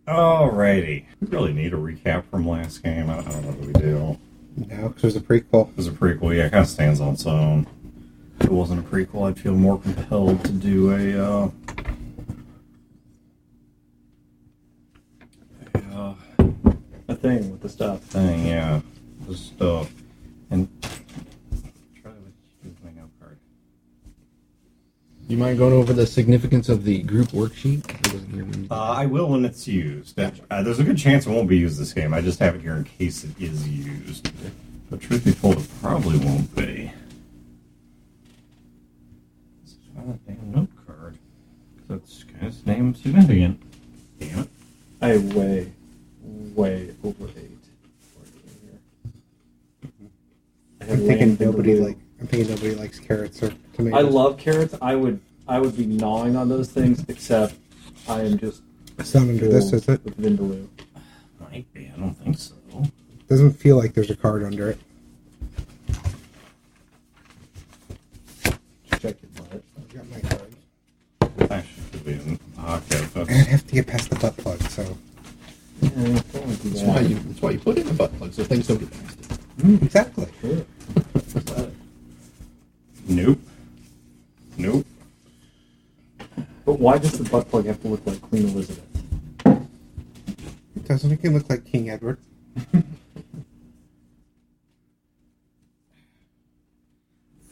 Alrighty. We really need a recap from last game. I don't know if we do. No, because it was a prequel. It was a prequel, yeah, it kind of stands on its own. If it wasn't a prequel, I'd feel more compelled to do a thing with the stuff. Thing, yeah. The stuff. And try to use my note card. Do you mind going over the significance of the group worksheet? I will when it's used. There's a good chance it won't be used this game. I just have it here in case it is used. But truth be told, it probably won't be. Let's find that damn note card. Because that's kind of damn significant. Damn it. I have way over 8. I'm thinking nobody likes carrots or tomatoes. I love carrots. I would be gnawing on those things, except I am just. It's not under this, is it? With Vindaloo. Might be. I don't think so. Doesn't feel like there's a card under it. Check your butt. I've got my cards. That should be in. Okay. I'd have to get past the butt plug, so. That's why you put in a butt plug so things don't get nasty. Exactly. Sure. Nope. But why does the butt plug have to look like Queen Elizabeth? It doesn't make it look like King Edward.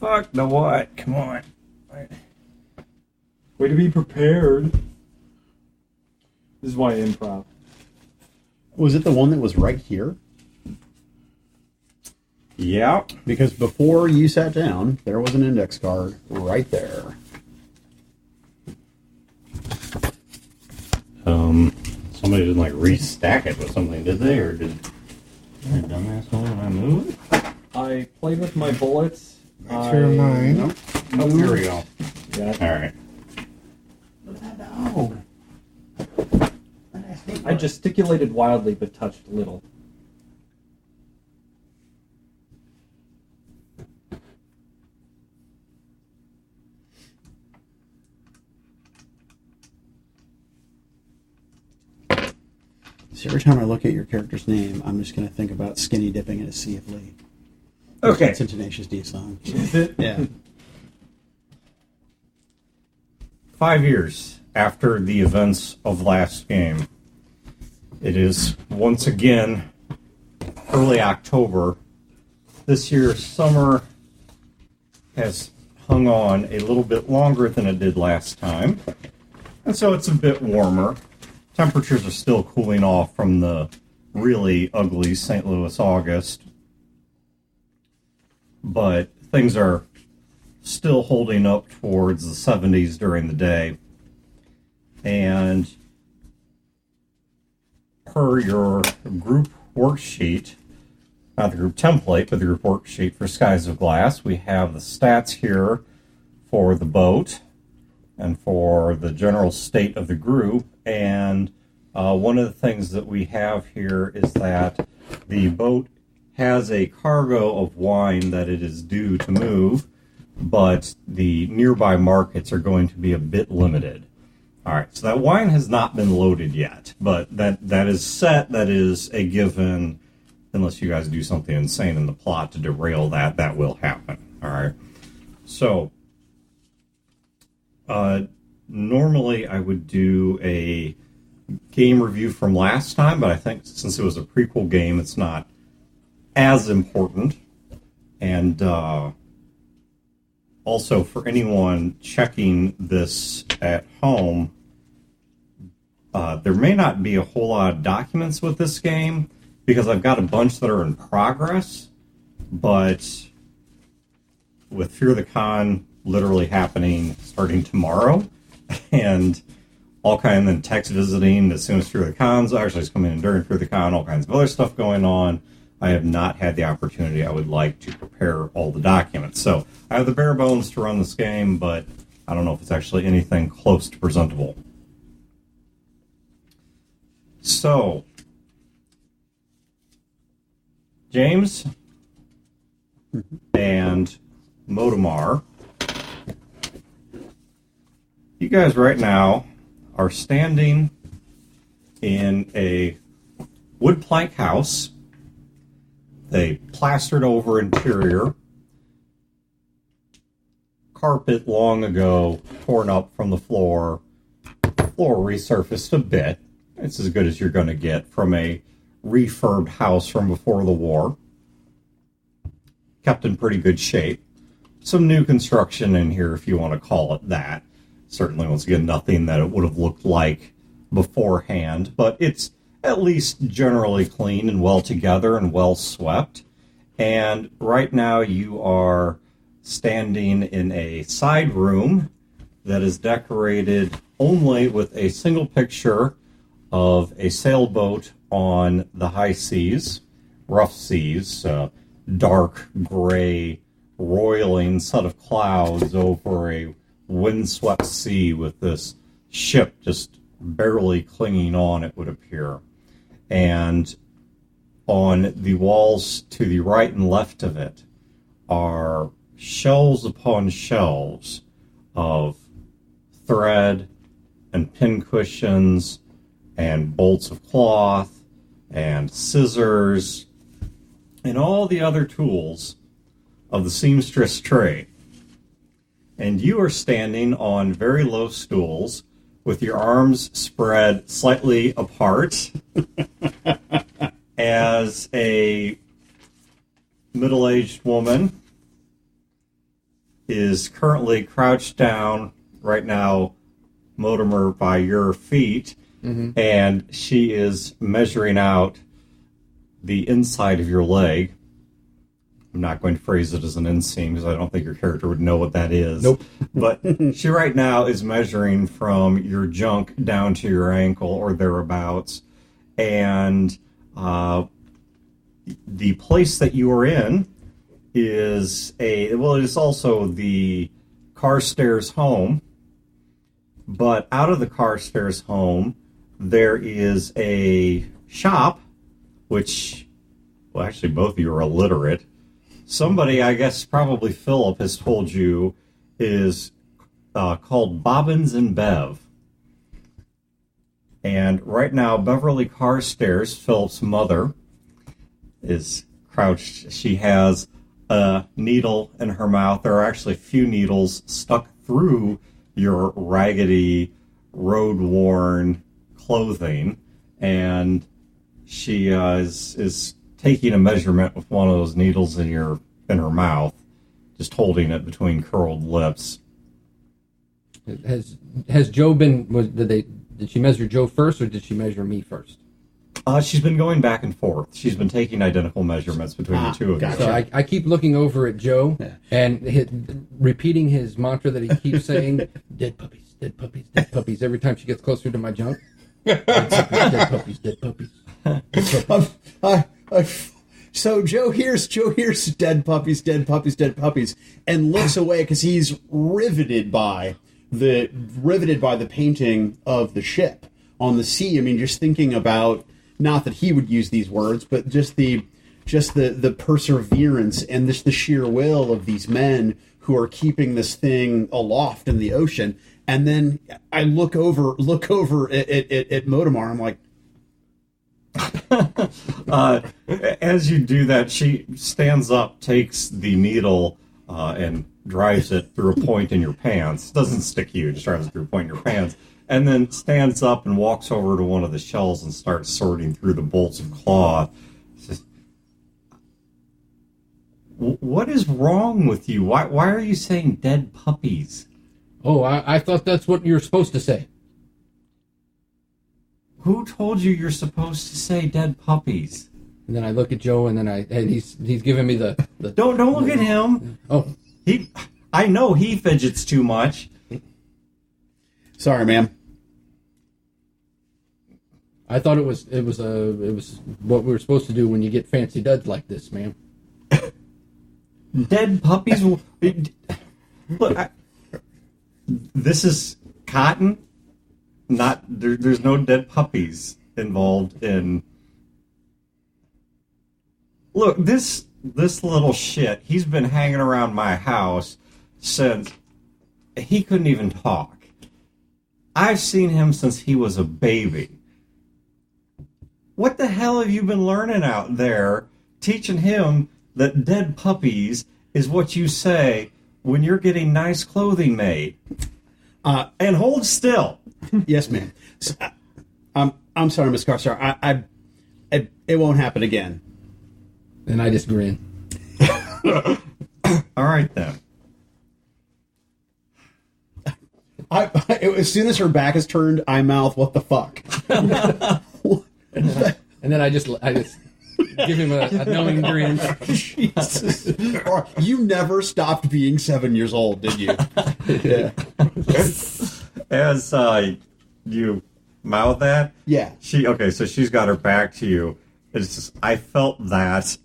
Fuck the what? Come on. Way to be prepared. This is why improv. Was it the one that was right here? Yeah. Because before you sat down, there was an index card right there. Somebody didn't restack it with something, did they? Or did I dumbass one when I moved? I played with my bullets. That's your mine. Nope. Oh, here we go. Yeah. Alright. I gesticulated wildly but touched little. So every time I look at your character's name, I'm just going to think about skinny dipping in a sea of Lee. Okay. It's a Tenacious D song. Is it? Yeah. 5 years after the events of last game, it is once again early October. This year's summer has hung on a little bit longer than it did last time, and so it's a bit warmer. Temperatures are still cooling off from the really ugly St. Louis August, but things are still holding up towards the 70s during the day. And per your group worksheet, not the group template, but the group worksheet for Skies of Glass, we have the stats here for the boat and for the general state of the group. And one of the things that we have here is that the boat has a cargo of wine that it is due to move, but the nearby markets are going to be a bit limited. All right, so that wine has not been loaded yet, but that is set. That is a given, unless you guys do something insane in the plot to derail that. That will happen. All right. So normally I would do a game review from last time, but I think since it was a prequel game, it's not as important. And also, for anyone checking this at home, there may not be a whole lot of documents with this game because I've got a bunch that are in progress, but with Fear the Con literally happening starting tomorrow, and all kinds, and then text visiting as soon as Fear the Con's actually is coming in during Fear the Con, all kinds of other stuff going on. I have not had the opportunity I would like to prepare all the documents. So I have the bare bones to run this game, but I don't know if it's actually anything close to presentable. So, James and Motomar, you guys right now are standing in a wood plank house. They plastered over interior. Carpet long ago torn up from the floor. Floor resurfaced a bit. It's as good as you're going to get from a refurbed house from before the war. Kept in pretty good shape. Some new construction in here, if you want to call it that. Certainly, once again, nothing that it would have looked like beforehand, but it's at least generally clean and well together and well swept. And right now you are standing in a side room that is decorated only with a single picture of a sailboat on the high seas, rough seas, dark gray roiling set of clouds over a windswept sea with this ship just barely clinging on, it would appear. And on the walls to the right and left of it are shelves upon shelves of thread and pincushions and bolts of cloth and scissors and all the other tools of the seamstress trade. And you are standing on very low stools with your arms spread slightly apart as a middle-aged woman is currently crouched down right now, Mortimer, by your feet, and she is measuring out the inside of your leg. I'm not going to phrase it as an inseam because I don't think your character would know what that is. Nope. But she right now is measuring from your junk down to your ankle or thereabouts. And the place that you are in is it is also the Carstairs home. But out of the Carstairs home, there is a shop, which, well, actually both of you are illiterate. Somebody, I guess probably Philip, has told you is called Bobbins and Bev. And right now, Beverly Carstairs, Philip's mother, is crouched. She has a needle in her mouth. There are actually a few needles stuck through your raggedy, road-worn clothing. And she is taking a measurement with one of those needles in her mouth, just holding it between curled lips. Has Joe been? Did she measure Joe first, or did she measure me first? She's been going back and forth. She's been taking identical measurements between the two of you. So I keep looking over at Joe and repeating his mantra that he keeps saying, dead puppies, dead puppies, dead puppies, every time she gets closer to my junk. Dead puppies, dead puppies, dead puppies. So Joe hears dead puppies, dead puppies, dead puppies, and looks away because he's riveted by the painting of the ship on the sea. I mean, just thinking about, not that he would use these words, but just the perseverance and the sheer will of these men who are keeping this thing aloft in the ocean. And then I look over at Modemar. I'm like, as you do that, she stands up, takes the needle, and drives it through a point in your pants. It doesn't stick you, just drives it through a point in your pants. And then stands up and walks over to one of the shelves and starts sorting through the bolts of cloth. Says, what is wrong with you? Why are you saying dead puppies? Oh, I thought that's what you're supposed to say. Who told you you're supposed to say dead puppies? And then I look at Joe, and he's giving me the Don't look at him. Oh, I know he fidgets too much. sorry, ma'am. I thought it was what we were supposed to do when you get fancy duds like this, ma'am. Dead puppies. Look, this is cotton. There's no dead puppies involved in. Look, this little shit. He's been hanging around my house since he couldn't even talk. I've seen him since he was a baby. what the hell have you been learning out there, teaching him that dead puppies is what you say when you're getting nice clothing made? And hold still. Yes, ma'am. I'm sorry, Miss Carcer. It won't happen again. And I just grin. All right, then. As soon as her back is turned, I mouth, "What the fuck?" And then I just give him a knowing grin. Jesus. You never stopped being 7 years old, did you? Yeah. As you mouth that, Yeah. So she's got her back to you. It's just, I felt that.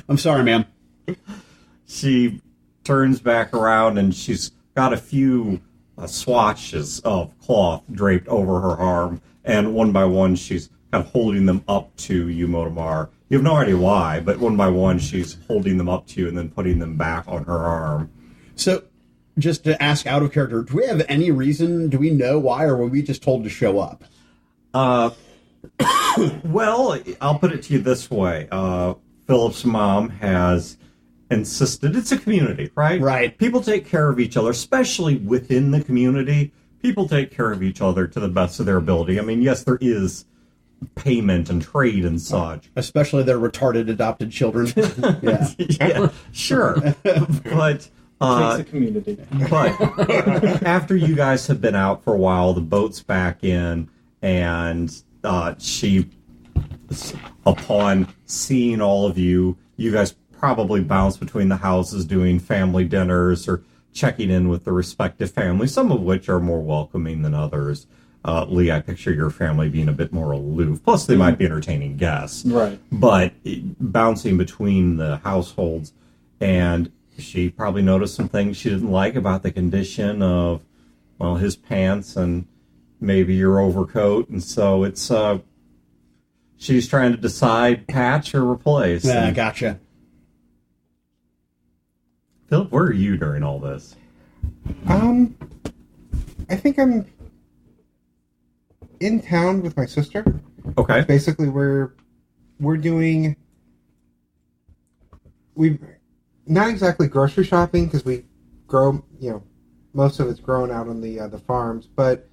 I'm sorry, ma'am. She turns back around and she's got a few swatches of cloth draped over her arm, and one by one she's kind of holding them up to you, Motomar. You have no idea why, but one by one she's holding them up to you and then putting them back on her arm. So, just to ask out of character, do we have any reason, do we know why, or were we just told to show up? Well, I'll put it to you this way. Philip's mom has insisted, it's a community, right? Right. People take care of each other, especially within the community. People take care of each other to the best of their ability. I mean, yes, there is payment and trade and such. Especially their retarded adopted children. Yeah. Yeah, sure. But Takes a community. But after you guys have been out for a while, the boat's back in, and she, upon seeing all of you, you guys probably bounce between the houses doing family dinners or checking in with the respective families, some of which are more welcoming than others. Lee, I picture your family being a bit more aloof. Plus, they might be entertaining guests. Right. But bouncing between the households, and she probably noticed some things she didn't like about the condition of, well, his pants and maybe your overcoat. And so it's, she's trying to decide patch or replace. Yeah, And, gotcha. Philip, where are you during all this? I think I'm in town with my sister. Okay. Basically, we're not exactly grocery shopping because we grow, most of it's grown out on the farms, but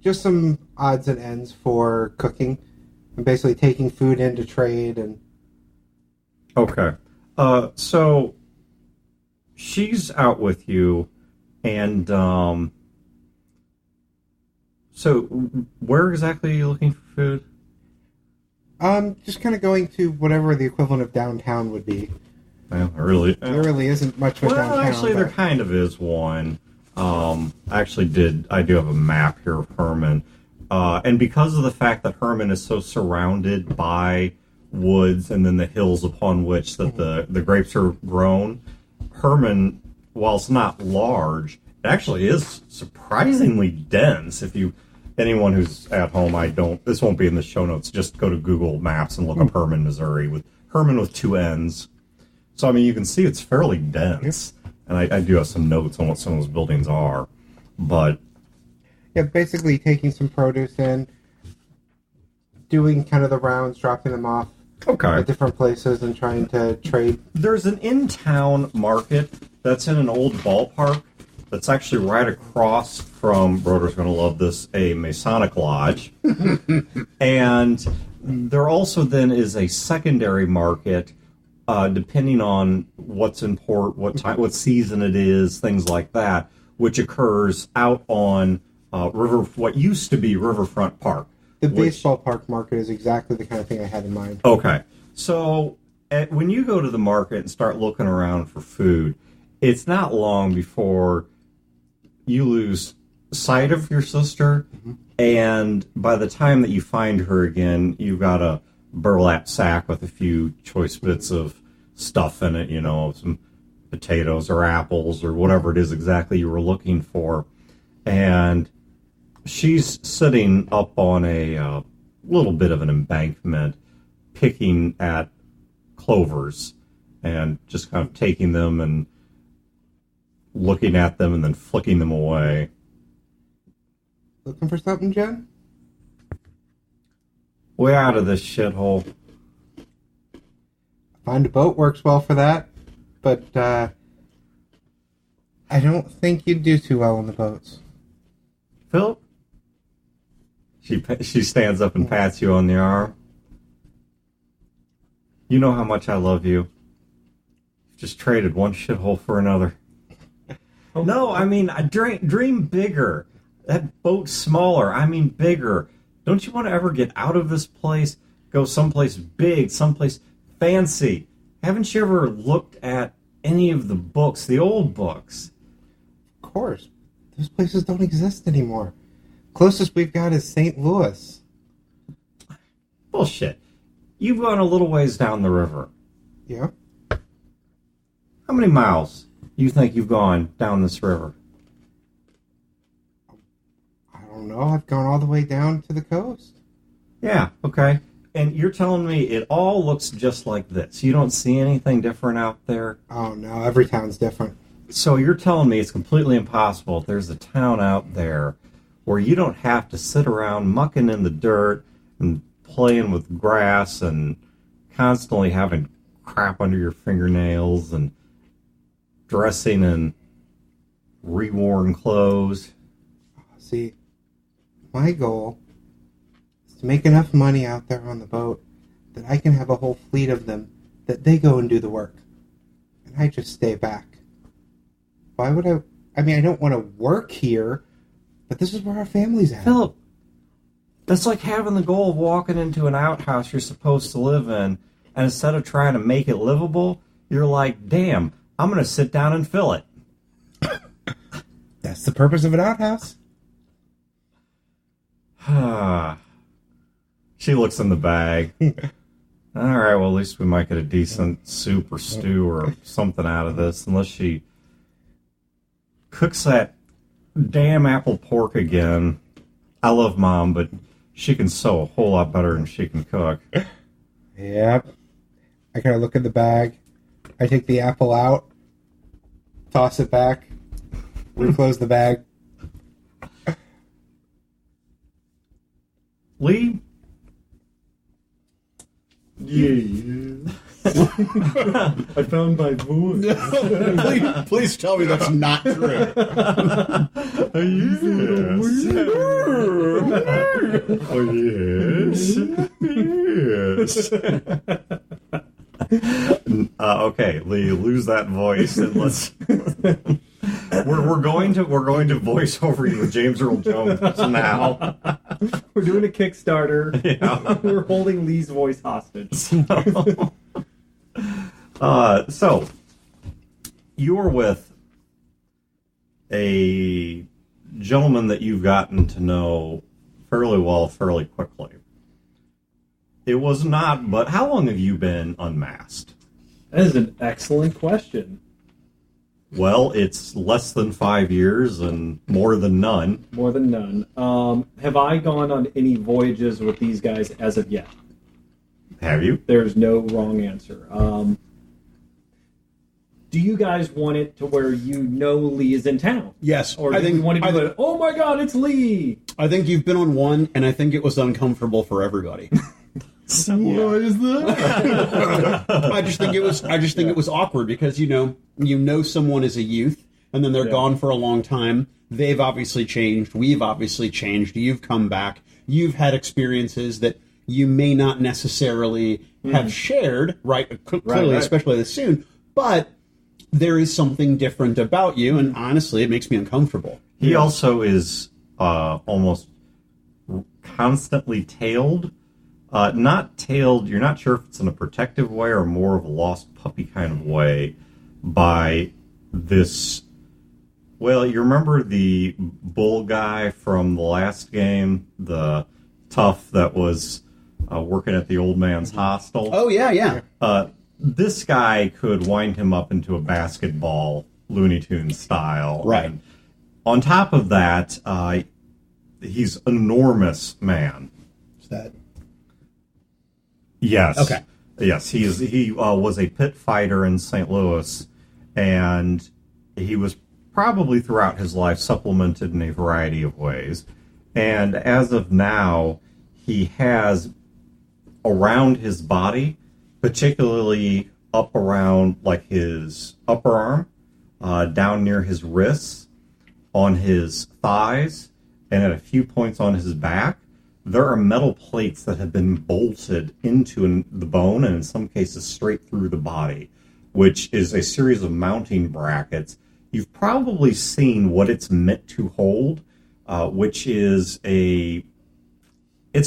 just some odds and ends for cooking. I'm basically taking food into trade and. Okay. So she's out with you, and so where exactly are you looking for food? Just kind of going to whatever the equivalent of downtown would be. Well, really, There really isn't much of a well, downtown. actually, there but- kind of is one. I do have a map here of Herman, and because of the fact that Herman is so surrounded by woods and then the hills upon which that the grapes are grown, Herman, while it's not large, it actually is surprisingly dense. Anyone who's at home, this won't be in the show notes, just go to Google Maps and look up Herman, Missouri, with Herman with two N's. So, I mean, you can see it's fairly dense. And I do have some notes on what some of those buildings are. But Yeah, basically taking some produce in, doing kind of the rounds, dropping them off at different places and trying to trade. There's an in-town market that's in an old ballpark that's actually right across from, Broder's going to love this, a Masonic Lodge. And there also then is a secondary market, depending on what's in port, what season it is, things like that, which occurs out on what used to be Riverfront Park. The baseball park market is exactly the kind of thing I had in mind. Okay. So when you go to the market and start looking around for food, it's not long before you lose sight of your sister, and by the time that you find her again, you've got a burlap sack with a few choice bits of stuff in it, some potatoes or apples or whatever it is exactly you were looking for. And she's sitting up on a little bit of an embankment, picking at clovers and just kind of taking them and looking at them and then flicking them away. Looking for something, Jen? Way out of this shithole. Find a boat works well for that, but I don't think you'd do too well on the boats. Philip? She stands up and pats you on the arm. You know how much I love you. Just traded one shithole for another. No, I mean, dream bigger. That boat's smaller. I mean, bigger. Don't you want to ever get out of this place? Go someplace big, someplace fancy. Haven't you ever looked at any of the books, the old books? Of course. Those places don't exist anymore. Closest we've got is St. Louis. Bullshit. You've gone a little ways down the river. Yeah. How many miles do you think you've gone down this river? I don't know. I've gone all the way down to the coast. Yeah, okay. And you're telling me it all looks just like this. You don't see anything different out there? Oh, no. Every town's different. So you're telling me it's completely impossible if there's a town out there where you don't have to sit around mucking in the dirt and playing with grass and constantly having crap under your fingernails and dressing in reworn clothes. See, my goal is to make enough money out there on the boat that I can have a whole fleet of them that they go and do the work. And I just stay back. Why would I? I mean, I don't want to work here, but this is where our family's at. Philip, that's like having the goal of walking into an outhouse you're supposed to live in, and instead of trying to make it livable, you're like, damn, I'm going to sit down and fill it. That's the purpose of an outhouse. She looks in the bag. All right, well, at least we might get a decent soup or stew or something out of this, unless she cooks that damn apple pork again. I love Mom, but she can sew a whole lot better than she can cook. Yep. I kind of look in the bag. I take the apple out, toss it back, reclose the bag. Lee? Yeah. I found my voice. Please tell me that's not true. Oh, yes. Yes. Okay, Lee, lose that voice and let's. We're going to voice over you with James Earl Jones now. We're doing a Kickstarter. Yeah. We're holding Lee's voice hostage. So you're with a gentleman that you've gotten to know fairly well, fairly quickly. It was not, but how long have you been unmasked? That is an excellent question. Well, it's less than 5 years and more than none. More than none. Have I gone on any voyages with these guys as of yet? Have you? There's no wrong answer. Do you guys want it to where you know Lee is in town? Yes. Or do you want to do it, oh my god, it's Lee! I think you've been on one, and I think it was uncomfortable for everybody. Why is that? I just think it was awkward because you know someone as a youth, and then they're gone for a long time. They've obviously changed. We've obviously changed. You've come back. You've had experiences that you may not necessarily have shared, right? Clearly, especially this soon, but there is something different about you, and honestly, it makes me uncomfortable. He also is almost constantly tailed. Not tailed, you're not sure if it's in a protective way or more of a lost puppy kind of way by this. Well, you remember the bull guy from the last game, the tough that was working at the old man's hostel? Oh, yeah. This guy could wind him up into a basketball, Looney Tunes style. Right. And on top of that, he's an enormous man. Is that... Yes. Okay. Yes, he was a pit fighter in St. Louis, and he was probably throughout his life supplemented in a variety of ways. And as of now, he has around his body, particularly up around like his upper arm, down near his wrists, on his thighs, and at a few points on his back. There are metal plates that have been bolted into the bone, and in some cases straight through the body, which is a series of mounting brackets. You've probably seen what it's meant to hold, which is it's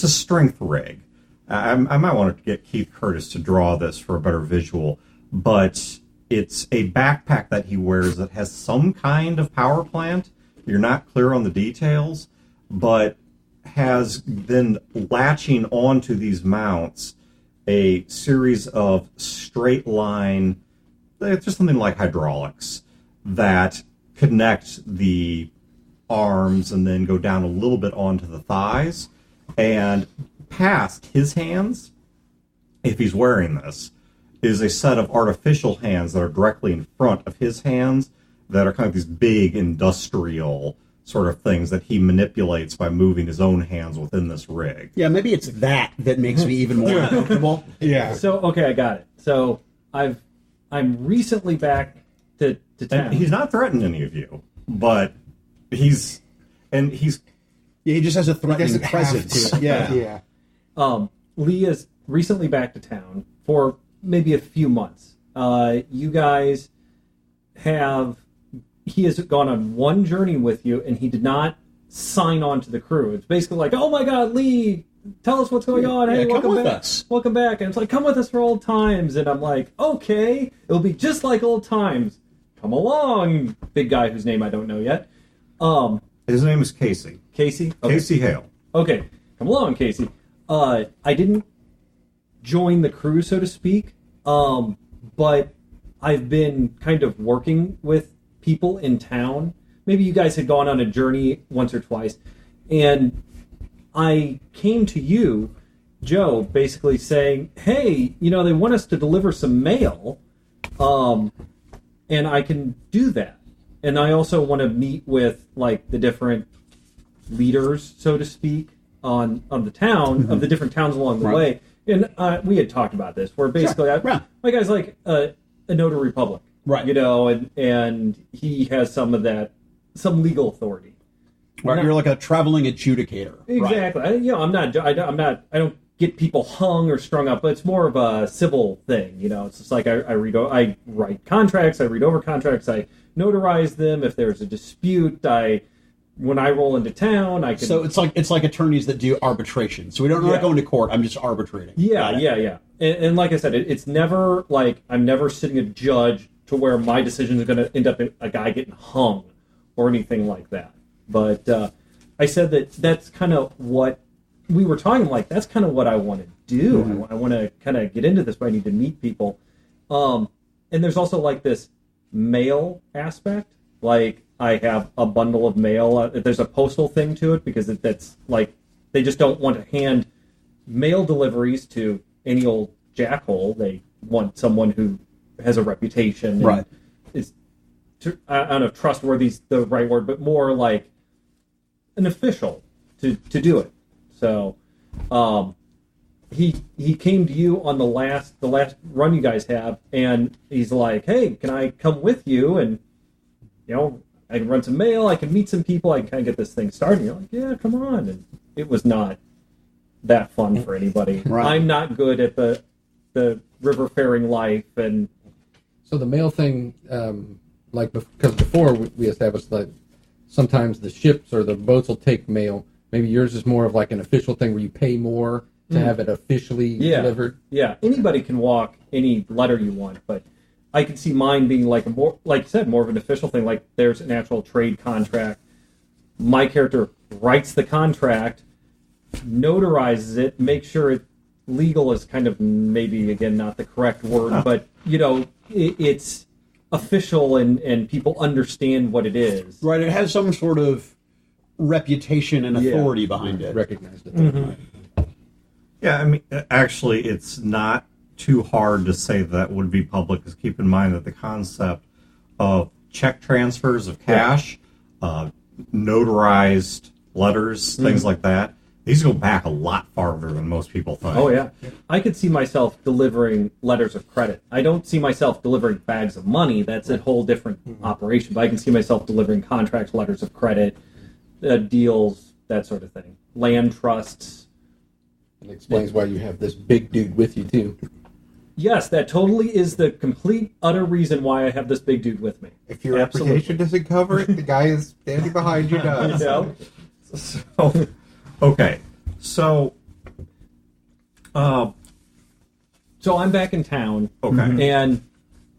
a strength rig. I might want to get Keith Curtis to draw this for a better visual, but it's a backpack that he wears that has some kind of power plant. You're not clear on the details, but has been latching onto these mounts a series of straight line, just something like hydraulics, that connect the arms and then go down a little bit onto the thighs. And past his hands, if he's wearing this, is a set of artificial hands that are directly in front of his hands that are kind of these big industrial sort of things that he manipulates by moving his own hands within this rig. Yeah, maybe it's that makes me even more uncomfortable. Yeah. So, okay, I got it. So, I'm recently back to town. And he's not threatening any of you, but he's... Yeah, he just has a threatening presence. Yeah. Lee is recently back to town for maybe a few months. You guys he has gone on one journey with you, and he did not sign on to the crew. It's basically like, oh my God, Lee, tell us what's going on. Hey, welcome back. Welcome back. And it's like, come with us for old times. And I'm like, okay, it'll be just like old times. Come along, big guy whose name I don't know yet. His name is Casey. Casey? Okay. Casey Hale. Okay, come along, Casey. I didn't join the crew, so to speak, but I've been kind of working with people in town. Maybe you guys had gone on a journey once or twice, and I came to you, Joe, basically saying, hey, they want us to deliver some mail, and I can do that. And I also want to meet with, like, the different leaders, so to speak, of the town, of the different towns along the way. And we had talked about this, where basically, my guy's like a notary public, right? And he has some legal authority. Right, you're like a traveling adjudicator. Exactly. Right. I don't get people hung or strung up, but it's more of a civil thing. It's just like I write contracts, I read over contracts, I notarize them. If there's a dispute, when I roll into town, I can... So it's like attorneys that do arbitration. So we're not going to court. I'm just arbitrating. Yeah. And like I said, it's never like I'm never sitting a judge to where my decision is going to end up in a guy getting hung or anything like that. But I said that's kind of what we were talking like. That's kind of what I want to do. Mm-hmm. I want to kind of get into this, but I need to meet people. And there's also like this mail aspect. Like, I have a bundle of mail. There's a postal thing to it because that's like they just don't want to hand mail deliveries to any old jackhole. They want someone who has a reputation. Right. Is, I don't know if trustworthy is the right word, but more like an official to do it. So he came to you on the last run you guys have, and he's like, hey, can I come with you? And I can run some mail, I can meet some people, I can kind of get this thing started. And you're like, yeah, come on. And it was not that fun for anybody. Right. I'm not good at the river faring life. And so the mail thing, because before we established that sometimes the ships or the boats will take mail. Maybe yours is more of like an official thing where you pay more to have it officially delivered. Yeah, anybody can walk any letter you want, but I can see mine being like more, like you said, more of an official thing. Like there's an actual trade contract. My character writes the contract, notarizes it, makes sure it's legal is kind of maybe again not the correct word, but it's official and people understand what it is. Right, it has some sort of reputation and authority behind it. Recognized it. Mm-hmm. Yeah, I mean, actually, it's not too hard to say that would be public, because keep in mind that the concept of check transfers of cash, notarized letters, things like that, these go back a lot farther than most people think. Oh, yeah. I could see myself delivering letters of credit. I don't see myself delivering bags of money. That's a whole different operation. But I can see myself delivering contracts, letters of credit, deals, that sort of thing. Land trusts. It explains why you have this big dude with you, too. Yes, that totally is the complete, utter reason why I have this big dude with me. If your reputation doesn't cover it, the guy is standing behind you does. You know? So, okay. So I'm back in town. Okay. And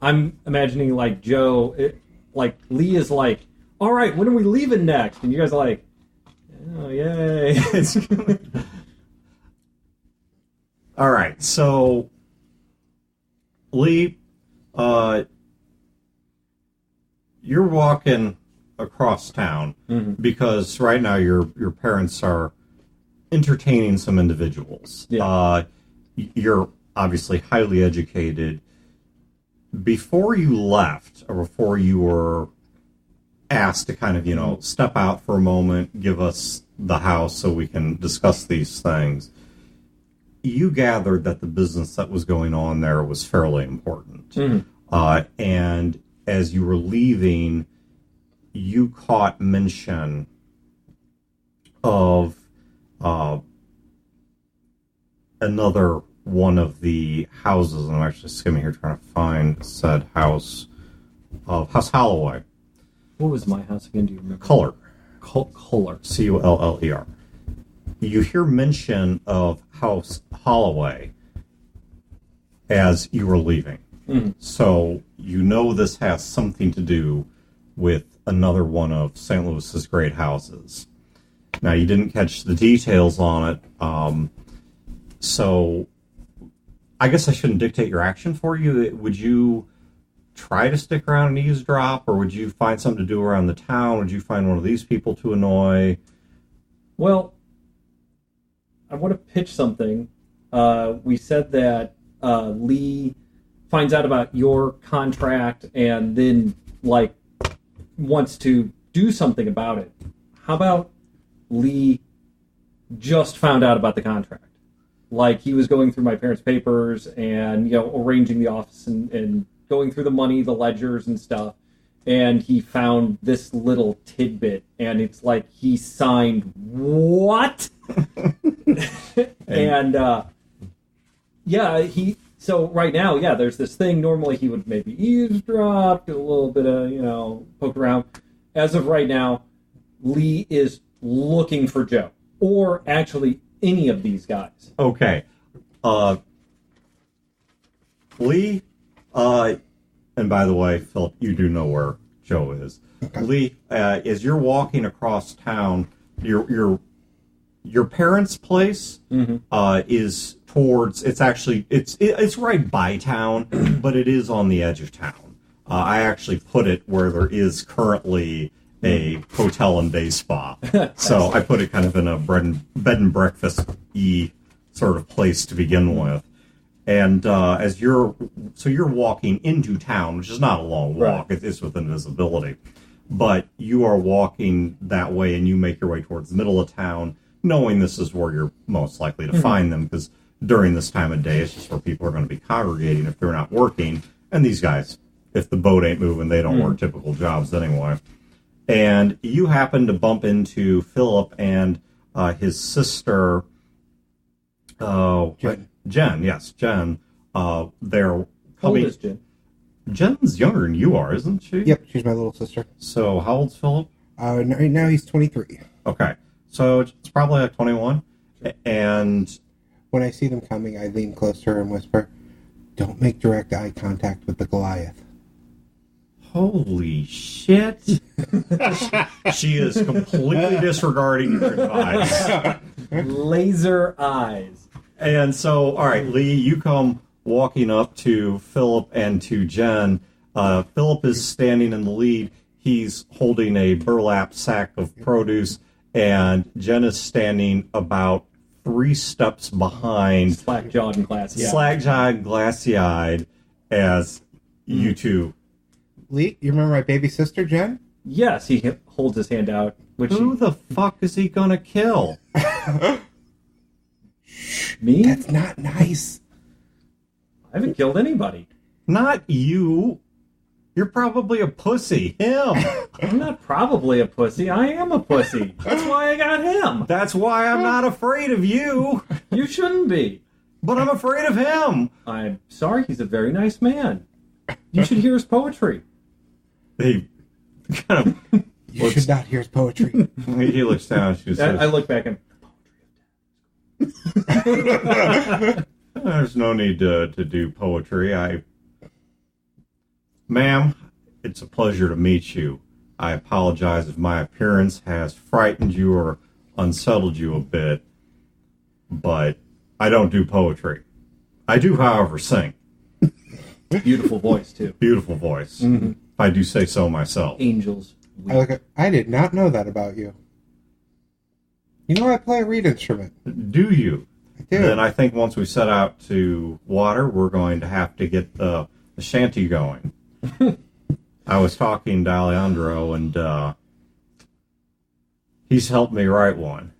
I'm imagining, like, Joe, like, Lee is like, all right, when are we leaving next? And you guys are like, oh, yay. All right, so Lee, you're walking across town because right now your parents are entertaining some individuals. Yeah. You're obviously highly educated. Before you left, or before you were asked to kind of, step out for a moment, give us the house so we can discuss these things, you gathered that the business that was going on there was fairly important. And as you were leaving, you caught mention of another one of the houses, and I'm actually skimming here trying to find said house, of House Holloway. What was my house again? Do you remember? Culler. Culler. Culler. You hear mention of House Holloway as you were leaving. So you know this has something to do with another one of St. Louis's great houses. Now, you didn't catch the details on it, so I guess I shouldn't dictate your action for you. Would you try to stick around and eavesdrop, or would you find something to do around the town? Would you find one of these people to annoy? Well, I want to pitch something. We said that Lee finds out about your contract and then, like, wants to do something about it. How about Lee just found out about the contract? Like, he was going through my parents' papers and, arranging the office and going through the money, the ledgers and stuff. And he found this little tidbit, and it's like he signed what? And so right now, there's this thing. Normally he would maybe eavesdrop, do a little bit of, poke around. As of right now, Lee is looking for Joe, or actually any of these guys. Okay. Lee, and by the way, Philip, you do know where Joe is. Okay. Lee, as you're walking across town, your parents' place is towards. It's actually it's right by town, but it is on the edge of town. I actually put it where there is currently a hotel and day spa, so I put it kind of in a bed and breakfast-y sort of place to begin with. And you're walking into town, which is not a long walk; right. It's within visibility. But you are walking that way, and you make your way towards the middle of town, knowing this is where you're most likely to find them, because during this time of day, it's just where people are going to be congregating if they're not working. And these guys, if the boat ain't moving, they don't work typical jobs anyway. And you happen to bump into Philip and his sister, Jen. Jen. They're How old is Jen? Jen's younger than you are, isn't she? Yep, she's my little sister. So how old's Philip? Right now he's 23. Okay, so it's probably like 21. And when I see them coming, I lean closer and whisper, "Don't make direct eye contact with the Goliath." Holy shit. She is completely disregarding your advice. Laser eyes. And so, all right, Lee, you come walking up to Philip and to Jen. Philip is standing in the lead. He's holding a burlap sack of produce, and Jen is standing about 3 steps behind. Slack-jawed and glassy-eyed. Slack-jawed, glassy-eyed, as you two. Lee, you remember my baby sister, Jen? Yes, he holds his hand out. Who the fuck is he gonna kill? Me? That's not nice. I haven't killed anybody. Not you. You're probably a pussy. Him. I'm not probably a pussy. I am a pussy. That's why I got him. That's why I'm not afraid of you. You shouldn't be. But I'm afraid of him. I'm sorry. He's a very nice man. You should hear his poetry. He kind of You should not hear his poetry. he looks down. She says, I look back and "There's no need to do poetry. Ma'am, it's a pleasure to meet you. I apologize if my appearance has frightened you or unsettled you a bit, but I don't do poetry. I do, however, sing. beautiful voice too. Beautiful voice. Mm-hmm. I do say so myself. Angels. I did not know that about you. You know I play a reed instrument. Do you? I do. Then I think once we set out to water, we're going to have to get the shanty going. I was talking to Alejandro, and he's helped me write one.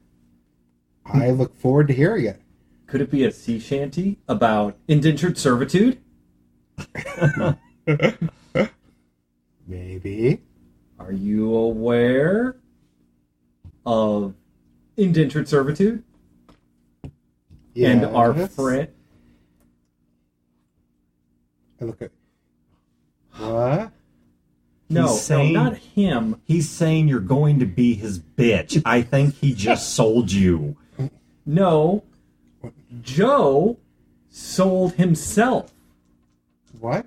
I look forward to hearing it. Could it be a sea shanty about indentured servitude? Maybe. Are you aware of indentured servitude? Yes. And our friend... I look at... What? No, He's saying- no, not him. He's saying you're going to be his bitch. I think he just sold you. No, Joe sold himself. What?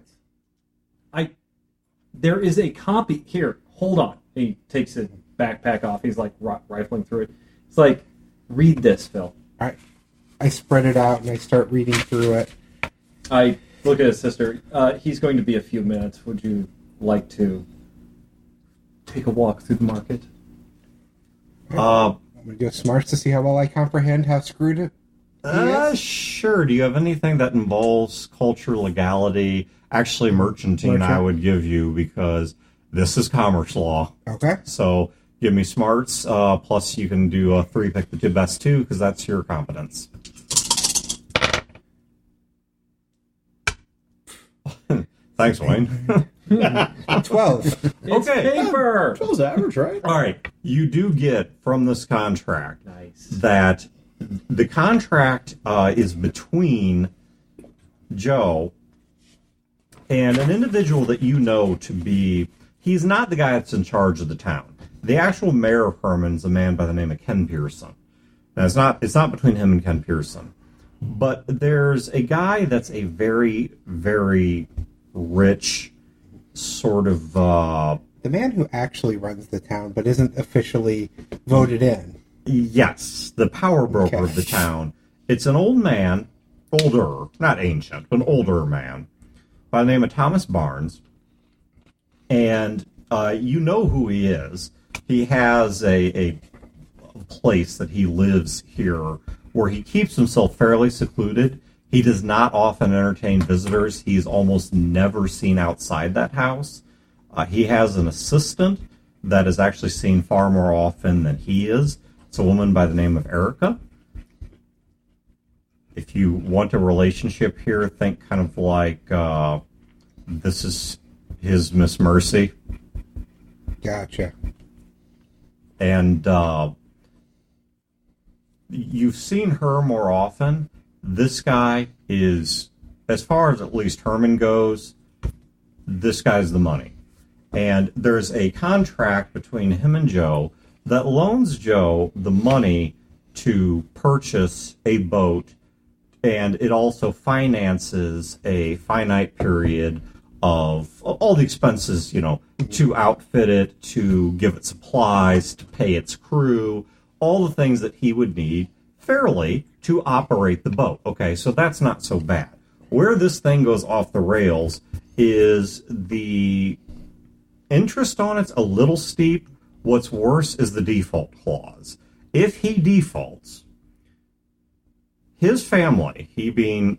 There is a copy here. Hold on. He takes his backpack off. He's like rifling through it. It's like, read this, Phil. I spread it out and I start reading through it. I look at his sister. He's going to be a few minutes. Would you like to take a walk through the market? I'm going to do a smarts to see how well I comprehend how screwed it is. Sure. Do you have anything that involves culture, legality? Actually, merchantine I would give you because this is commerce law. Okay. So give me smarts, plus you can do a 3, pick the two best 2, because that's your competence. Thanks, Wayne. 12. It's Okay. paper. 12's average, right? All right. You do get from this contract Nice. that the contract is between Joe and an individual that you know to be, he's not the guy that's in charge of the town. The actual mayor of Herman's a man by the name of Ken Pearson. Now, it's not between him and Ken Pearson. But there's a guy that's a very, very rich sort of... The man who actually runs the town but isn't officially voted in. Yes, the power broker of the town. It's an old man, older, not ancient, but an older man, by the name of Thomas Barnes. And you know who he is. He has a place that he lives here where he keeps himself fairly secluded. He does not often entertain visitors. He's almost never seen outside that house. He has an assistant that is actually seen far more often than he is. It's a woman by the name of Erica. If you want a relationship here, think kind of like this is his Miss Mercy. Gotcha. And you've seen her more often. This guy is, as far as at least Herman goes, this guy's the money. And there's a contract between him and Joe that loans Joe the money to purchase a boat, and it also finances a finite period of all the expenses, to outfit it, to give it supplies, to pay its crew, all the things that he would need fairly to operate the boat. Okay, so that's not so bad. Where this thing goes off the rails is the interest on it's a little steep. What's worse is the default clause. If he defaults, his family, he being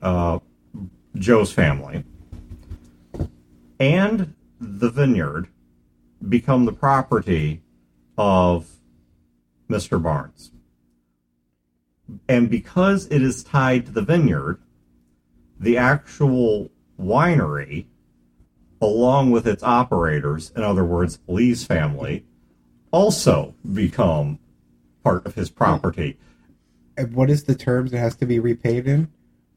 Joe's family, and the vineyard become the property of Mr. Barnes. And because it is tied to the vineyard, the actual winery, along with its operators, in other words, Lee's family, also become part of his property. And what is the terms it has to be repaid in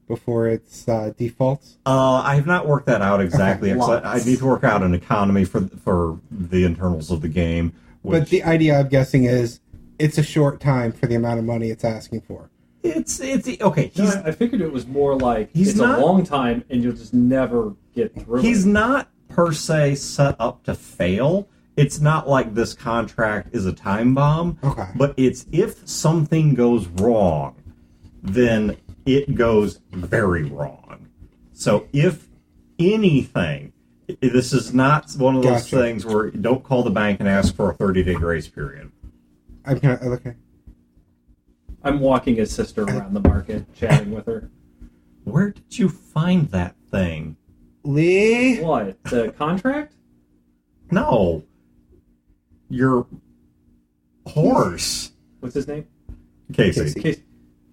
before it's defaults? I have not worked that out exactly. Lots. I need to work out an economy for the internals of the game. But the idea, I'm guessing, is it's a short time for the amount of money it's asking for. It's okay. No, I figured it was more like He's it's not- a long time and you'll just never get through He's it. not per se set up to fail. It's not like this contract is a time bomb. Okay. But it's if something goes wrong, then it goes very wrong. So if anything, this is not one of those Gotcha. things where you don't call the bank and ask for a 30-day grace period. I'm kind of okay. I'm walking his sister around the market, chatting with her. Where did you find that thing? Lee, What? The contract? No. Your horse. What's his name? Casey.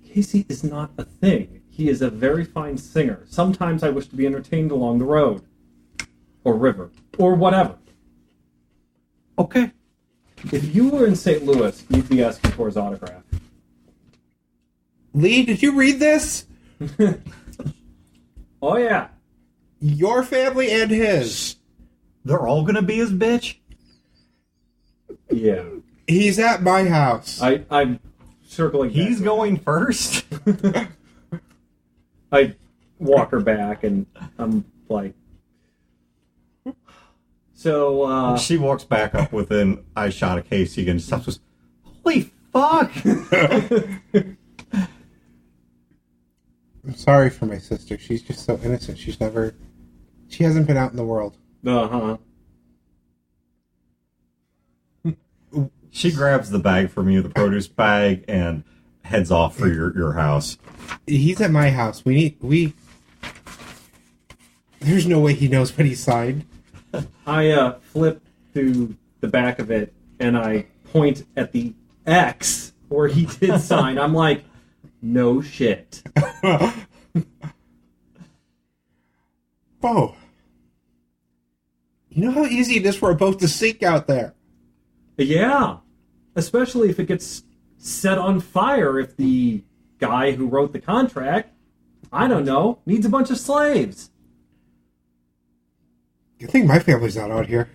Casey is not a thing. He is a very fine singer. Sometimes I wish to be entertained along the road. Or river. Or whatever. Okay. If you were in St. Louis, you'd be asking for his autograph. Lee, did you read this? Oh, yeah. Your family and his. They're all gonna be his bitch? Yeah. He's at my house. I'm circling back. He's going first? I walk her back, and I'm like... So, She walks back up within eye shot of Casey and stops and goes, holy fuck! I'm sorry for my sister. She's just so innocent. She hasn't been out in the world. uh-huh. She grabs the bag from you, the produce bag, and heads off for your house. He's at my house. There's no way he knows what he signed. I flip through the back of it, and I point at the X where he did sign. I'm like, no shit. Bo, you know how easy it is for a boat to sink out there? Yeah. Especially if it gets set on fire, if the guy who wrote the contract, I don't know, needs a bunch of slaves. You think my family's not out here?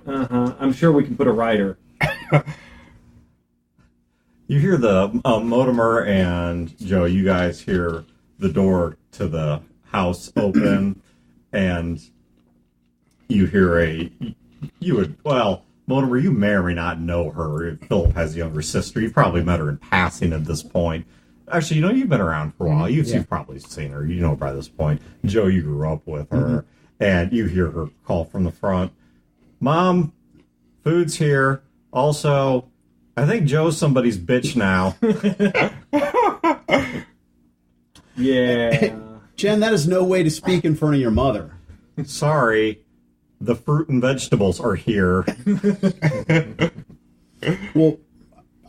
Uh-huh. I'm sure we can put a rider. You hear the Mortimer and Joe, you guys hear the door to the house open, and you hear Mortimer, you may or may not know her. Philip has a younger sister. You've probably met her in passing at this point. Actually, you've been around for a while. You've probably seen her. You know her by this point. Joe, you grew up with her. And you hear her call from the front, Mom, food's here. Also, I think Joe's somebody's bitch now. Yeah. Jen, that is no way to speak in front of your mother. Sorry, the fruit and vegetables are here. Well,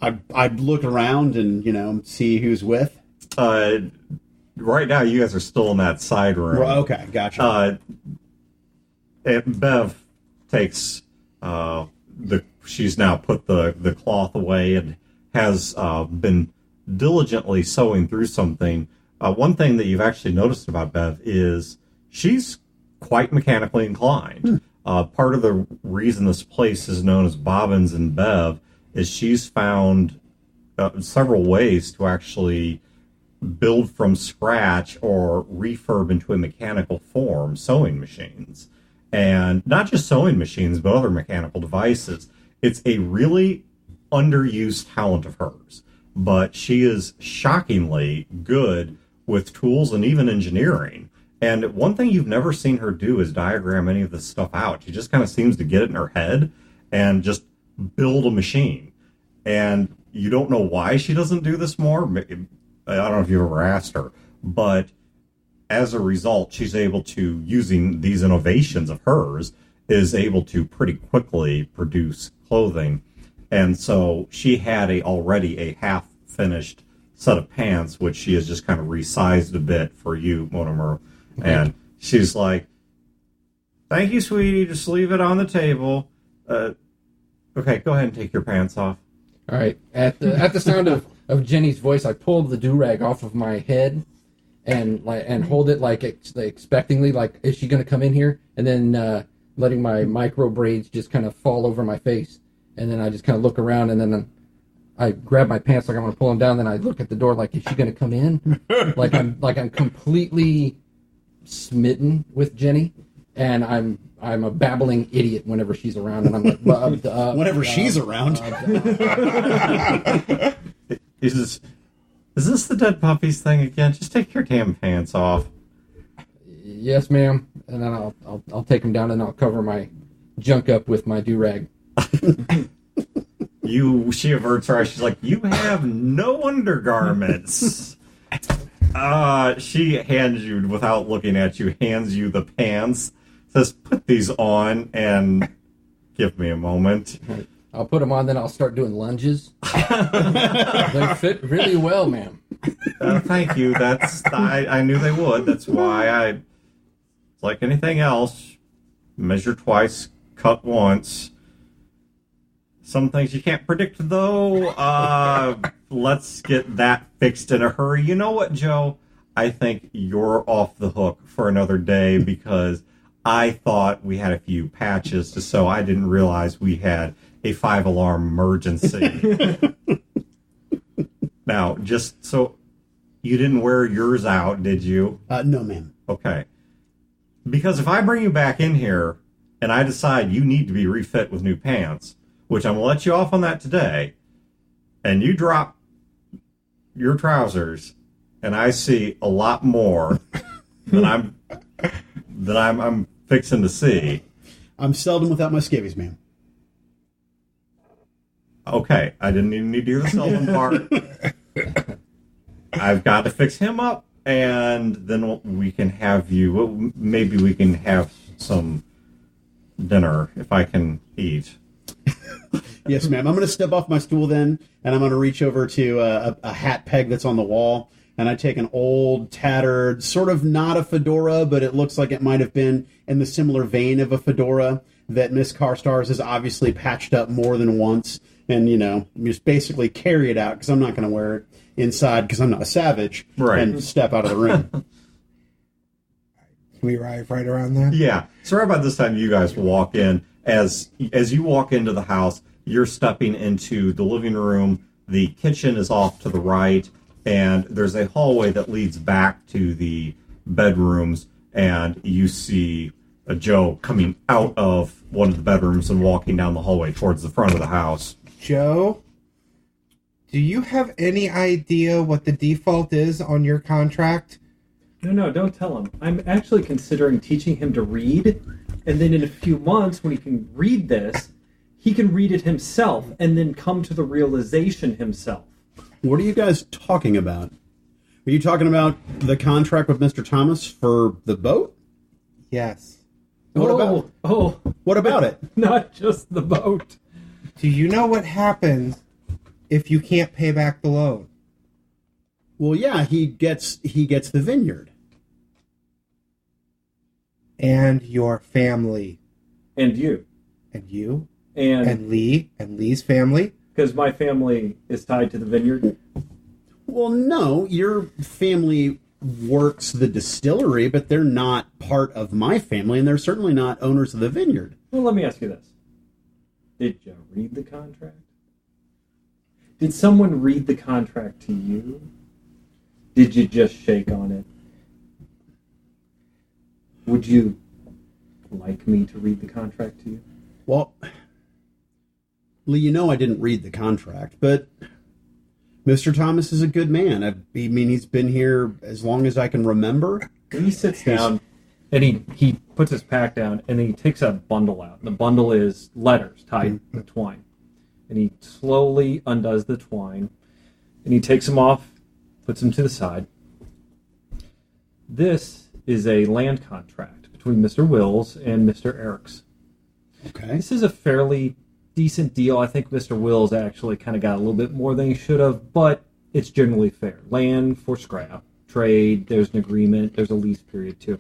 I'd look around and, see who's with. Right now, you guys are still in that side room. Okay, gotcha. Bev takes she's now put the cloth away and has been diligently sewing through something. One thing that you've actually noticed about Bev is she's quite mechanically inclined. Part of the reason this place is known as Bobbins and Bev is she's found several ways to actually build from scratch or refurb into a mechanical form sewing machines. And not just sewing machines, but other mechanical devices. It's a really underused talent of hers. But she is shockingly good with tools and even engineering. And one thing you've never seen her do is diagram any of this stuff out. She just kind of seems to get it in her head and just build a machine. And you don't know why she doesn't do this more. I don't know if you've ever asked her. But as a result, she's able to, using these innovations of hers, is able to pretty quickly produce clothing. And so she had already a half-finished set of pants, which she has just kind of resized a bit for you, Mortimer. And she's like, "Thank you, sweetie. Just leave it on the table. Okay, go ahead and take your pants off." All right. At the sound of Jenny's voice, I pulled the do-rag off of my head and hold it like expectingly, like, is she going to come in here? And then letting my micro braids just kind of fall over my face. And then I just kind of look around, and then I grab my pants like I'm going to pull them down. Then I look at the door like, is she going to come in? like I'm completely smitten with Jenny, and I'm a babbling idiot whenever she's around, and I'm like, whenever she's around. Is this the dead puppies thing again? Just take your damn pants off. Yes, ma'am. And then I'll take them down, and I'll cover my junk up with my do-rag. She averts her eyes. She's like, "You have no undergarments." She hands you, without looking at you, hands you the pants. Says, "Put these on and give me a moment." I'll put them on, then I'll start doing lunges. They fit really well, ma'am. Thank you. I knew they would. That's why like anything else, measure twice, cut once. Some things you can't predict, though. Let's get that fixed in a hurry. You know what, Joe? I think you're off the hook for another day because I thought we had a few patches to sew. I didn't realize we had a 5-alarm emergency. Now, just so you didn't wear yours out, did you? No, ma'am. Okay. Because if I bring you back in here and I decide you need to be refit with new pants, which I'm going to let you off on that today, and you drop your trousers, and I see a lot more than I'm fixing to see. I'm seldom without my skivvies, ma'am. Okay, I didn't even need to hear the seldom part. I've got to fix him up, and then we can have you. Maybe we can have some dinner if I can eat. Yes, ma'am. I'm going to step off my stool then, and I'm going to reach over to a hat peg that's on the wall, and I take an old, tattered, sort of not a fedora, but it looks like it might have been in the similar vein of a fedora that Miss Carstars has obviously patched up more than once, and, just basically carry it out, because I'm not going to wear it inside, because I'm not a savage, right, and step out of the room. Can we arrive right around there? Yeah. So right about this time, you guys walk in. As you walk into the house, you're stepping into the living room. The kitchen is off to the right, and there's a hallway that leads back to the bedrooms, and you see Joe coming out of one of the bedrooms and walking down the hallway towards the front of the house. Joe, do you have any idea what the default is on your contract? No, don't tell him. I'm actually considering teaching him to read, and then in a few months, when he can read this, he can read it himself and then come to the realization himself. What are you guys talking about? Are you talking about the contract with Mr. Thomas for the boat? Yes. What about it? Not just the boat. Do you know what happens if you can't pay back the loan? Well, yeah, he gets the vineyard. And your family. And you. And you. And Lee. And Lee's family. Because my family is tied to the vineyard. Well, no, your family works the distillery, but they're not part of my family, and they're certainly not owners of the vineyard. Well, let me ask you this. Did you read the contract? Did someone read the contract to you? Did you just shake on it? Would you like me to read the contract to you? Well, Lee, I didn't read the contract, but Mr. Thomas is a good man. I mean, he's been here as long as I can remember. He sits down, and he puts his pack down, and then he takes a bundle out. And the bundle is letters tied with twine. And he slowly undoes the twine, and he takes them off, puts them to the side. This is a land contract between Mr. Wills and Mr. Eriks. Okay. This is a fairly decent deal. I think Mr. Wills actually kind of got a little bit more than he should have, but it's generally fair. Land for scrap, trade, there's an agreement, there's a lease period too.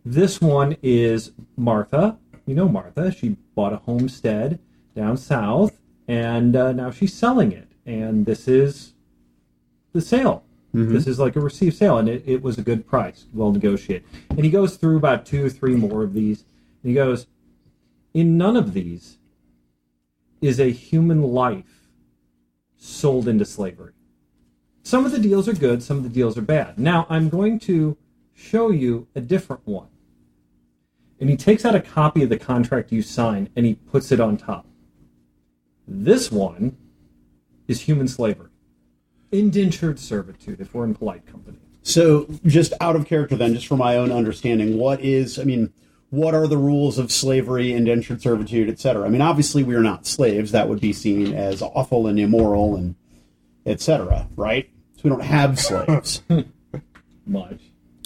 This one is Martha. You know Martha. She bought a homestead down south, and now she's selling it. And this is the sale. Mm-hmm. This is like a received sale, and it was a good price, well negotiated. And he goes through about 2 or 3 more of these, and he goes, in none of these is a human life sold into slavery. Some of the deals are good, some of the deals are bad. Now, I'm going to show you a different one. And he takes out a copy of the contract you signed, and he puts it on top. This one is human slavery. Indentured servitude, if we're in polite company. So, just out of character then, just for my own understanding, what are the rules of slavery, indentured servitude, etc.? I mean, obviously we are not slaves. That would be seen as awful and immoral and etc., right? So we don't have slaves. Much.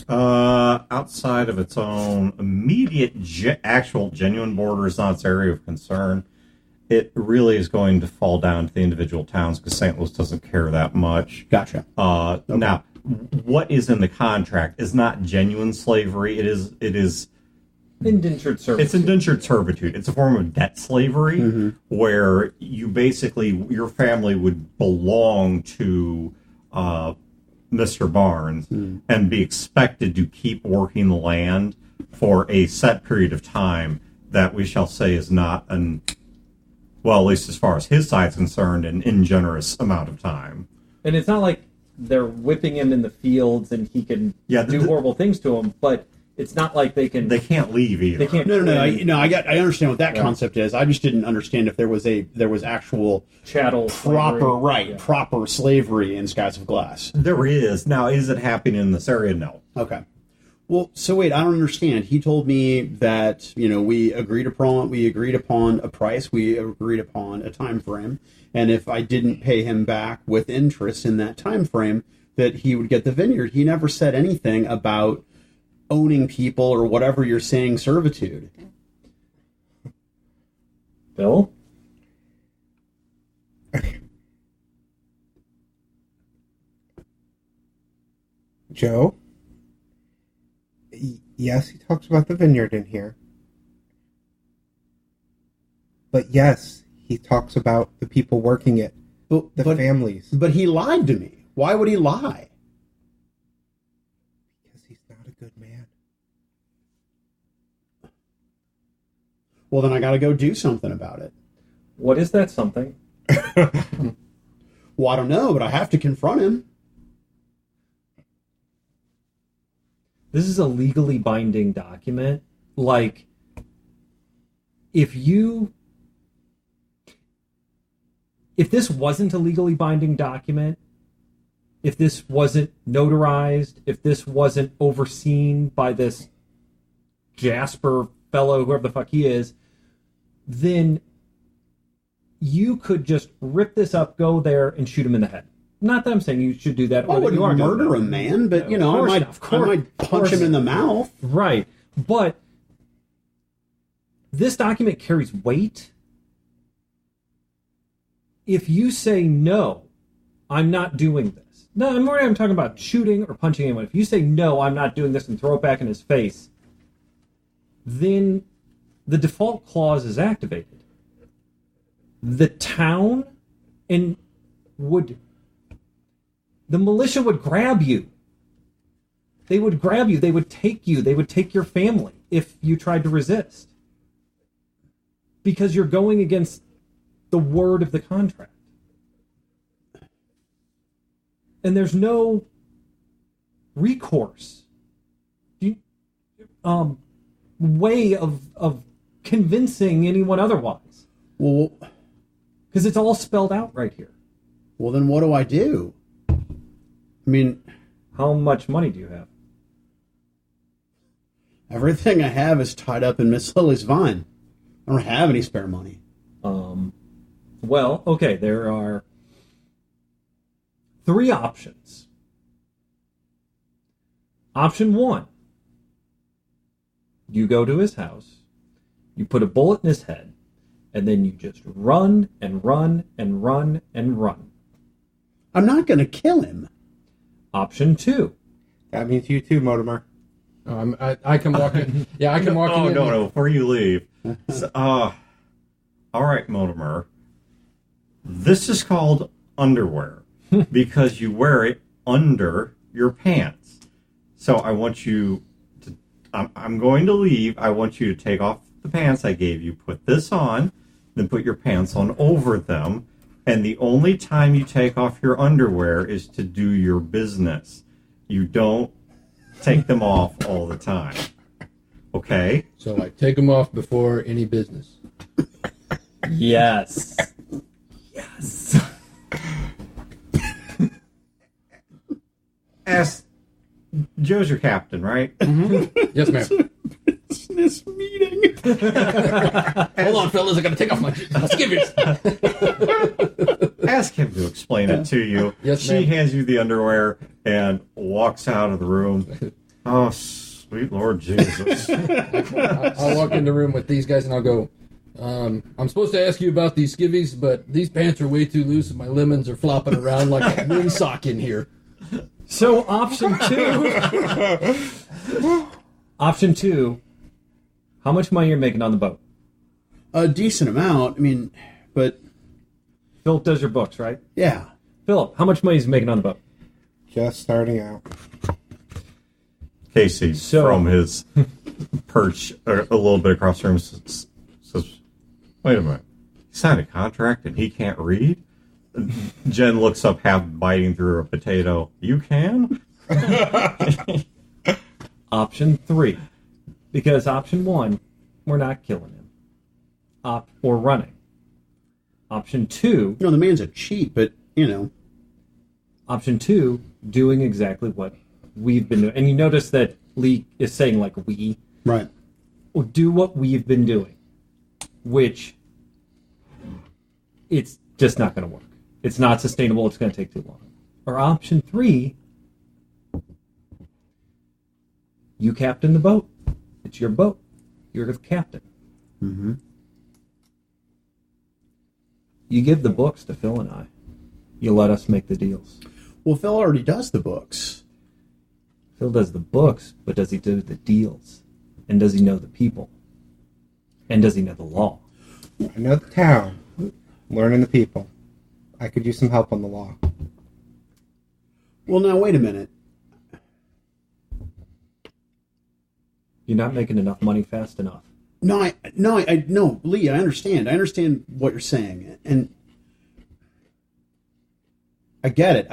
Outside of its own immediate, actual, genuine borders on its area of concern, it really is going to fall down to the individual towns because St. Louis doesn't care that much. Gotcha. Okay. Now, what is in the contract is not genuine slavery. It is indentured servitude. It's indentured servitude. It's a form of debt slavery where you basically, your family would belong to Mr. Barnes and be expected to keep working the land for a set period of time that we shall say is not well, at least as far as his side's concerned, an ingenerous amount of time. And it's not like they're whipping him in the fields and he can do horrible things to him, but it's not like they can't leave either. They can't. No. I understand what that concept is. I just didn't understand if there was actual chattel proper slavery in Skies of Glass. There is. Now, is it happening in this area? No. Okay. Well, so wait, I don't understand. He told me that, we agreed upon a price, we agreed upon a time frame, and if I didn't pay him back with interest in that time frame, that he would get the vineyard. He never said anything about owning people or whatever you're saying servitude. Bill? Joe? Yes, he talks about the vineyard in here. But yes, he talks about the people working it, the families. But he lied to me. Why would he lie? Because he's not a good man. Well, then I got to go do something about it. What is that something? Well, I don't know, but I have to confront him. This is a legally binding document. Like, if this wasn't a legally binding document, if this wasn't notarized, if this wasn't overseen by this Jasper fellow, whoever the fuck he is, then you could just rip this up, go there, and shoot him in the head. Not that I'm saying you should do that. I wouldn't murder a man, but, I might punch him in the mouth. Right. But this document carries weight. If you say, no, I'm not doing this. No, I'm talking about shooting or punching anyone. If you say, no, I'm not doing this, and throw it back in his face, then the default clause is activated. The town the militia would grab you. They would grab you. They would take you. They would take your family if you tried to resist. Because you're going against the word of the contract. And there's no recourse. Way of convincing anyone otherwise. Well, because it's all spelled out right here. Well, then what do I do? I mean, how much money do you have? Everything I have is tied up in Miss Lily's vine. I don't have any spare money. Well, okay, there are 3 options. Option 1. You go to his house, you put a bullet in his head, and then you just run and run and run and run. I'm not going to kill him. Option 2. That means you too, Mortimer. I can walk in. Yeah, I can walk in. Oh, no. Before you leave. All right, Mortimer. This is called underwear because you wear it under your pants. So I want you to... I'm going to leave. I want you to take off the pants I gave you, put this on, then put your pants on over them. And the only time you take off your underwear is to do your business. You don't take them off all the time. Okay? So I take them off before any business. Yes. Yes. Joe's your captain, right? Mm-hmm. Yes, ma'am. Business meeting. Hold on, fellas. I got to take off my skivvies. Ask him to explain it to you. Yes, she ma'am. hands you the underwear and walks out of the room. Oh, sweet Lord Jesus. I'll walk in the room with these guys and I'll go, I'm supposed to ask you about these skivvies, but these pants are way too loose and my lemons are flopping around like a windsock in here. So option 2. Option 2. How much money you're making on the boat? A decent amount. I mean, but Philip does your books, right? yeah. Philip, how much money is he making on the boat? Just starting out. Casey, from his perch a little bit across the room, says, wait a minute. He signed a contract and he can't read? Jen looks up, half biting through a potato. You can? Option 3. Because option 1, we're not killing him. Or running. Option 2. The man's a cheat, but, Option 2, doing exactly what we've been doing. And you notice that Lee is saying, like, we. Right. Well, do what we've been doing. Which, it's just not going to work. It's not sustainable. It's going to take too long. Or option 3, you captain the boat. It's your boat. You're the captain. Mm-hmm. You give the books to Phil and I. You let us make the deals. Well, Phil already does the books. Phil does the books, but does he do the deals? And does he know the people? And does he know the law? I know the town. Learning the people. I could use some help on the law. Well, now, wait a minute. You're not making enough money fast enough. No, Lee, I understand. I understand what you're saying. And I get it.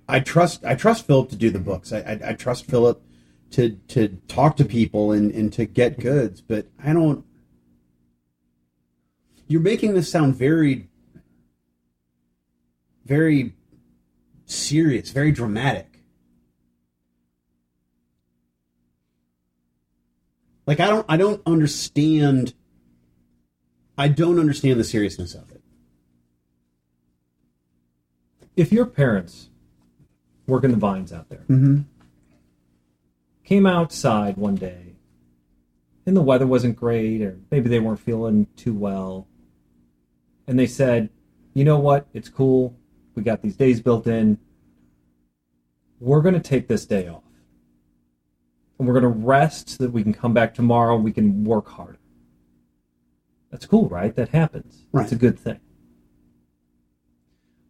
I trust Philip to do the books. I trust Philip to talk to people and to get goods, but I don't. You're making this sound very, very serious, very dramatic. Like I don't understand. I don't understand the seriousness of it. If your parents working the vines out there Mm-hmm. came outside one day and the weather wasn't great, or maybe they weren't feeling too well, and they said, you know what, it's cool, we got these days built in, we're going to take this day off. And we're going to rest so that we can come back tomorrow and we can work harder. That's cool, right? That happens. Right. It's a good thing.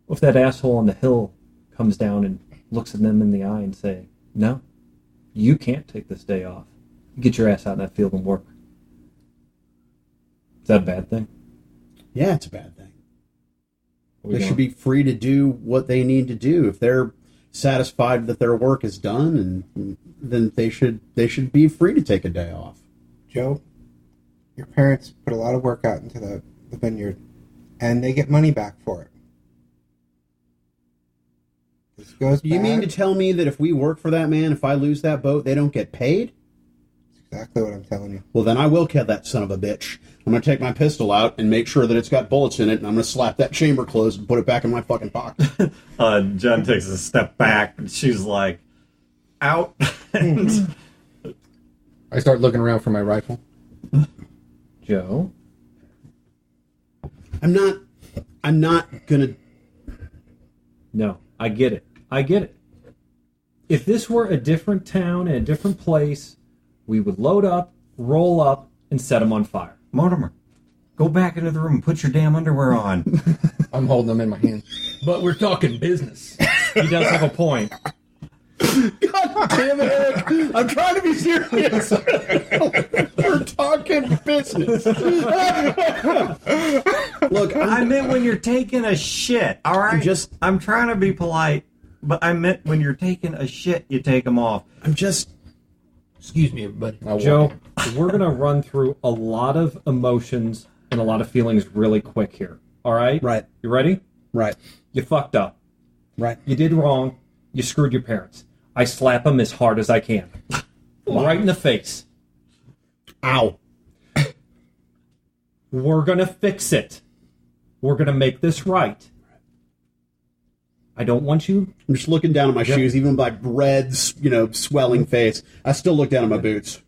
If that asshole on the hill comes down and looks at them in the eye and say, no, you can't take this day off. Get your ass out in that field and work. Is that a bad thing? Yeah, it's a bad thing. They should be free to do what they need to do. If they're satisfied that their work is done, and then they should be free to take a day off. Joe, your parents put a lot of work out into the vineyard, and they get money back for it. This goes You back. mean to tell me that if we work for that man, if I lose that boat, they don't get paid? That's exactly what I'm telling you. Well, then I will kill that son of a bitch. I'm going to take my pistol out and make sure that it's got bullets in it, and I'm going to slap that chamber closed and put it back in my fucking pocket. Jen takes a step back, and she's like, out. And I start looking around for my rifle. Joe? I'm not going to No, I get it. I get it. If this were a different town and a different place, we would load up, roll up, and set them on fire. Mortimer, go back into the room and put your damn underwear on. I'm holding them in my hand. But we're talking business. He does have a point. God damn it, Eric. I'm trying to be serious. We're talking business. Look, I meant when you're taking a shit, all right? I'm trying to be polite, but I meant when you're taking a shit, you take them off. Excuse me, everybody. Joe, we're going to run through a lot of emotions and a lot of feelings really quick here. All right? Right. You ready? Right. You fucked up. Right. You did wrong. You screwed your parents. I slap them as hard as I can. Right in the face. Ow. We're going to fix it. We're going to make this right. I don't want you... I'm just looking down at my shoes, even with my red, swelling face. I still look down at my boots.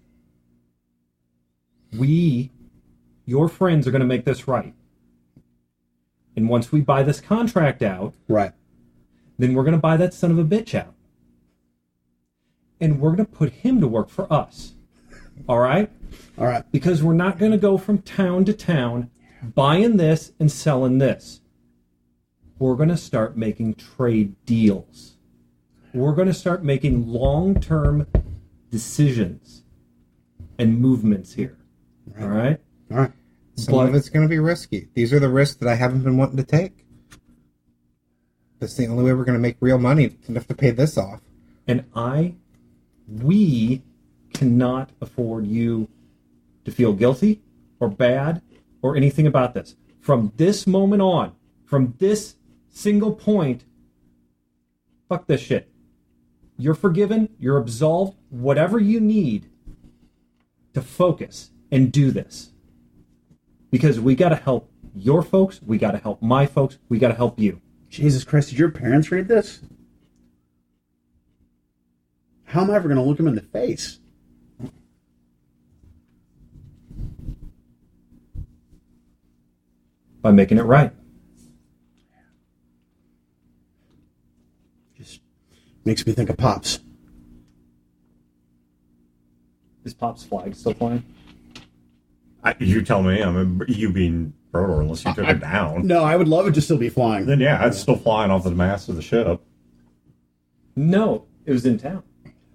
We, your friends, are going to make this right. And once we buy this contract out... Right. Then we're going to buy that son of a bitch out. And we're going to put him to work for us. All right? All right. Because we're not going to go from town to town buying this and selling this. We're going to start making trade deals. We're going to start making long-term decisions and movements here. Right. All right? All right. Some of it's going to be risky. These are the risks that I haven't been wanting to take. That's the only way we're going to make real money enough to pay this off. And we cannot afford you to feel guilty or bad or anything about this. From this moment on, from this single point, fuck this shit. You're forgiven, you're absolved, whatever you need to focus and do this. Because we got to help your folks, we got to help my folks, we got to help you. Jesus Christ, did your parents read this? How am I ever going to look them in the face? By making it right. Just makes me think of Pops. Is Pop's flag still flying? You tell me. I mean, you being Brodor, unless you took it down. No, I would love it to still be flying. Then yeah, it's still flying off the mast of the ship. No, it was in town.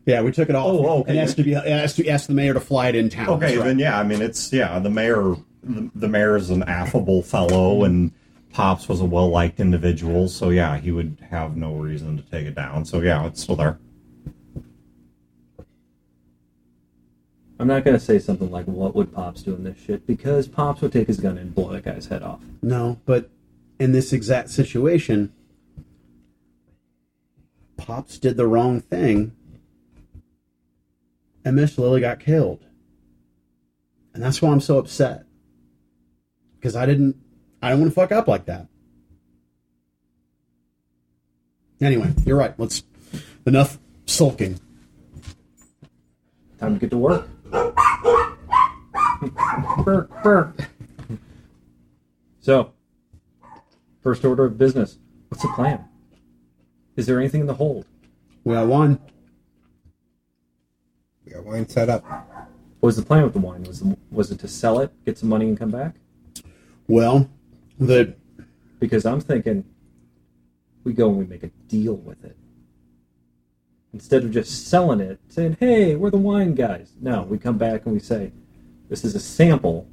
Yeah, we took it off. Oh, okay. And asked the mayor to fly it in town. Okay, Right. then yeah, I mean the mayor. The mayor's an affable fellow, and Pops was a well-liked individual, so yeah, he would have no reason to take it down. So yeah, it's still there. I'm not going to say something like, what would Pops do in this shit? Because Pops would take his gun and blow that guy's head off. No, but in this exact situation, Pops did the wrong thing, and Miss Lily got killed. And that's why I'm so upset. Because I don't want to fuck up like that. Anyway, you're right. Enough sulking. Time to get to work. Burk, burk. So, first order of business. What's the plan? Is there anything in the hold? We got one. We got wine set up. What was the plan with the wine? Was it to sell it, get some money, and come back? Well, Because I'm thinking we go and we make a deal with it. Instead of just selling it, saying, hey, we're the wine guys. No, we come back and we say, this is a sample.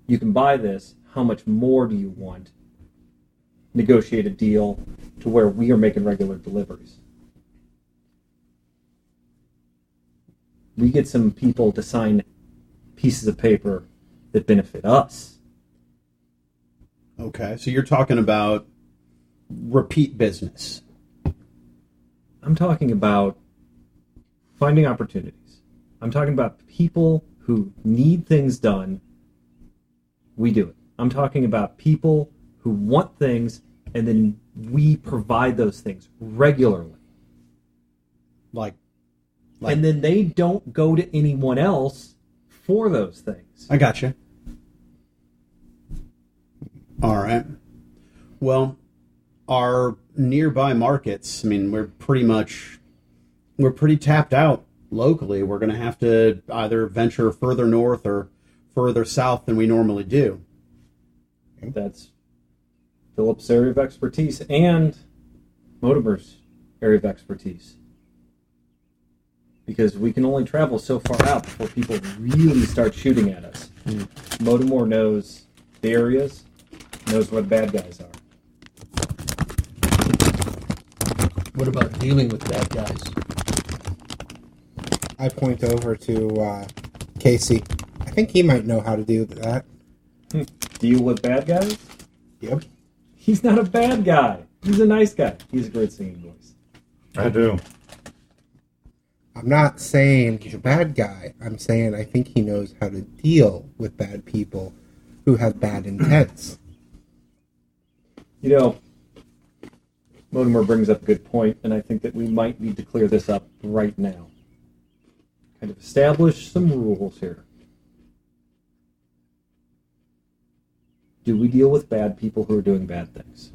You can buy this. How much more do you want? Negotiate a deal to where we are making regular deliveries. We get some people to sign pieces of paper that benefit us. Okay, so you're talking about repeat business. I'm talking about finding opportunities. I'm talking about people who need things done. We do it. I'm talking about people who want things, and then we provide those things regularly. Like And then they don't go to anyone else for those things. I got you. All right. Well, our nearby markets, I mean, we're pretty tapped out locally. We're going to have to either venture further north or further south than we normally do. That's Philip's area of expertise and Motimer's area of expertise. Because we can only travel so far out before people really start shooting at us. Motimore knows the areas, knows where the bad guys are. What about dealing with bad guys? I point over to Casey. I think he might know how to deal with that. Deal with bad guys? Yep. He's not a bad guy. He's a nice guy. He's a great singing voice. I do. I'm not saying he's a bad guy. I'm saying I think he knows how to deal with bad people who have bad intents. You know, Motimer brings up a good point, and I think that we might need to clear this up right now. Kind of establish some rules here. Do we deal with bad people who are doing bad things?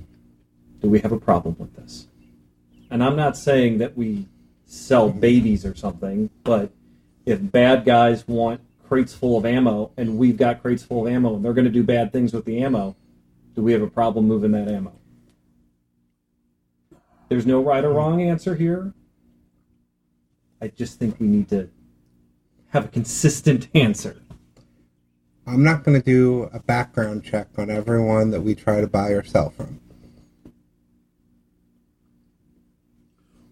Do we have a problem with this? And I'm not saying that we sell babies or something, but if bad guys want crates full of ammo and we've got crates full of ammo and they're going to do bad things with the ammo, do we have a problem moving that ammo? There's no right or wrong answer here. I just think we need to have a consistent answer. I'm not going to do a background check on everyone that we try to buy or sell from.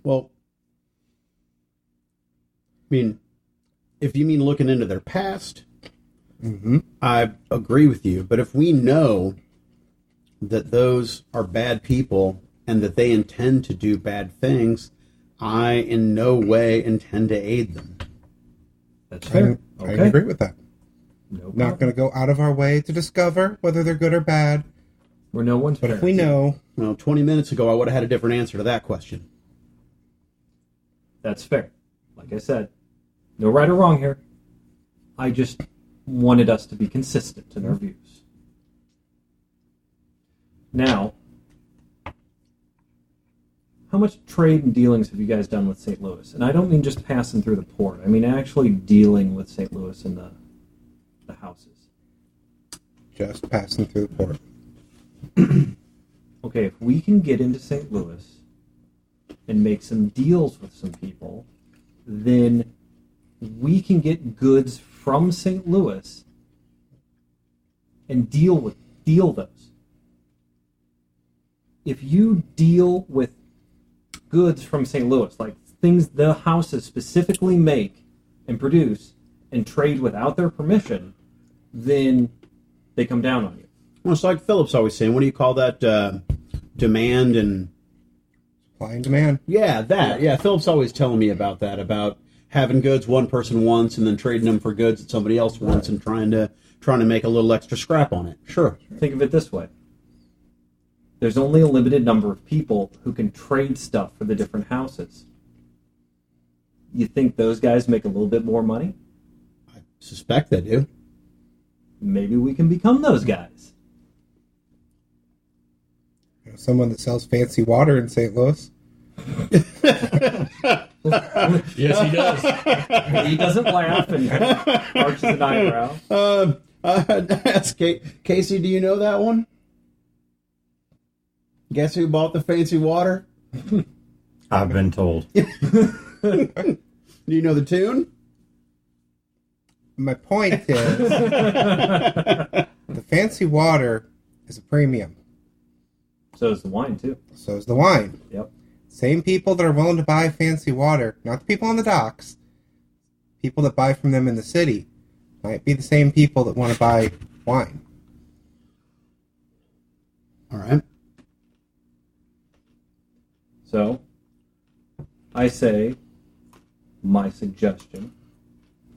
Well, I mean, if you mean looking into their past, I agree with you. But if we know that those are bad people and that they intend to do bad things, I in no way intend to aid them. That's fair. I agree with that. No Not going to go out of our way to discover whether they're good or bad. We're no one's But if parents. we know, Well, 20 minutes ago, I would have had a different answer to that question. That's fair. Like I said, no right or wrong here. I just wanted us to be consistent in our views. Now, how much trade and dealings have you guys done with St. Louis? And I don't mean just passing through the port. I mean actually dealing with St. Louis and the houses. just passing through the port. Okay, if we can get into St. Louis and make some deals with some people, then we can get goods from St. Louis and deal those. If you deal with goods from St. Louis, like things the houses specifically make and produce and trade without their permission, then they come down on you. Well, it's like Philip's always saying, what do you call that? Demand and... Supply and demand. Yeah, that. Yeah, Philip's always telling me about that, about having goods one person wants and then trading them for goods that somebody else wants and trying to make a little extra scrap on it. Sure. Think of it this way. There's only a limited number of people who can trade stuff for the different houses. You think those guys make a little bit more money? I suspect they do. Maybe we can become those guys. You know, someone that sells fancy water in St. Louis. Yes, he does. He doesn't laugh and arches an eyebrow. Ask Casey, do you know that one? Guess who bought the fancy water? I've been told. Do you know the tune? My point is, the fancy water is a premium. So is the wine, too. So is the wine. Yep. Same people that are willing to buy fancy water, not the people on the docks, people that buy from them in the city, might be the same people that want to buy wine. All right. So, I say, my suggestion,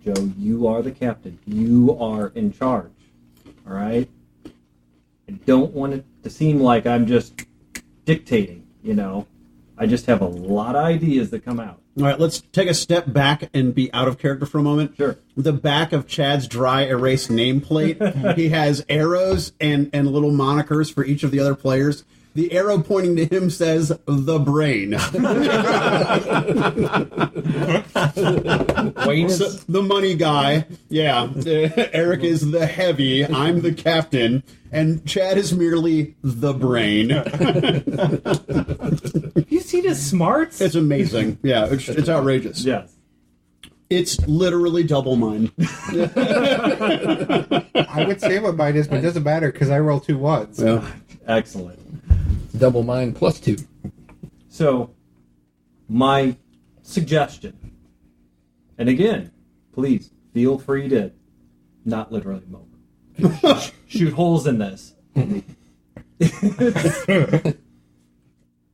Joe, you are the captain. You are in charge. All right? I don't want it to seem like I'm just dictating, you know. I just have a lot of ideas that come out. All right, let's take a step back and be out of character for a moment. Sure. The back of Chad's dry erase nameplate, he has arrows and little monikers for each of the other players. The arrow pointing to him says, the brain. Wayne So, is the money guy, yeah. Eric is the heavy, I'm the captain, and Chad is merely the brain. Have you seen his smarts? It's amazing. Yeah, it's outrageous. yes. It's literally double mine. I would say what mine is, but it doesn't matter because I roll 2 ones. Yeah. Excellent. Double mine plus 2. So, my suggestion, and again, please feel free to not literally mow. Shoot holes in this.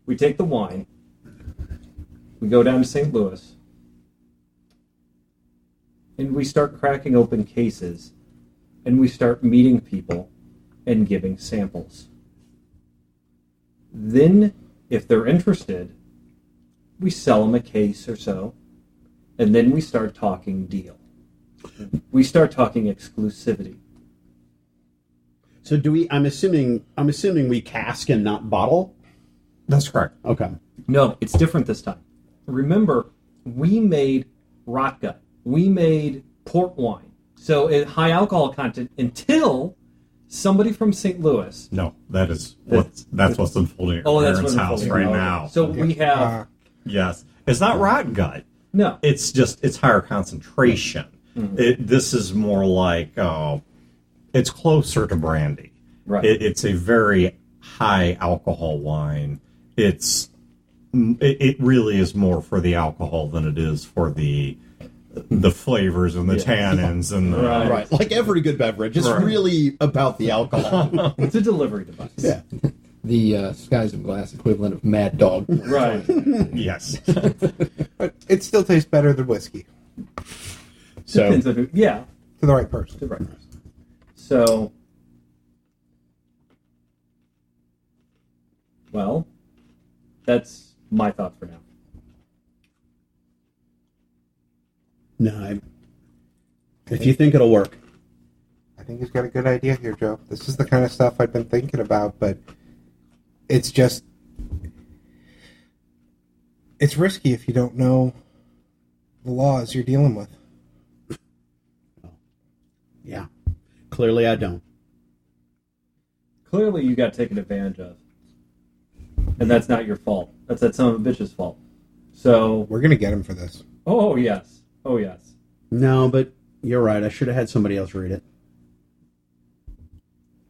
We take the wine, we go down to St. Louis, and we start cracking open cases, and we start meeting people and giving samples. Then, if they're interested, we sell them a case or so, and then we start talking deal. We start talking exclusivity. So do we? I'm assuming we cask and not bottle. That's correct. Okay. No, it's different this time. Remember, we made rot gut. We made port wine. So high alcohol content until somebody from St. Louis. No, that's what's unfolding at Oh, your that's parents' what's house unfolding. right Okay. now. So we have Yes. It's not rot gut. no. It's higher concentration. This is more like, it's closer to brandy. Right. It's a very high alcohol wine. It really is more for the alcohol than it is for the flavors and the tannins and the, Right. Like every good beverage, it's really about the alcohol. It's a delivery device. Yeah. The Skies of Glass equivalent of Mad Dog. Right. Yes. But it still tastes better than whiskey So Depends on who, yeah. to the right person. The right person. So, well, that's my thoughts for now. no, if you think it'll work, I think he's got a good idea here, Joe. This is the kind of stuff I've been thinking about, but it's just... It's risky if you don't know the laws you're dealing with. yeah. Clearly, I don't. Clearly, you got taken advantage of. And that's not your fault. That's that son of a bitch's fault. So, We're going to get him for this. oh, yes. Oh, yes. No, but you're right. I should have had somebody else read it.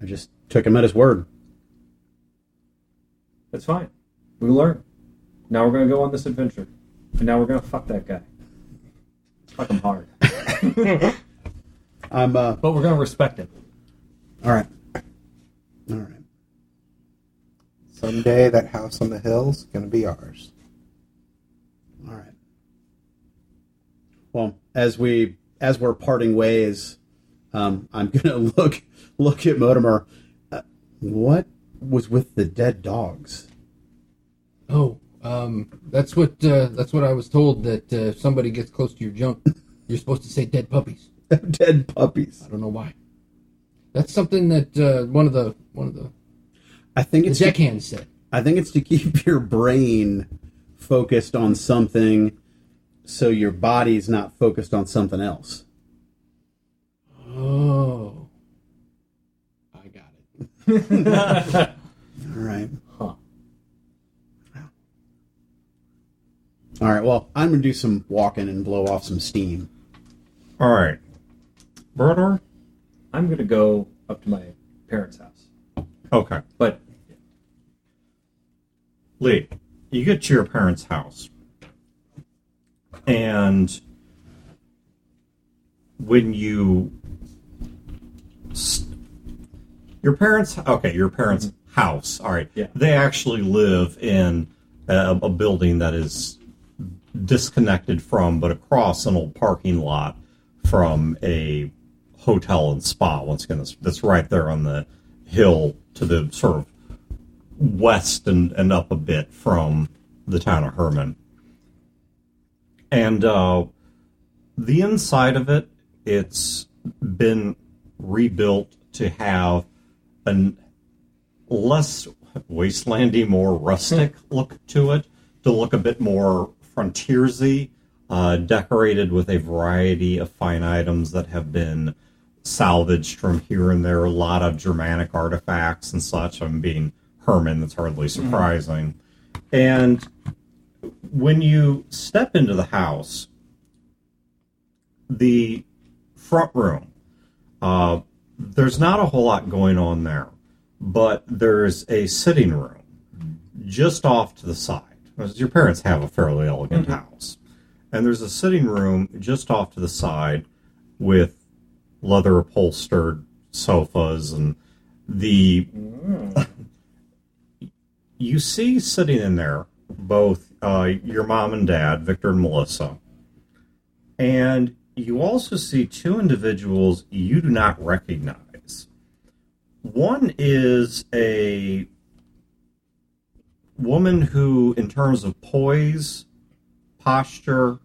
I just took him at his word. That's fine. We learn. Now we're going to go on this adventure. And now we're going to fuck that guy. Fuck him hard. I'm But we're going to respect him. all right. All right. Someday that house on the hill's going to be ours. All right. Well, as we're parting ways, I'm gonna look at Mortimer. What was with the dead dogs? Oh, that's what I was told, that if somebody gets close to your junk, you're supposed to say dead puppies. Dead puppies. I don't know why. That's something that one of the I think it's deckhands said. I think it's to keep your brain focused on something, so your body's not focused on something else. Oh, I got it. All right. Huh. All right. Well, I'm gonna do some walking and blow off some steam. All right. Brodor? I'm going to go up to my parents' house. Okay. But Lee, you get to your parents' house, and when you your parents' house, all right, Yeah. they actually live in a building that is disconnected from, but across an old parking lot from a hotel and spa. Once again, that's right there on the hill to the sort of west and up a bit from the town of Herman. And the inside of it, it's been rebuilt to have an less, wastelandy, more rustic look to it, to look a bit more frontiersy, decorated with a variety of fine items that have been salvaged from here and there, a lot of Germanic artifacts and such. I'm being Herman, that's hardly surprising. And when you step into the house, the front room, there's not a whole lot going on there, but there's a sitting room just off to the side. Your parents have a fairly elegant house. And there's a sitting room just off to the side with leather upholstered sofas, and you see sitting in there both your mom and dad, Victor and Melissa, and you also see two individuals you do not recognize. One is a woman who, in terms of poise, posture,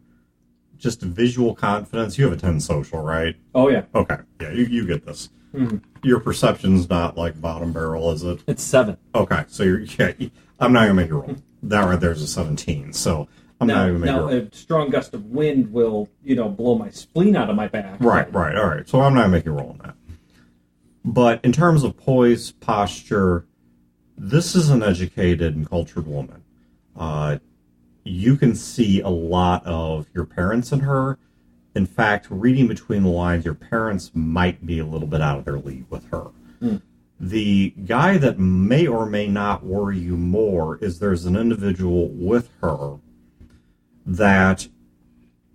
just visual confidence, you have a 10 social, right? Oh, yeah. Okay, yeah, you get this. Mm-hmm. Your perception's not like bottom barrel, is it? It's 7. Okay, so I'm not going to make you roll. That right there's a 17, so I'm not even going to make you roll. Now, a strong gust of wind will, blow my spleen out of my back. Right, all right. So I'm not going to make you roll on that. But in terms of poise, posture, this is an educated and cultured woman. You can see a lot of your parents in her. In fact, reading between the lines, your parents might be a little bit out of their league with her. Mm. The guy that may or may not worry you more is there's an individual with her that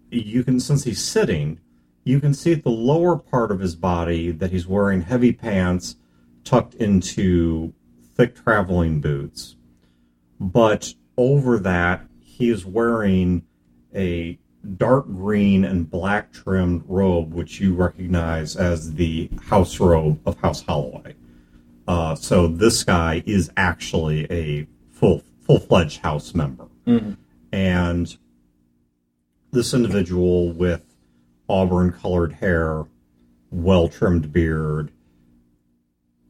you can, since he's sitting, you can see at the lower part of his body that he's wearing heavy pants tucked into thick traveling boots. But over that, he is wearing a dark green and black trimmed robe, which you recognize as the house robe of House Holloway. So this guy is actually a full-fledged house member. Mm-hmm. And this individual with auburn-colored hair, well-trimmed beard,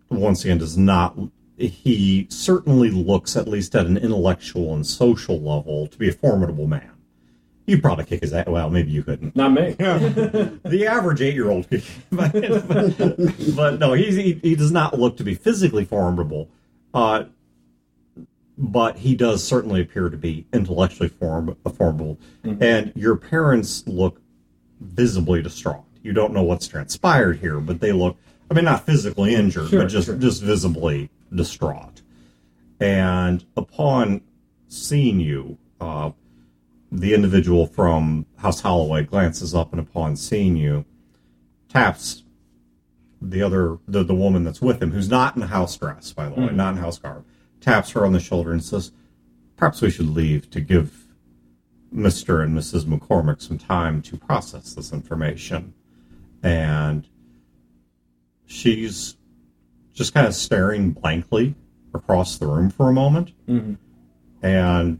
once again does not... He certainly looks, at least at an intellectual and social level, to be a formidable man. You'd probably kick his ass. Well, maybe you couldn't. Not me. The average 8-year-old could. But no, he does not look to be physically formidable. But he does certainly appear to be intellectually formidable. Mm-hmm. And your parents look visibly distraught. You don't know what's transpired here, but they look, not physically injured, but just visibly distraught. And upon seeing you, the individual from House Holloway glances up and upon seeing you, taps the woman that's with him, who's not in house dress, by the way, not in house garb, taps her on the shoulder and says, perhaps we should leave to give Mr. and Mrs. McCormick some time to process this information. And she's just kind of staring blankly across the room for a moment. Mm-hmm. And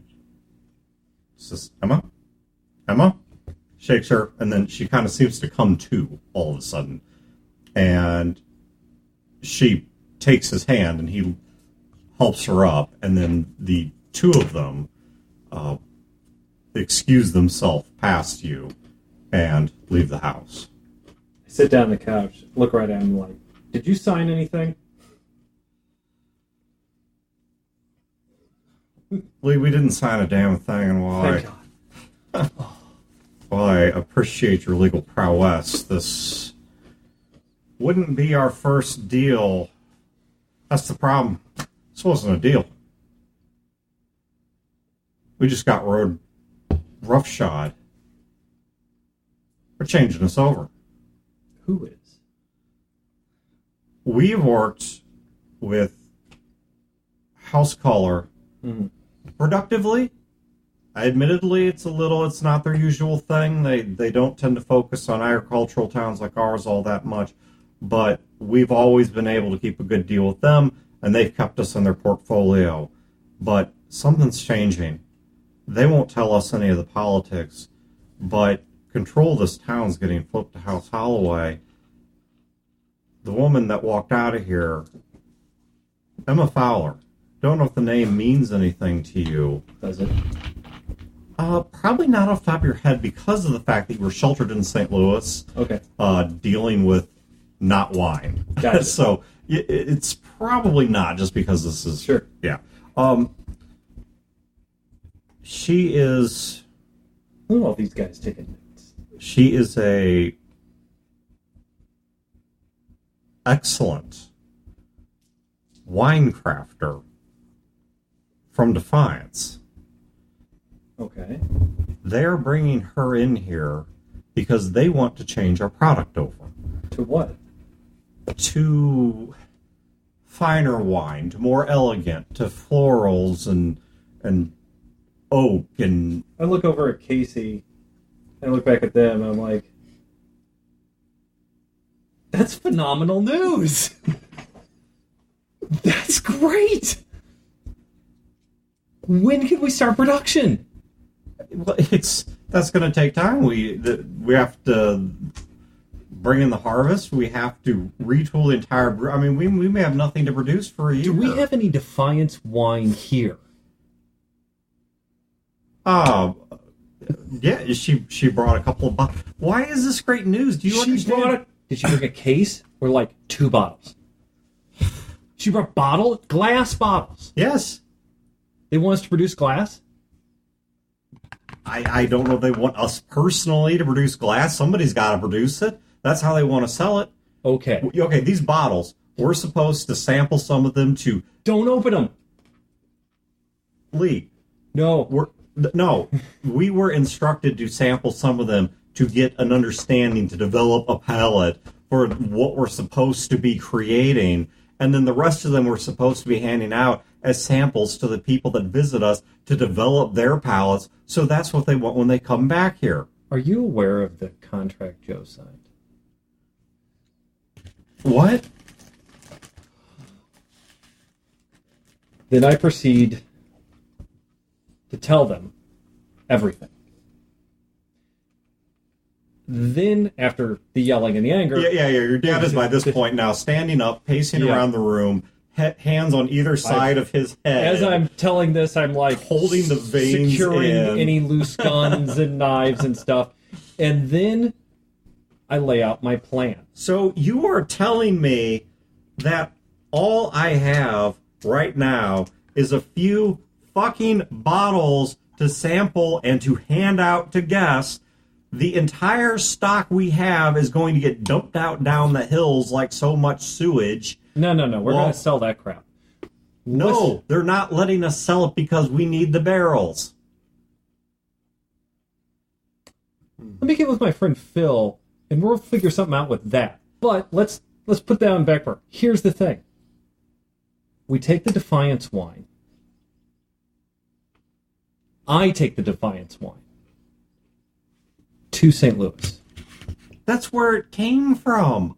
says, Emma? Shakes her, and then she kind of seems to come to all of a sudden. And she takes his hand, and he helps her up, and then the two of them excuse themselves past you and leave the house. I sit down on the couch, look right at him like, did you sign anything? Lee, we didn't sign a damn thing, and Thank God. Well, I appreciate your legal prowess. This wouldn't be our first deal. That's the problem. This wasn't a deal. We just got rode roughshod. They're changing us over. Who is? We've worked with House Color productively. Admittedly, it's not their usual thing. They don't tend to focus on agricultural towns like ours all that much. But we've always been able to keep a good deal with them, and they've kept us in their portfolio. But something's changing. They won't tell us any of the politics, but control of this town's getting flipped to House Holloway. The woman that walked out of here, Emma Fowler, don't know if the name means anything to you. Does it? Probably not off the top of your head because of the fact that you were sheltered in St. Louis. Okay. Dealing with not wine. Gotcha. So it's probably not just because this is... Sure. Yeah. She is... I don't know if these guys taking notes. She is a excellent wine crafter from Defiance. Okay. They're bringing her in here because they want to change our product over To what? to finer wine, to more elegant, to florals and oak and... I look over at Casey, and I look back at them, and I'm like, that's phenomenal news! That's great! When can we start production? Well, that's going to take time. We have to bring in the harvest. We have to retool the entire brew. I mean, we may have nothing to produce for a year. Do we have any Defiance wine here? Yeah, she brought a couple of bottles. Why is this great news? Do you understand? Did she bring a case or like 2 bottles? She brought glass bottles. Yes. They want us to produce glass? I don't know if they want us personally to produce glass. Somebody's got to produce it. That's how they want to sell it. Okay. Okay, these bottles, we're supposed to sample some of them to... Don't open them. Lee, No. we were instructed to sample some of them to get an understanding, to develop a palette for what we're supposed to be creating, and then the rest of them we're supposed to be handing out as samples to the people that visit us to develop their palettes, so that's what they want when they come back here. Are you aware of the contract Joe signed? What? Then I proceed to tell them everything. Then, after the yelling and the anger... Yeah, your dad is by this point now standing up, pacing around the room, hands on either side of his head. As I'm telling this, I'm like holding the veins securing in. any loose guns and knives and stuff. And then I lay out my plan. So you are telling me that all I have right now is a few fucking bottles to sample and to hand out to guests. The entire stock we have is going to get dumped out down the hills like so much sewage. No. We're going to sell that crap. No, they're not letting us sell it because we need the barrels. Let me get with my friend Phil, and we'll figure something out with that. But let's put that on back burner. Here's the thing. We take the Defiance wine. I take the Defiance wine to St. Louis. That's where it came from.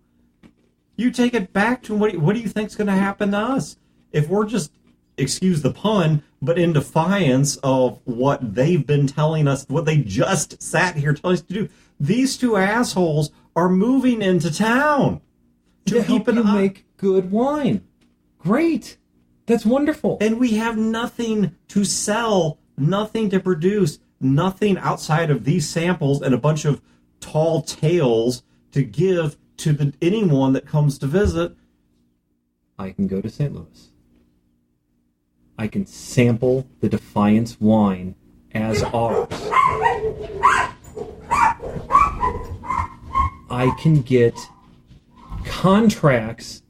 You take it back to what do you think's going to happen to us? If we're just, excuse the pun, but in defiance of what they've been telling us, what they just sat here telling us to do, these two assholes are moving into town to help you make good wine. Great. That's wonderful. And we have nothing to sell, nothing to produce, nothing outside of these samples and a bunch of tall tales to give to anyone that comes to visit. I can go to St. Louis. I can sample the Defiance wine as ours. I can get contracts,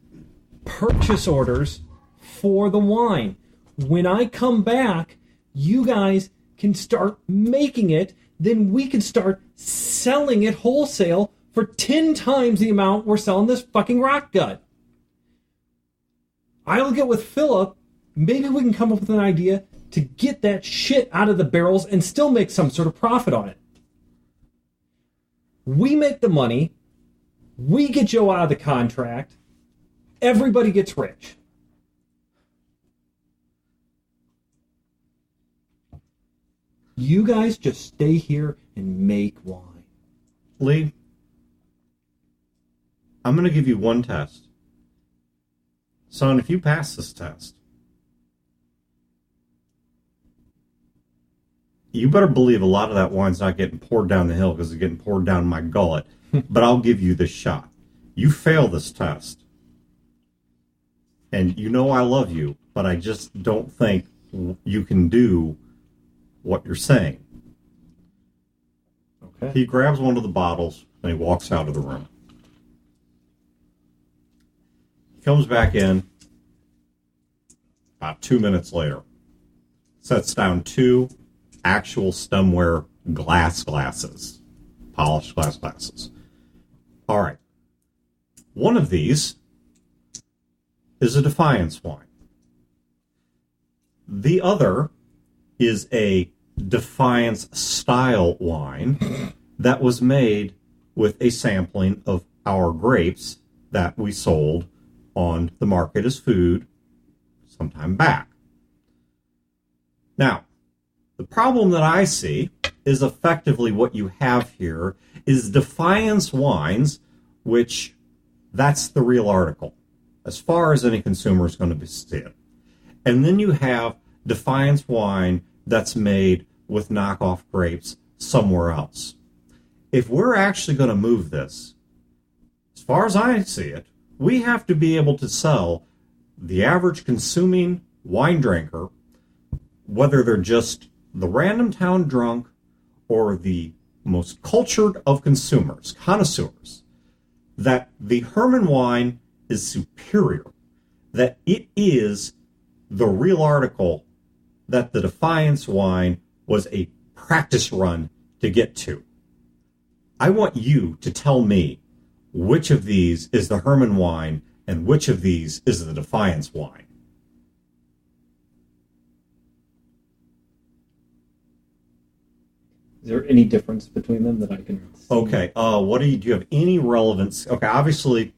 purchase orders for the wine. When I come back, you guys can start making it, then we can start selling it wholesale for 10 times the amount we're selling this fucking rock gut. I'll get with Philip. Maybe we can come up with an idea to get that shit out of the barrels and still make some sort of profit on it. We make the money. We get Joe out of the contract. Everybody gets rich. You guys just stay here and make wine. Lee, I'm going to give you one test. Son, if you pass this test, you better believe a lot of that wine's not getting poured down the hill because it's getting poured down my gullet. But I'll give you this shot. You fail this test. And you know I love you, but I just don't think you can do what you're saying. Okay. He grabs one of the bottles and he walks out of the room. He comes back in about 2 minutes later. Sets down 2 actual stemware glasses. Polished glass glasses. All right. One of these is a Defiance wine. The other is a Defiance style wine that was made with a sampling of our grapes that we sold on the market as food sometime back. Now, the problem that I see is effectively what you have here is Defiance wines, which that's the real article, as far as any consumer is going to see it. And then you have Defiance wine that's made with knockoff grapes somewhere else. If we're actually going to move this, as far as I see it, we have to be able to sell the average consuming wine drinker, whether they're just the random town drunk or the most cultured of consumers, connoisseurs, that the Herman wine is superior, that it is the real article, that the Defiance wine was a practice run to get to. I want you to tell me which of these is the Herman wine and which of these is the Defiance wine. Is there any difference between them that I can see? Okay, do you have any relevance? Okay, obviously,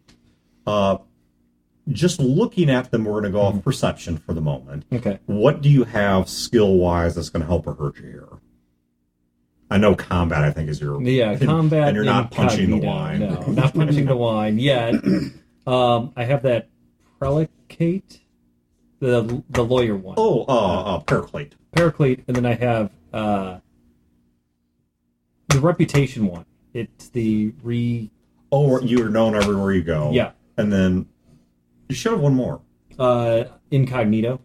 just looking at them, we're going to go off perception for the moment. Okay. What do you have skill-wise that's going to help or hurt you here? I know combat, I think, is your... Yeah, combat. And you're not punching the wine. No, not punching the wine yet. I have that Prelicate, the lawyer one. Paraclete. Paraclete, and then I have the Reputation one. It's the Oh, you're known everywhere you go. Yeah. And then you should have one more. Incognito.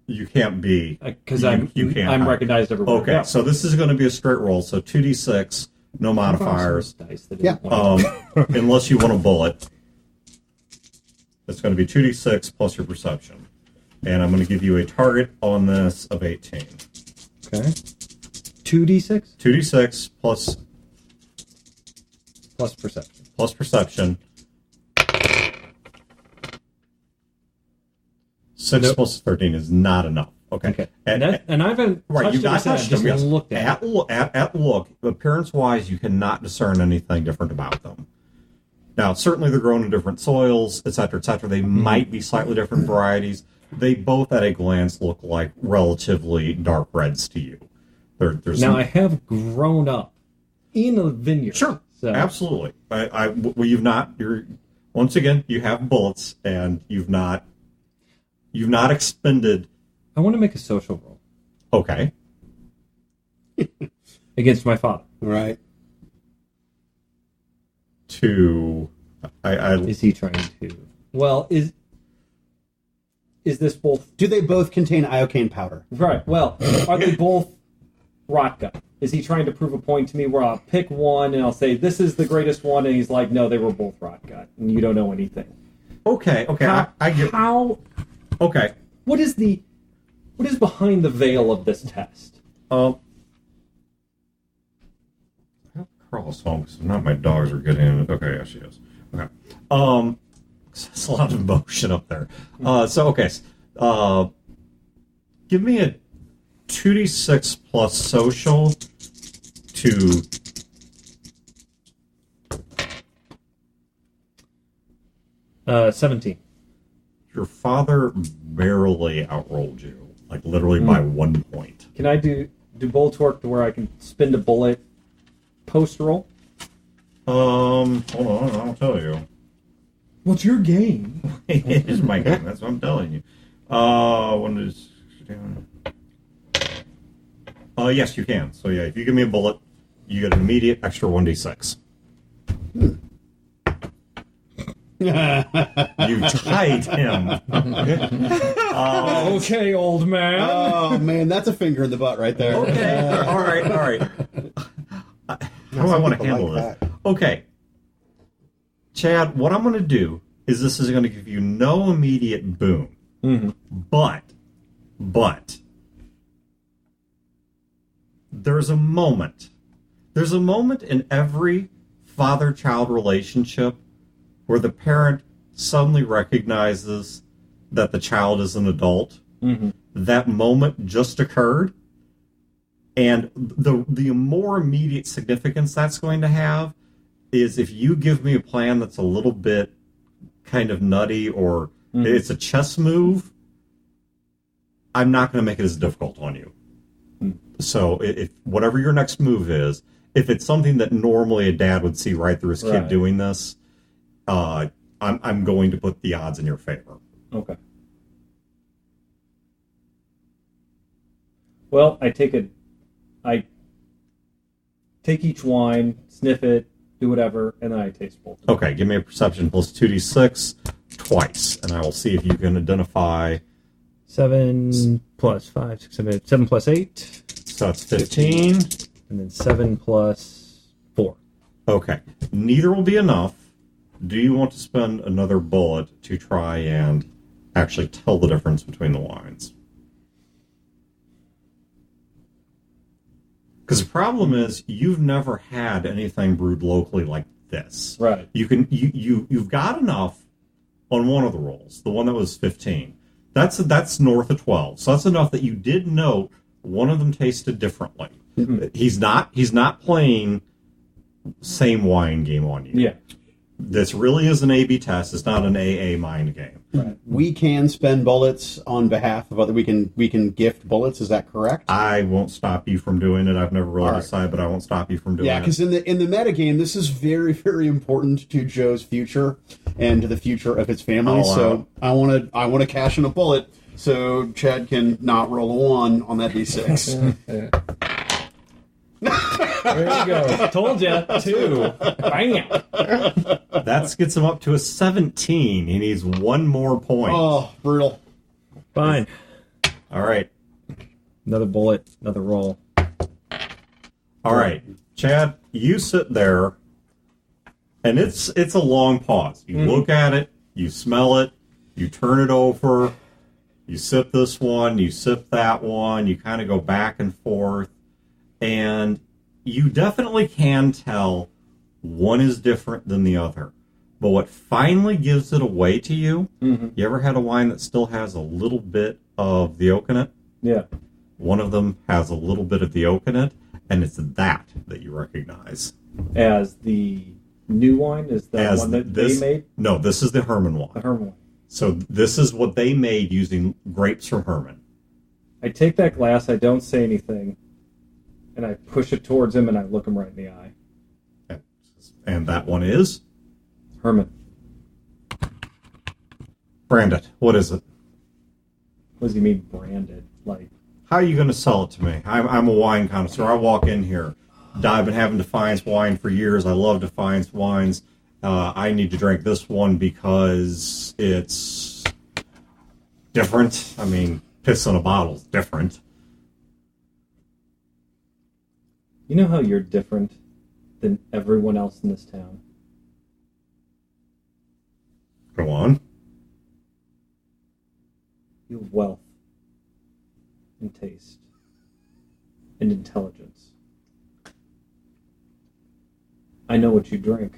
You can't be... Because you can't I'm hide. recognized everywhere. Okay, so this is going to be a straight roll. So 2d6, no modifiers. Dice that Yeah. Unless you want a bullet. It's going to be 2d6 plus your perception. And I'm going to give you a target on this of 18. Okay. 2d6 2d6 plus perception. plus perception. 6 Nope. plus 13 is not enough. Okay. Okay. And I haven't Right, touched you've not it, I touched just them. Yes. looked at it. At look, appearance-wise, you cannot discern anything different about them. Now, certainly they're grown in different soils, et cetera, et cetera. They might be slightly different varieties. They both, at a glance, look like relatively dark reds to you. There's Now, I have grown up in a vineyard. Sure, So, absolutely. Well, you've not. Once again, you have bullets, and you've not expended. I want to make a social roll Okay. against my father. Right. Is he trying to? Well, is this both? Do they both contain iocane powder? Right. Well, are they both rot gut? Is he trying to prove a point to me where I'll pick one and I'll say this is the greatest one, and he's like, no, they were both rot gut, and you don't know anything. Okay. I get. How? Okay. What is behind the veil of this test? Carl's home because not my dogs are getting in. Okay, yeah, she is. Okay. It's a lot of emotion up there. Give me a 2d6 plus social to. Uh, 17. Your father barely outrolled you, like literally by 1 point. Can I do bullets work to where I can spin a bullet post roll? Hold on, I'll tell you. What's your game? It is my game. That's what I'm telling you. One is Yes, you can. So yeah, if you give me a bullet, you get an immediate extra 1d6. You tied him. Okay, old man. Oh man, that's a finger in the butt right there. Okay. All right. How do I want to handle this? Okay. Chad, what I'm going to do is this is going to give you no immediate boom. Mm-hmm. But there's a moment. There's a moment in every father-child relationship where the parent suddenly recognizes that the child is an adult. Mm-hmm. That moment just occurred. And the more immediate significance that's going to have is if you give me a plan that's a little bit kind of nutty or it's a chess move, I'm not going to make it as difficult on you. So if whatever your next move is, if it's something that normally a dad would see right through his kid doing this, I'm going to put the odds in your favor. Okay. Well, I take each wine, sniff it, do whatever, and then I taste both. Okay, give me a perception plus 2d6 twice, and I will see if you can identify. 7 plus 5, 6, 7, 7 plus 8. So that's 15. And then 7 plus 4. Okay, neither will be enough. Do you want to spend another bullet to try and actually tell the difference between the wines? Because the problem is you've never had anything brewed locally like this. Right. You've got enough on one of the rolls, the one that was 15. That's north of 12. So that's enough that you did note one of them tasted differently. Mm-hmm. He's not playing same wine game on you. Yeah. This really is an A/B test. It's not an AA mind game. Right. We can spend bullets on behalf of other. We can gift bullets. Is that correct? I won't stop you from doing it. I've never really All right. decided, but I won't stop you from doing Yeah, it. because in the metagame, this is very, very important to Joe's future and to the future of his family. So I want to cash in a bullet so Chad can not roll a 1 on that d6. There you go. Told you. 2. Bang. That gets him up to a 17. He needs one more point. Oh, brutal. Fine. All right. Another bullet, another roll. All right. Chad, you sit there, and it's a long pause. You look at it, you smell it, you turn it over, you sip this one, you sip that one, you kind of go back and forth, and you definitely can tell one is different than the other. But what finally gives it away to you, you ever had a wine that still has a little bit of the oak in it? Yeah. One of them has a little bit of the oak in it, and it's that you recognize. As the new wine is the As one that this, they made? No, this is the Herman wine. The Herman wine. So this is what they made using grapes from Herman. I take that glass, I don't say anything, and I push it towards him and I look him right in the eye. And that one is? Herman. Branded. What is it? What does he mean branded? Like, How are you going to sell it to me? I'm a wine connoisseur. I walk in here. I've been having Defiance wine for years. I love Defiance wines. I need to drink this one because it's different. I mean, piss in a bottle is different. you know how you're different than everyone else in this town? Go on. You have wealth and taste and intelligence. I know what you drink,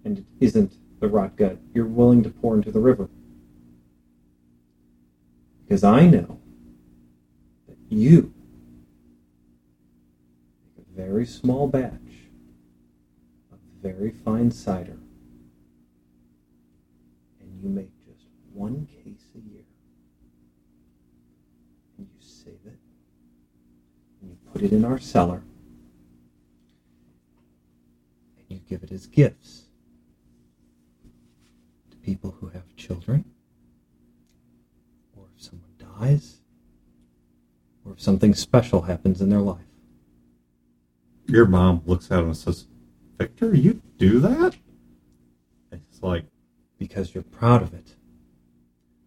and it isn't the rot gut you're willing to pour into the river. Because I know that you make a very small batch of very fine cider, and you make just one case a year, and you save it, and you put it in our cellar, and you give it as gifts to people who have children, or if someone dies, or if something special happens in their life. Your mom looks at him and says, Victor, you do that? It's like, Because you're proud of it.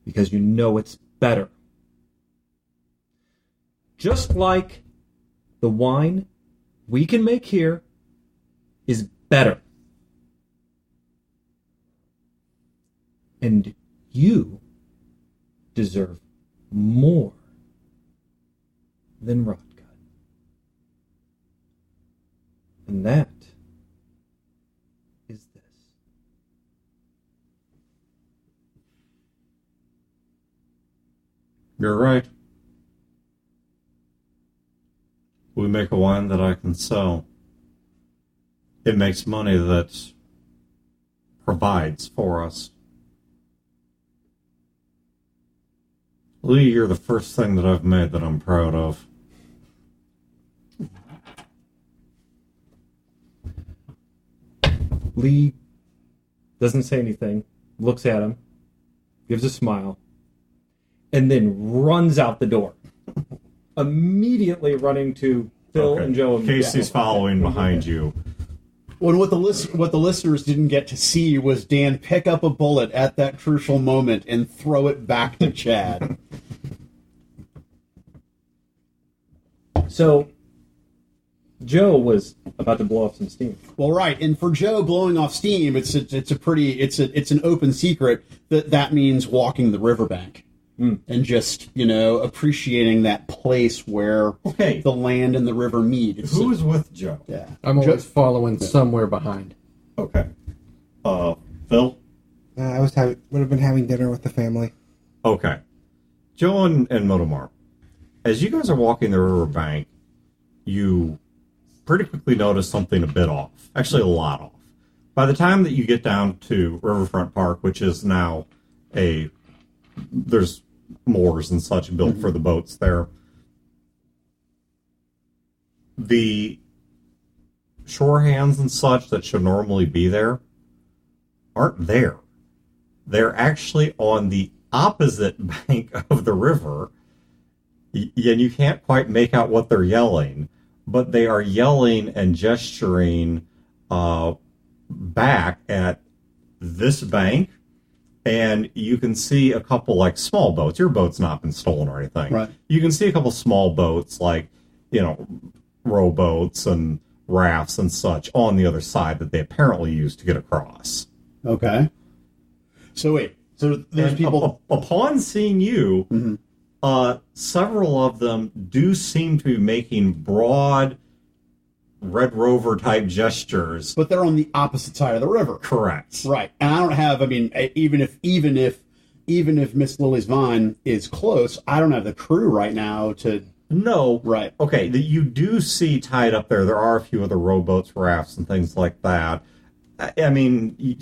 Because you know it's better. Just like the wine we can make here is better. And you deserve more than Rotgut. And that is this. you're right. We make a wine that I can sell. It makes money that provides for us. Lee, you're the first thing that I've made that I'm proud of. Lee doesn't say anything, looks at him, gives a smile, and then runs out the door. Immediately running to Phil and Joe. Casey's following behind you. Well, what the listeners didn't get to see was Dan pick up a bullet at that crucial moment and throw it back to Chad. So, Joe was about to blow off some steam. Well, right, and for Joe, blowing off steam, it's an open secret that means walking the riverbank. And just, appreciating that place where the land and the river meet. Who's with Joe? Yeah. I'm always following somewhere behind. Okay. Phil? I would have been having dinner with the family. Okay. Joe and Motomar, as you guys are walking the riverbank, you pretty quickly notice something a bit off. Actually, a lot off. By the time that you get down to Riverfront Park, which is now there's moors and such built for the boats there. The shore hands and such that should normally be there aren't there. They're actually on the opposite bank of the river, and you can't quite make out what they're yelling, but they are yelling and gesturing back at this bank. And you can see a couple, small boats. Your boat's not been stolen or anything. Right. You can see a couple small boats, rowboats and rafts and such on the other side that they apparently use to get across. Okay. So wait. So there's people... Upon seeing you, several of them do seem to be making broad Red Rover type gestures, but they're on the opposite side of the river. Correct. Right. And I don't have, even if Miss Lily's Vine is close, I don't have the crew right now to... No. Right. Okay, you do see tied up there are a few other rowboats, rafts, and things like that. I mean,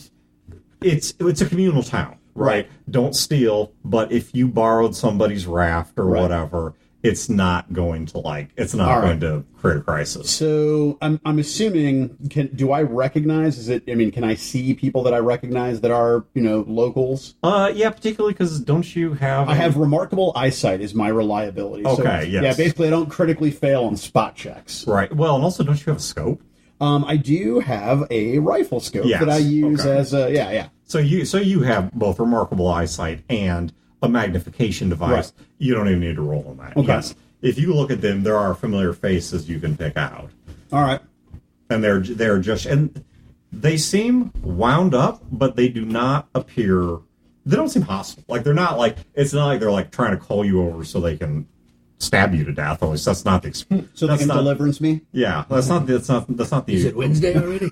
it's a communal town, right? Don't steal, but if you borrowed somebody's raft or whatever, it's not going to going to create a crisis. So I'm assuming, do I recognize, can I see people that I recognize that are, locals? Yeah, particularly because don't you have... I have remarkable eyesight is my reliability. Okay, so, yes. Yeah, basically I don't critically fail on spot checks. Right. Well, and also don't you have a scope? I do have a rifle scope that I use as a... Yeah. So you have both remarkable eyesight and a magnification device. Right. You don't even need to roll on that. Okay. Yes. If you look at them, there are familiar faces you can pick out. All right. And they're just, and they seem wound up, but they do not appear, they don't seem hostile. They're not it's not like they're trying to call you over so they can stab you to death. At least that's not the experience. So they can deliverance me? Yeah. That's not the Is it Wednesday already?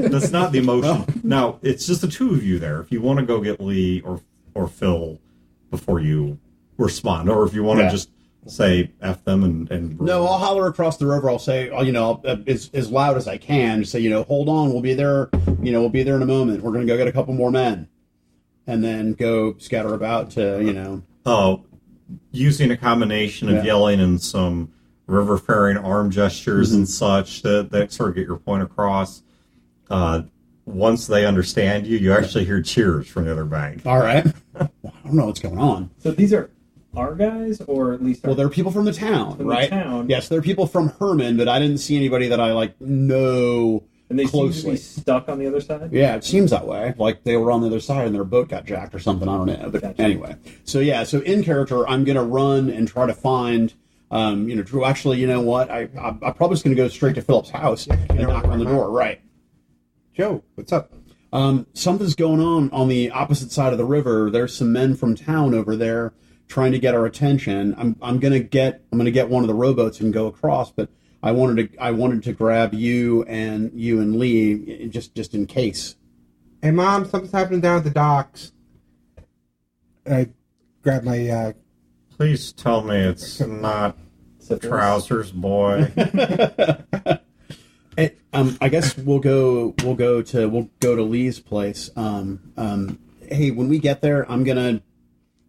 that's not the emotion. Now, it's just the two of you there. If you want to go get Lee or Phil before you respond, or if you want to just say F them and no, I'll holler across the river. I'll say, as loud as I can, just say, hold on, we'll be there. We'll be there in a moment. We're going to go get a couple more men, and then go scatter about to, using a combination of yelling and some river-faring arm gestures and such that sort of get your point across. Once they understand you, you actually hear cheers from the other bank. All right. Well, I don't know what's going on. So these are our guys, or at least Well, there are people from the town, From the right? town. Yes, there are people from Herman, but I didn't see anybody that I know and they seem to closely. be stuck on the other side. Yeah, it seems that way. Like they were on the other side and their boat got jacked or something. I don't know. But Gotcha. anyway, so in character, I'm gonna run and try to find. Drew. Actually, you know what? I'm probably just gonna go straight to Philip's house and knock on the door. Right. Joe, what's up? Something's going on the opposite side of the river. There's some men from town over there trying to get our attention. I'm gonna get one of the rowboats and go across, but I wanted to grab you and Lee just in case. Hey, Mom, something's happening down at the docks. I grabbed my. Please tell me it's not Trousers Boy. I guess we'll go to Lee's place. Hey, when we get there, I'm gonna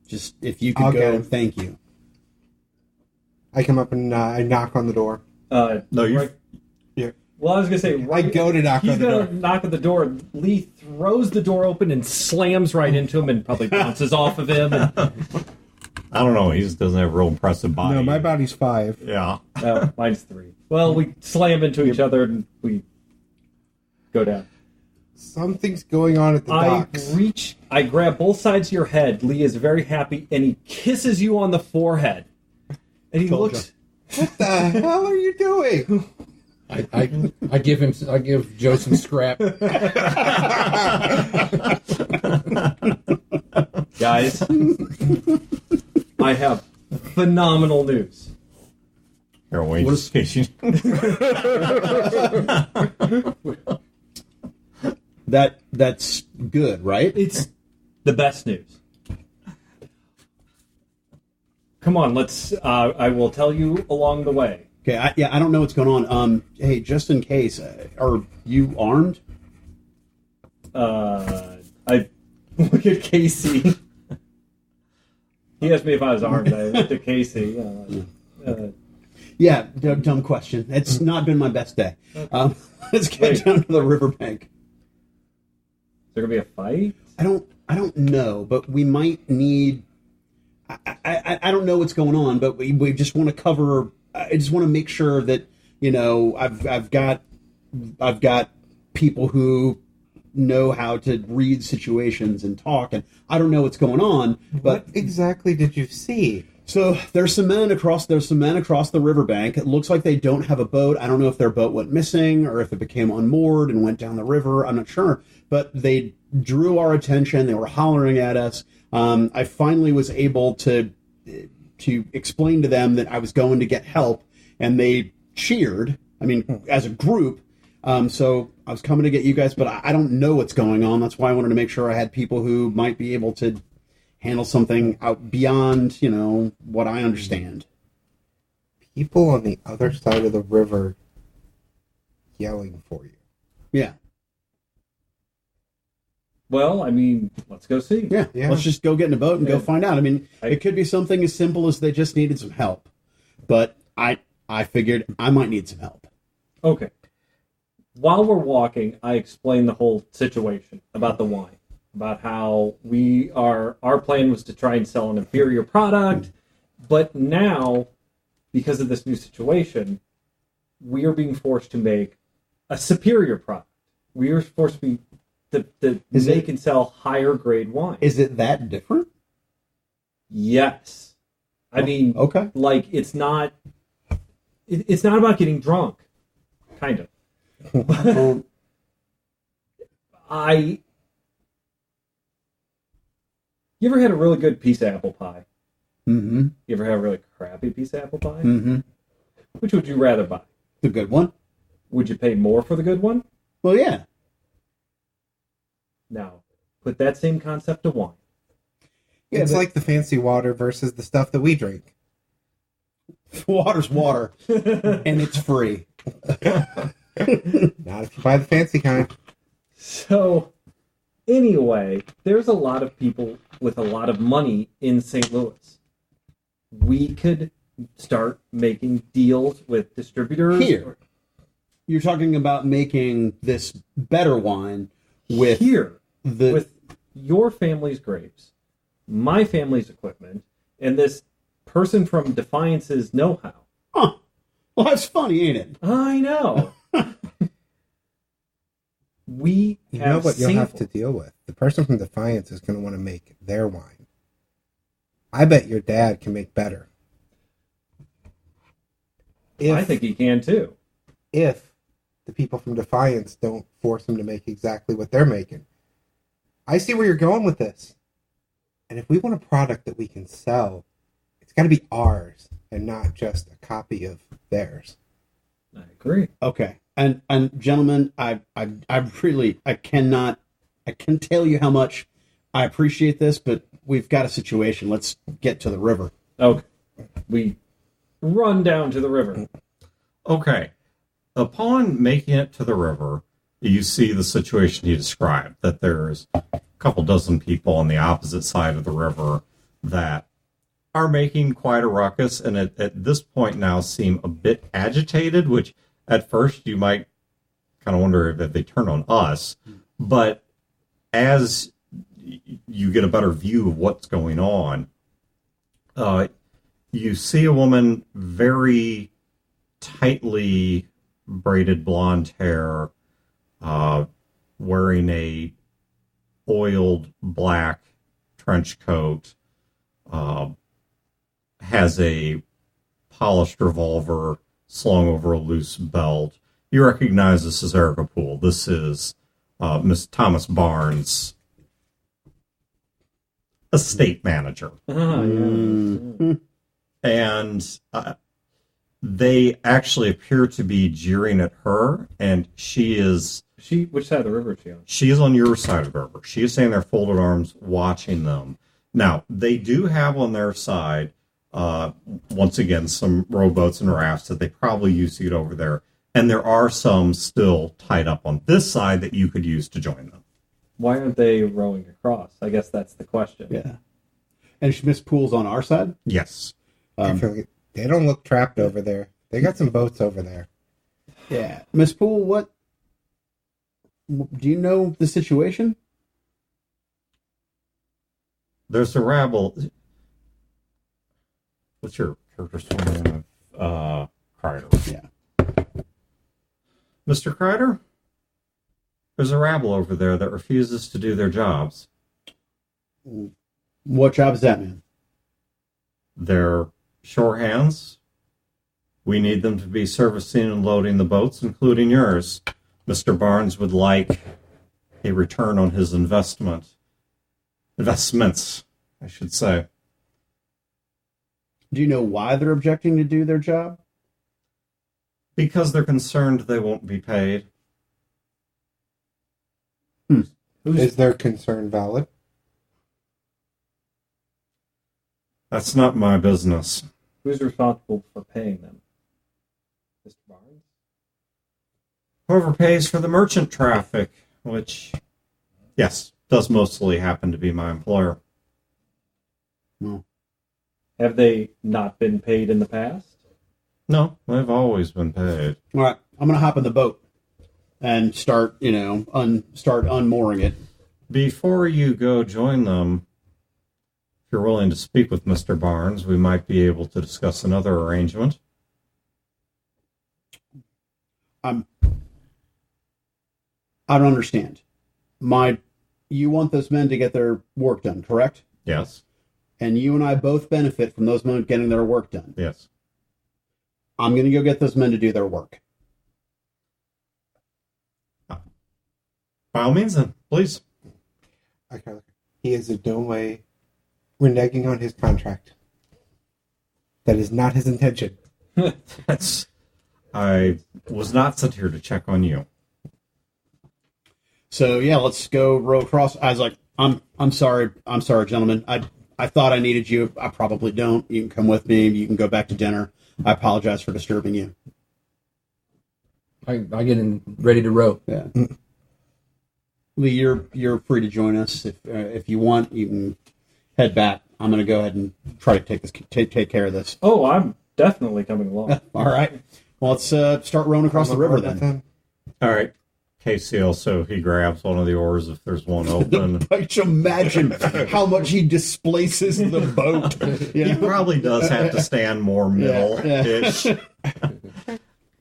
just if you could I'll go. get him. Thank you. I come up and I knock on the door. No, you. Right, Yeah. well, I was gonna say, I go to knock he's on the gonna door. knock at the door. Lee throws the door open and slams right into him, and probably bounces off of him. And, I don't know. He just doesn't have a real impressive body. No, my body's 5. Yeah. mine's 3. Well, we slam into each other and we go down. Something's going on at the docks. I grab both sides of your head. Lee is very happy, and he kisses you on the forehead. And he Told looks. What the hell are you doing? I give Joe some scrap. Guys, I have phenomenal news. Here, wait. Just in case you- That's good, right? It's the best news. Come on, let's. I will tell you along the way. Okay. I don't know what's going on. Hey, just in case, are you armed? I look at Casey. He asked me if I was armed. I looked at Casey. Yeah, dumb question. It's not been my best day. Let's get Wait. down to the riverbank. Is there gonna be a fight? I don't know, but we might need. I don't know what's going on, but we just want to cover. I just want to make sure that I've got people who know how to read situations and talk, and I don't know what's going on. But What exactly did you see? so there's some men across the riverbank. It looks like they don't have a boat. I don't know if their boat went missing or if it became unmoored and went down the river. I'm not sure, but they drew our attention. They were hollering at us. I finally was able to explain to them that I was going to get help, and they cheered. I mean, as a group. So I was coming to get you guys, but I don't know what's going on. That's why I wanted to make sure I had people who might be able to handle something out beyond, what I understand. People on the other side of the river yelling for you. Yeah. Well, I mean, let's go see. Yeah. Yeah. Let's just go get in a boat and go Yeah. find out. I mean, it could be something as simple as they just needed some help. But I figured I might need some help. Okay. While we're walking, I explain the whole situation about the wine, about how our plan was to try and sell an inferior product, but now, because of this new situation, we are being forced to make a superior product. We are forced to make and sell higher grade wine. Is it that different? Yes. I mean, Okay. like it's not about getting drunk, kind of. You ever had a really good piece of apple pie? Mm-hmm. You ever had a really crappy piece of apple pie? Mm-hmm. Which would you rather buy? The good one? Would you pay more for the good one? Well, yeah. Now, put that same concept to wine. Yeah, It's but- like the fancy water versus the stuff that we drink. Water's water, and it's free. Not if you buy the fancy kind. So, anyway, there's a lot of people with a lot of money in St. Louis. We could start making deals with distributors. Here. You're talking about making this better wine with with your family's grapes, my family's equipment, and this person from Defiance's know-how. Huh. Well, that's funny, ain't it? I know. We You have know what you'll have sampled. to deal with? The person from Defiance is going to want to make their wine. I bet your dad can make better. I think he can too. If the people from Defiance don't force him to make exactly what they're making. I see where you're going with this. And if we want a product that we can sell, it's got to be ours and not just a copy of theirs. I agree. Okay. And gentlemen, I can tell you how much I appreciate this, but we've got a situation. Let's get to the river. Okay. We run down to the river. Okay. Upon making it to the river, you see the situation he described, that there's a couple dozen people on the opposite side of the river that are making quite a ruckus, and at this point now seem a bit agitated, which at first you might kind of wonder if they turn on us. But as you get a better view of what's going on, you see a woman, very tightly braided blonde hair, wearing a oiled black trench coat, has a polished revolver slung over a loose belt. You recognize this as Erica Poole. This is Miss Thomas Barnes, estate manager. And they actually appear to be jeering at her, and she is... Which side of the river is she on? She is on your side of the river. She is standing there folded arms watching them. Now, they do have on their side, once again, some rowboats and rafts that they probably use to get over there. And there are some still tied up on this side that you could use to join them. Why aren't they rowing across? I guess that's the question. Yeah. And Miss Poole's on our side? Yes. I feel like they don't look trapped over there. They got some boats over there. Yeah. Miss Poole, what... Do you know the situation? There's a rabble. What's your character's name? Kreider. Yeah. Mr. Kreider? There's a rabble over there that refuses to do their jobs. What job is that, man? They're shore hands. We need them to be servicing and loading the boats, including yours. Mr. Barnes would like a return on his investments, I should say. Do you know why they're objecting to do their job? Because they're concerned they won't be paid. Is their concern valid? That's not my business. Who's responsible for paying them? Mr. Barnes? Whoever pays for the merchant traffic, which, yes, does mostly happen to be my employer. Have they not been paid in the past? No, they've always been paid. All right. I'm going to hop in the boat and start, start unmooring it. Before you go join them, if you're willing to speak with Mr. Barnes, we might be able to discuss another arrangement. I don't understand. You want those men to get their work done, correct? Yes. And you and I both benefit from those men getting their work done. Yes. I'm going to go get those men to do their work. By all means, then, please. Okay. He is in no way reneging on his contract. That is not his intention. I was not sent here to check on you. So yeah, let's go row across. I was like, I'm sorry, gentlemen. I thought I needed you. I probably don't. You can come with me. You can go back to dinner. I apologize for disturbing you. I get in ready to row. Yeah. Lee, you're free to join us if you want. You can head back. I'm going to go ahead and try to take care of this. Oh, I'm definitely coming along. All right. Well, let's start rowing across the river then. All right. Casey also, he grabs one of the oars if there's one open. I should imagine how much he displaces the boat. You He know? probably does have to stand more middle-ish.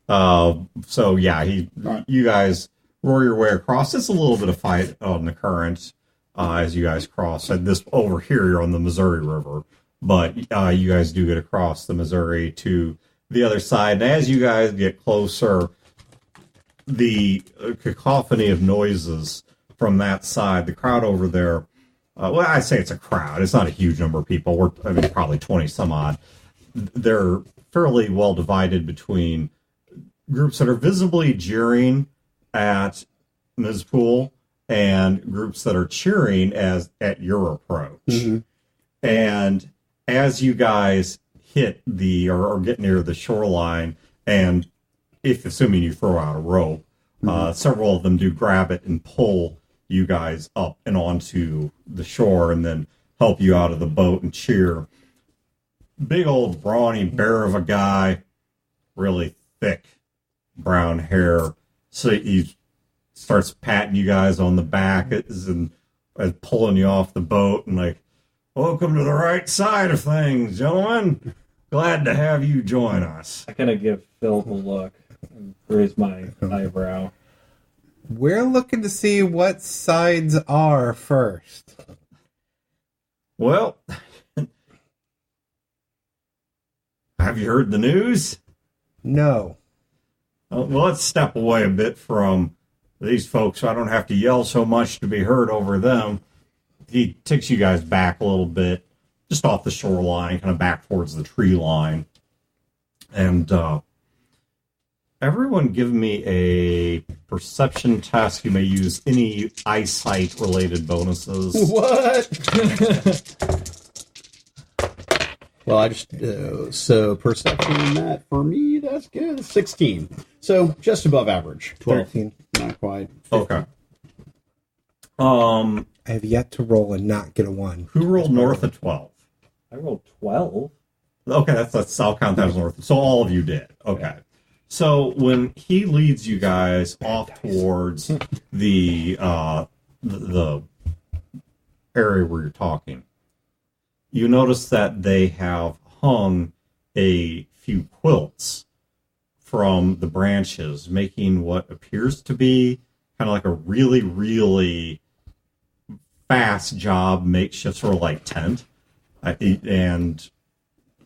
So yeah, you guys roar your way across. It's a little bit of fight on the current as you guys cross. And this over here, you're on the Missouri River, but you guys do get across the Missouri to the other side. And as you guys get closer, the cacophony of noises from that side, the crowd over there. Well, I say it's a crowd. It's not a huge number of people. Probably 20 some odd. They're fairly well divided between groups that are visibly jeering at Ms. Poole and groups that are cheering at your approach. Mm-hmm. And as you guys hit or get near the shoreline, and assuming you throw out a rope, several of them do grab it and pull you guys up and onto the shore and then help you out of the boat and cheer. Big old brawny bear of a guy, really thick brown hair. So he starts patting you guys on the back and pulling you off the boat and like, welcome to the right side of things, gentlemen. Glad to have you join us. I kind of give Phil a look and raise my eyebrow. We're looking to see what sides are first. Well, have you heard the news? No. Well, let's step away a bit from these folks so I don't have to yell so much to be heard over them. He takes you guys back a little bit, just off the shoreline, kind of back towards the tree line. And everyone give me a perception test. You may use any eyesight-related bonuses. What? Well, I just so perception that for me that's good. 16, so just above average. 12, 13. Not quite. 15. Okay. I have yet to roll and not get a 1. Who rolled north of 12? I rolled 12. Okay, that's I'll count that as north. So all of you did. Okay. So when he leads you guys off towards the area where you're talking, you notice that they have hung a few quilts from the branches, making what appears to be kind of like a really, really fast job, makeshift sort of like tent. And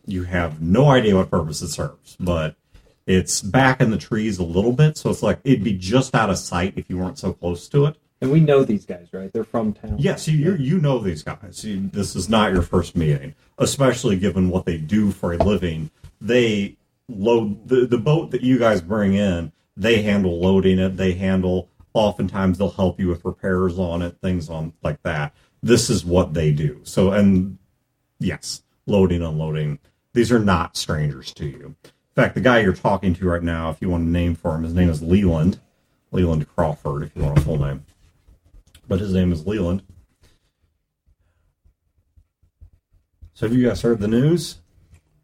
you have no idea what purpose it serves, but it's back in the trees a little bit, so it's like it'd be just out of sight if you weren't so close to it. And we know these guys, right? They're from town. Yes, you know these guys. This is not your first meeting, especially given what they do for a living. They load the boat that you guys bring in. They handle loading it. They handle, oftentimes they'll help you with repairs on it, things on like that. This is what they do. So, and yes, loading, unloading. These are not strangers to you. In fact, the guy you're talking to right now, if you want a name for him, his name is Leland Crawford, if you want a full name. But his name is Leland. So have you guys heard the news?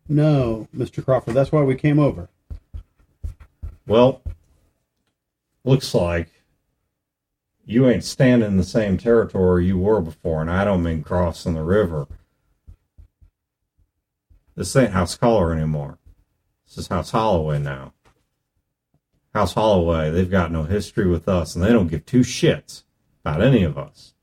No, Mr. Crawford, that's why we came over. Well, looks like you ain't standing in the same territory you were before, and I don't mean crossing the river. This ain't House Collar anymore. This is House Holloway now. House Holloway, they've got no history with us, and they don't give two shits about any of us.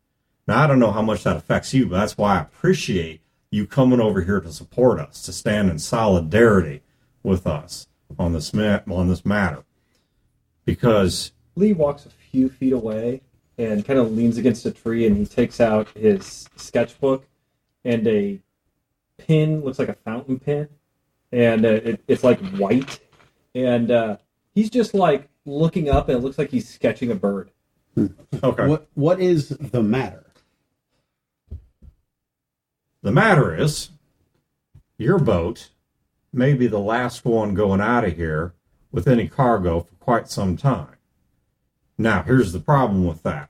Now, I don't know how much that affects you, but that's why I appreciate you coming over here to support us, to stand in solidarity with us on this matter. Because Lee walks a few feet away and kind of leans against a tree, and he takes out his sketchbook and a pin, looks like a fountain pen, and it's like white, and he's just like looking up, and it looks like he's sketching a bird. okay. What is the matter? The matter is, your boat may be the last one going out of here with any cargo for quite some time. Now, here's the problem with that.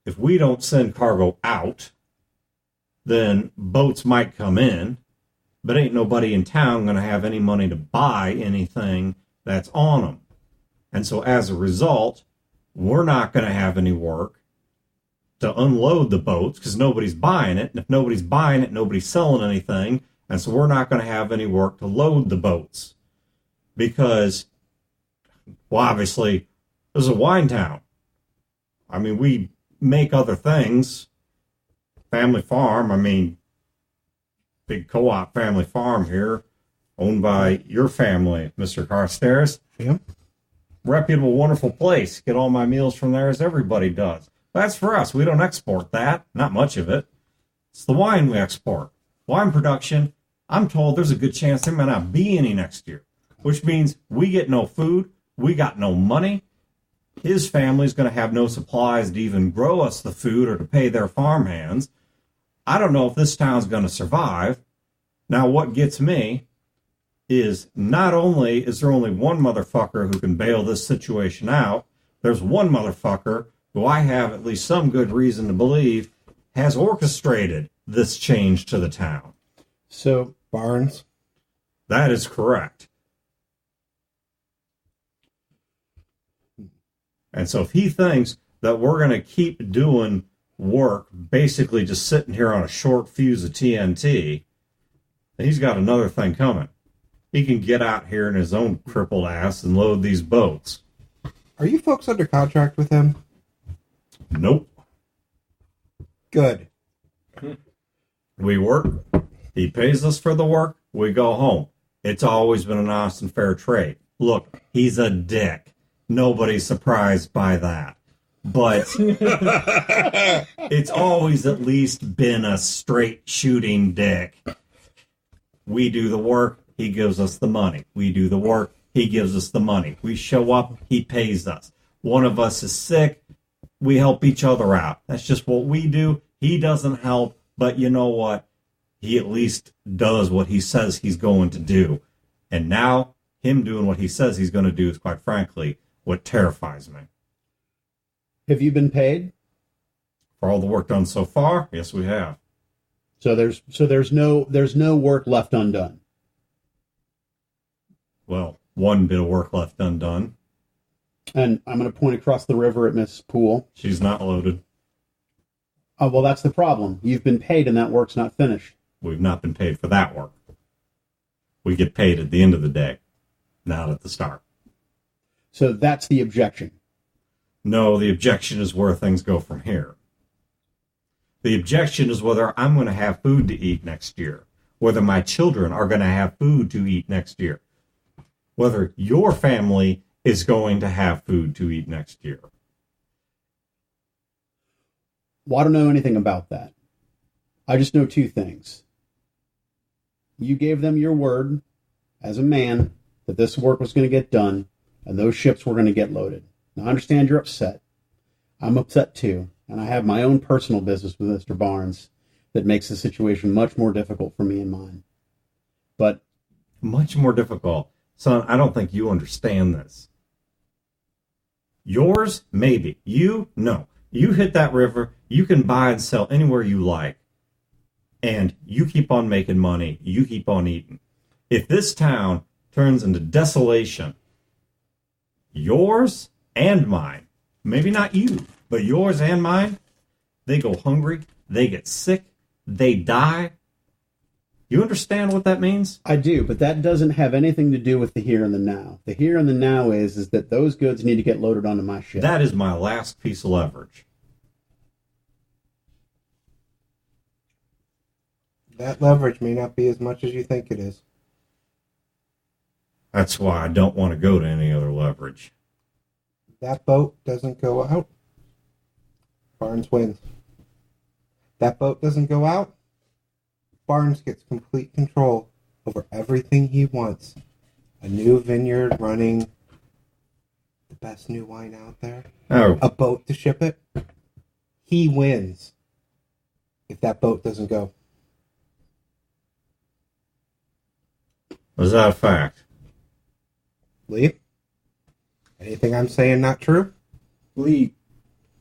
If we don't send cargo out, then boats might come in, but ain't nobody in town going to have any money to buy anything that's on them. And so as a result, we're not going to have any work to unload the boats because nobody's buying it. And if nobody's buying it, nobody's selling anything. And so we're not going to have any work to load the boats because, well, obviously, this is a wine town. I mean, we make other things. Family farm, I mean, big co-op family farm here, owned by your family, Mr. Carstairs. Yeah. Reputable, wonderful place. Get all my meals from there as everybody does. That's for us. We don't export that. Not much of it. It's the wine we export. Wine production, I'm told there's a good chance there may not be any next year, which means we get no food. We got no money. His family's going to have no supplies to even grow us the food or to pay their farmhands. I don't know if this town's going to survive. Now, what gets me is not only is there only one motherfucker who can bail this situation out, there's one motherfucker who I have at least some good reason to believe has orchestrated this change to the town. So, Barnes. That is correct. And so if he thinks that we're going to keep doing work, basically just sitting here on a short fuse of TNT, then he's got another thing coming. He can get out here in his own crippled ass and load these boats. Are you folks under contract with him? Nope. Good. We work. He pays us for the work. We go home. It's always been an honest and fair trade. Look, he's a dick. Nobody's surprised by that. But it's always at least been a straight shooting dick. We do the work, he gives us the money. We do the work, he gives us the money. We show up, he pays us. One of us is sick, we help each other out. That's just what we do. He doesn't help, but you know what? He at least does what he says he's going to do. And now, him doing what he says he's going to do is, quite frankly, what terrifies me. have you been paid? For all the work done so far, yes, we have. So there's no work left undone. Well, one bit of work left undone. And I'm going to point across the river at Miss Poole. She's not loaded. Oh, well, that's the problem. You've been paid and that work's not finished. We've not been paid for that work. We get paid at the end of the day, not at the start. So that's the objection. No, the objection is where things go from here. The objection is whether I'm going to have food to eat next year, whether my children are going to have food to eat next year, whether your family is going to have food to eat next year. Well, I don't know anything about that. I just know two things. You gave them your word as a man that this work was going to get done and those ships were going to get loaded. Now, I understand you're upset. I'm upset too. And I have my own personal business with Mr. Barnes that makes the situation much more difficult for me and mine. But much more difficult. Son, I don't think you understand this. Yours, maybe. You, no. You hit that river, you can buy and sell anywhere you like. And you keep on making money, you keep on eating. If this town turns into desolation, yours and mine, maybe not you, but yours and mine, they go hungry, they get sick, they die. You understand what that means? I do, but that doesn't have anything to do with the here and the now. The here and the now is that those goods need to get loaded onto my ship. That is my last piece of leverage. That leverage may not be as much as you think it is. That's why I don't want to go to any other leverage. That boat doesn't go out. Barnes wins. That boat doesn't go out. Barnes gets complete control over everything he wants. A new vineyard running the best new wine out there. Oh, A boat to ship it. He wins if that boat doesn't go. is that a fact? Lee? Anything I'm saying not true? Lee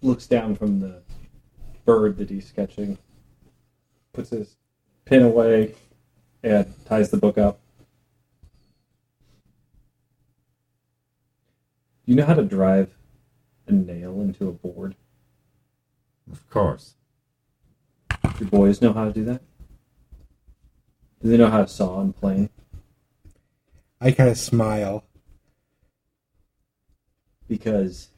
looks down from the bird that he's sketching, puts his pen away, and ties the book up. You know how to drive a nail into a board? Of course. Do your boys know how to do that? Do they know how to saw and plane? I kind of smile. Because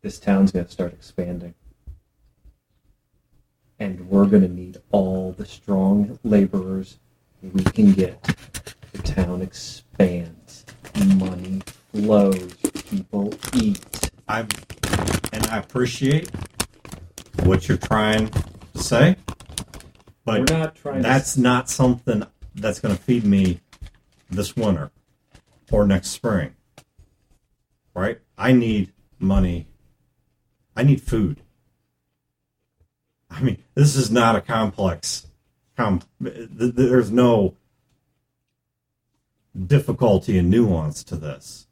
this town's going to start expanding. And we're going to need all the strong laborers we can get. The town expands. Money flows. People eat. I appreciate what you're trying to say, but We're not trying that's not something that's going to feed me this winter or next spring. Right? I need money. I need food. I mean, this is not a complex. There's no difficulty and nuance to this.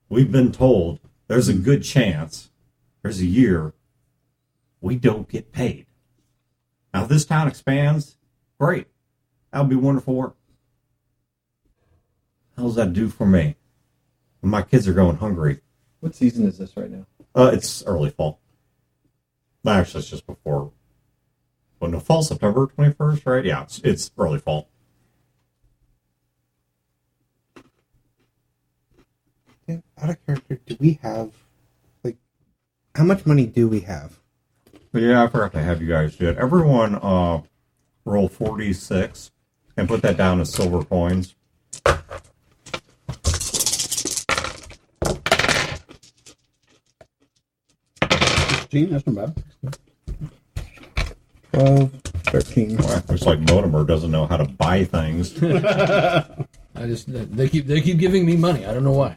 We've been told there's a good chance, there's a year, we don't get paid. Now, if this town expands, great. That'll be wonderful work. How does that do for me? My kids are going hungry. What season is this right now? It's early fall. Actually, it's just before. Well, no, fall, September 21st, right? Yeah, it's early fall. Yeah, out of character, do we have, like, how much money do we have? Yeah, I forgot to have you guys do it. Everyone roll 46 and put that down as silver coins. That's not bad. 12, 13. Well, looks like Motimer doesn't know how to buy things. They keep giving me money. I don't know why.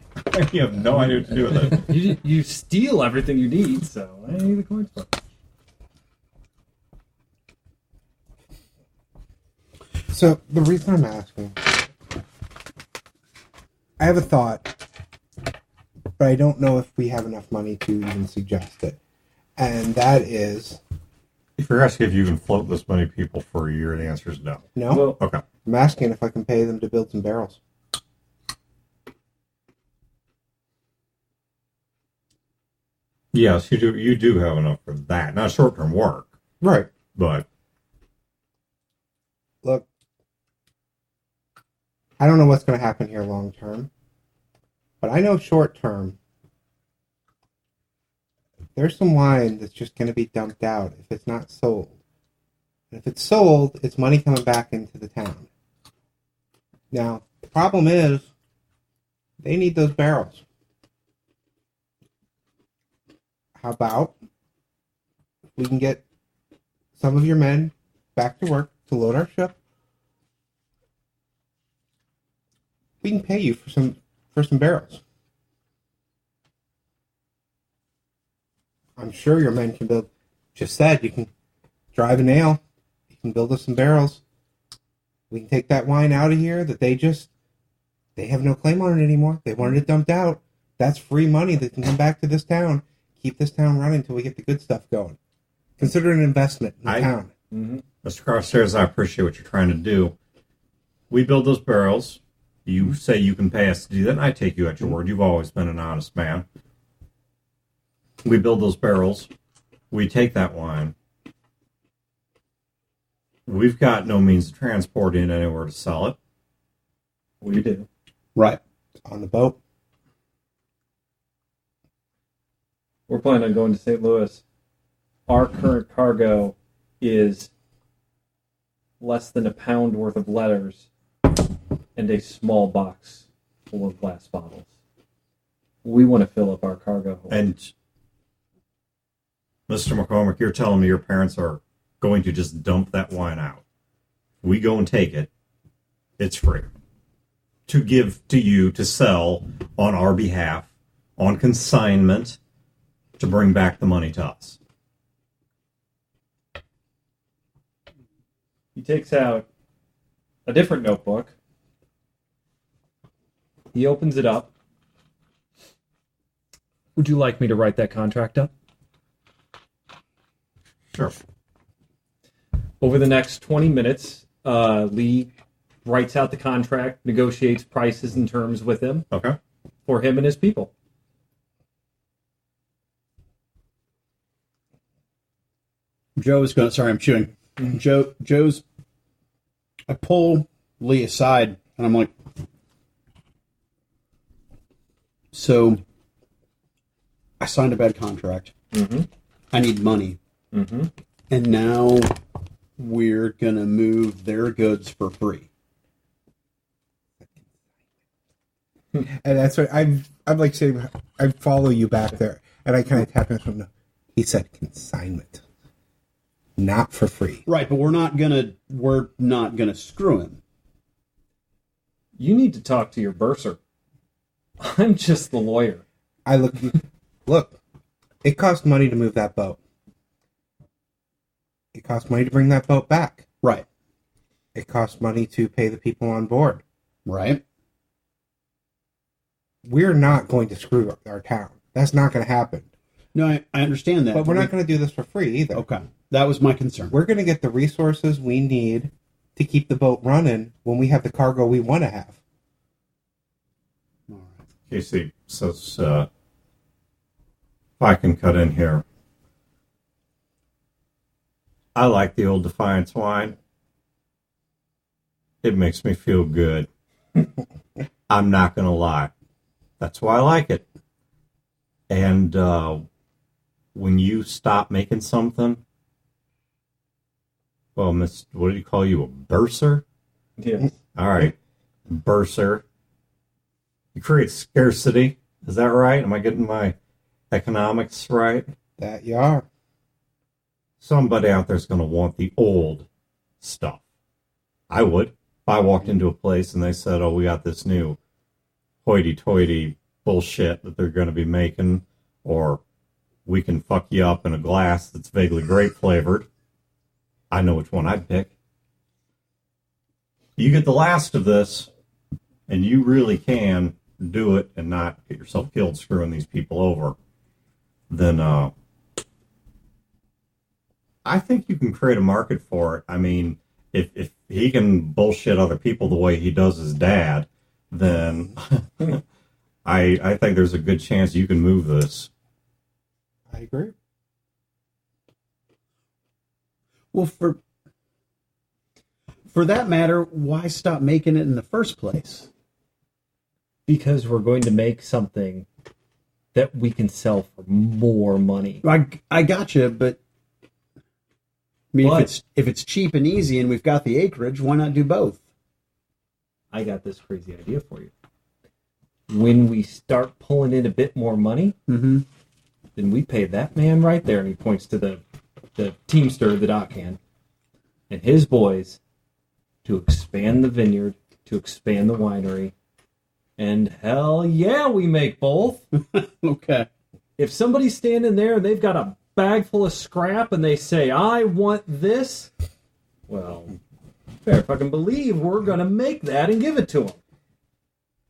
You have no idea what to do with it. You steal everything you need, so I need the coins for. So, the reason I'm asking, I have a thought, but I don't know if we have enough money to even suggest it. And that is... If you're asking if you can float this many people for a year, the answer is no. No? Well, Okay. I'm asking if I can pay them to build some barrels. Yes, you do. You do have enough for that. Not short-term work, Right. but Look, I don't know what's going to happen here long term, but I know short term, there's some wine that's just going to be dumped out if it's not sold. And if it's sold, it's money coming back into the town. Now, the problem is, they need those barrels. How about we can get some of your men back to work to load our ship? We can pay you for some barrels. I'm sure your men can build. Just said you can drive a nail. You can build us some barrels. We can take that wine out of here that they have no claim on it anymore. They wanted it dumped out. That's free money that can come back to this town. Keep this town running until we get the good stuff going. Consider it an investment in the town. Mm-hmm. Mr. Carstairs, I appreciate what you're trying to do. We build those barrels. You say you can pay us to do that, and I take you at your word. You've always been an honest man. We build those barrels. We take that wine. We've got no means of transporting it anywhere to sell it. We do. Right. On the boat. We're planning on going to St. Louis. Our current cargo is less than a pound worth of letters and a small box full of glass bottles. We want to fill up our cargo hold. And Mr. McCormick, you're telling me your parents are going to just dump that wine out. We go and take it. It's free. To give to you to sell on our behalf, on consignment, to bring back the money to us. He takes out a different notebook. He opens it up. Would you like me to write that contract up? Sure. Over the next 20 minutes, Lee writes out the contract, negotiates prices and terms with him Okay. for him and his people. Joe's going. Sorry, I'm chewing. Joe's. I pull Lee aside, and I'm like, "So, I signed a bad contract. Mm-hmm. I need money, and now we're gonna move their goods for free." And that's what I'm like saying. I follow you back there, and I kind of tap him from. He said consignment, not for free. Right, but we're not gonna screw him. You need to talk to your bursar. I'm just the lawyer. I look. It costs money to move that boat. It costs money to bring that boat back. Right, It costs money to pay the people on board. right. We're not going to screw up our town. That's not going to happen. No, I understand that, But we're not going to do this for free either. Okay, that was my concern. We're going to get the resources we need to keep the boat running when we have the cargo we want to have. Casey says, if I can cut in here, I like the old Defiance wine. It makes me feel good. I'm not going to lie. That's why I like it. And when you stop making something, well, what do you call you, a bursar? Yes. All right, bursar. You create scarcity. Is that right? Am I getting my economics right? That you are. Somebody out there's going to want the old stuff. I would. If I walked into a place and they said, oh, we got this new hoity-toity bullshit that they're going to be making, or we can fuck you up in a glass that's vaguely grape flavored, I know which one I'd pick. You get the last of this, and you really can do it and not get yourself killed screwing these people over, then I think you can create a market for it. I mean, if he can bullshit other people the way he does his dad, then I think there's a good chance you can move this. I agree. Well, for that matter, why stop making it in the first place? Because we're going to make something that we can sell for more money. I gotcha, but I mean, if it's cheap and easy and we've got the acreage, why not do both? I got this crazy idea for you. When we start pulling in a bit more money, then we pay that man right there, and he points to the teamster, the dockhand, and his boys to expand the vineyard, to expand the winery, and hell yeah, we make both. Okay. If somebody's standing there and they've got a bag full of scrap and they say, I want this, well, better fucking believe we're going to make that and give it to them.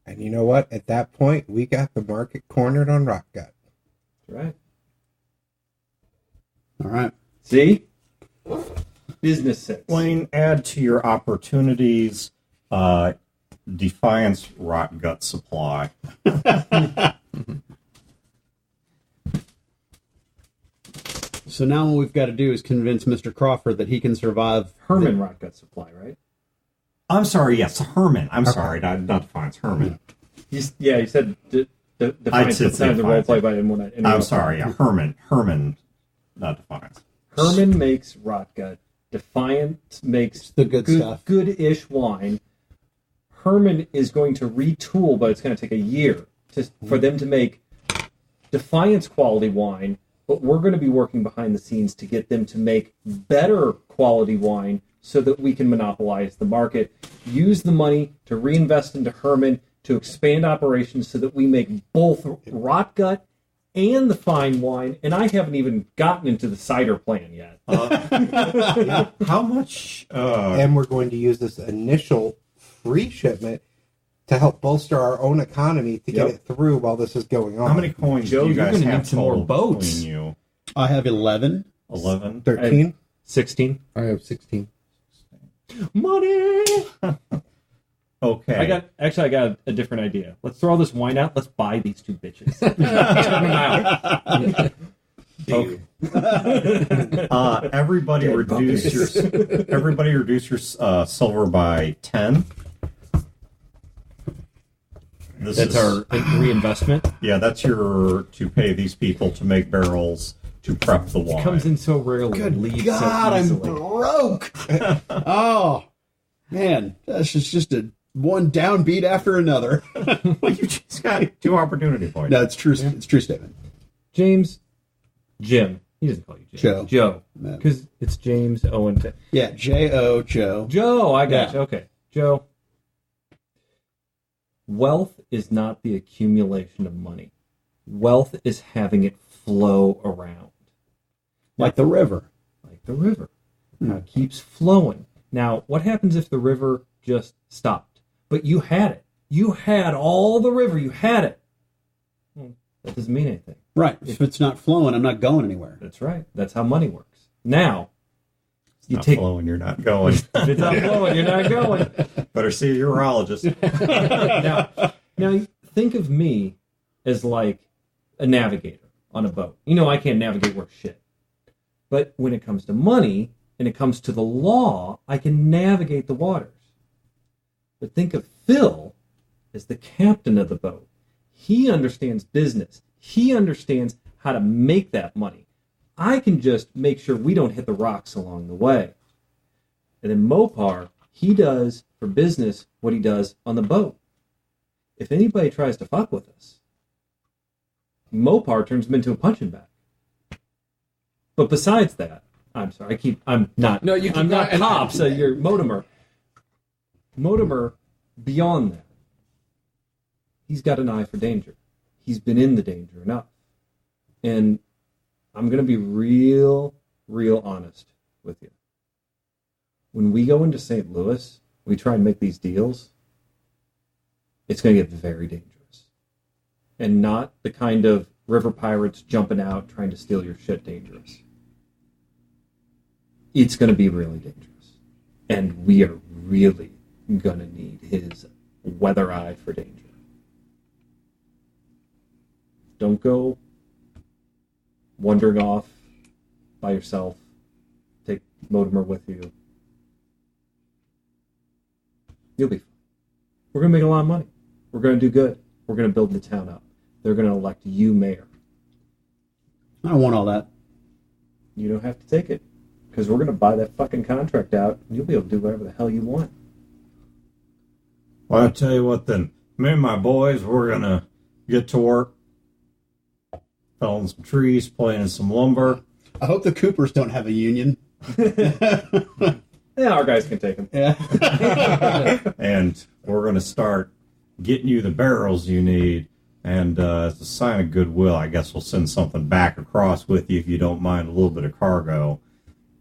And you know what? At that point, we got the market cornered on Rock Gut. Right. All right. See? Business sense. Wayne, add to your opportunities Defiance Rot Gut Supply. So now what we've got to do is convince Mr. Crawford that he can survive. Herman Rot Gut Supply, right? I'm sorry, yes, Herman. I'm sorry, not Defiance, Herman. You said I Defiance did at the say time of the role Defiance. play, but I didn't want to. I'm sorry, yeah, Herman, not Defiance. Herman makes Rot Gut. Defiant makes the good stuff. Good-ish wine. Herman is going to retool, but it's going to take a year for them to make Defiance quality wine, but we're going to be working behind the scenes to get them to make better quality wine so that we can monopolize the market, use the money to reinvest into Herman, to expand operations so that we make both Rot Gut and the fine wine, and I haven't even gotten into the cider plan yet. How much? And we're going to use this initial free shipment to help bolster our own economy to get it through while this is going on. How many coins Joe, do you you're guys gonna have need some more total boats. between you? I have 11. 11? 13? 16. I have 16. Money! Okay. I got a different idea. Let's throw all this wine out. Let's buy these two bitches. Turn them out. Okay. Everybody reduce your silver by 10. That's our reinvestment. Yeah, that's your to pay these people to make barrels to prep the wine. It comes in so rarely. Good leaves God, so I'm easily. broke. Oh, man. That's just a one downbeat after another. Well, you just got 2 opportunity points. No, it's true. It's a true statement. Jim. He doesn't call you Jim. Joe. Because it's James Owen. Yeah, J-O, Joe. Joe, I got Yeah. you. Okay. Joe. Wealth is not the accumulation of money. Wealth is having it flow around. Like the river. Like the river. Now it keeps flowing. Now, what happens if the river just stopped? But you had it. You had all the river. You had it. Well, that doesn't mean anything. Right. If it's not flowing, I'm not going anywhere. That's right. That's how money works. Now, Not flowing, you're not going. If it's not flowing, you're not going. Better see a urologist. Now, think of me as like a navigator on a boat. You know, I can't navigate worth shit. But when it comes to money and it comes to the law, I can navigate the waters. But think of Phil as the captain of the boat. He understands business. He understands how to make that money. I can just make sure we don't hit the rocks along the way. And then Mopar, he does for business what he does on the boat. If anybody tries to fuck with us, Mopar turns him into a punching bag. But besides that, I'm sorry, I'm not Pop, so you're Motimer. Motimer, beyond that, he's got an eye for danger. He's been in the danger enough. And I'm going to be real honest with you. When we go into St. Louis, we try and make these deals, it's going to get very dangerous. And not the kind of river pirates jumping out trying to steal your shit dangerous. It's going to be really dangerous. And we are really going to need his weather eye for danger. Don't go wandering off by yourself. Take Motimer with you. You'll be fine. We're going to make a lot of money. We're going to do good. We're going to build the town up. They're going to elect you mayor. I don't want all that. You don't have to take it. Because we're going to buy that fucking contract out, and you'll be able to do whatever the hell you want. Well, I'll tell you what then. Me and my boys, we're going to get to work. Felling some trees, planting some lumber. I hope the Coopers don't have a union. Yeah, our guys can take them. Yeah. And we're going to start getting you the barrels you need. And as a sign of goodwill, I guess we'll send something back across with you if you don't mind a little bit of cargo.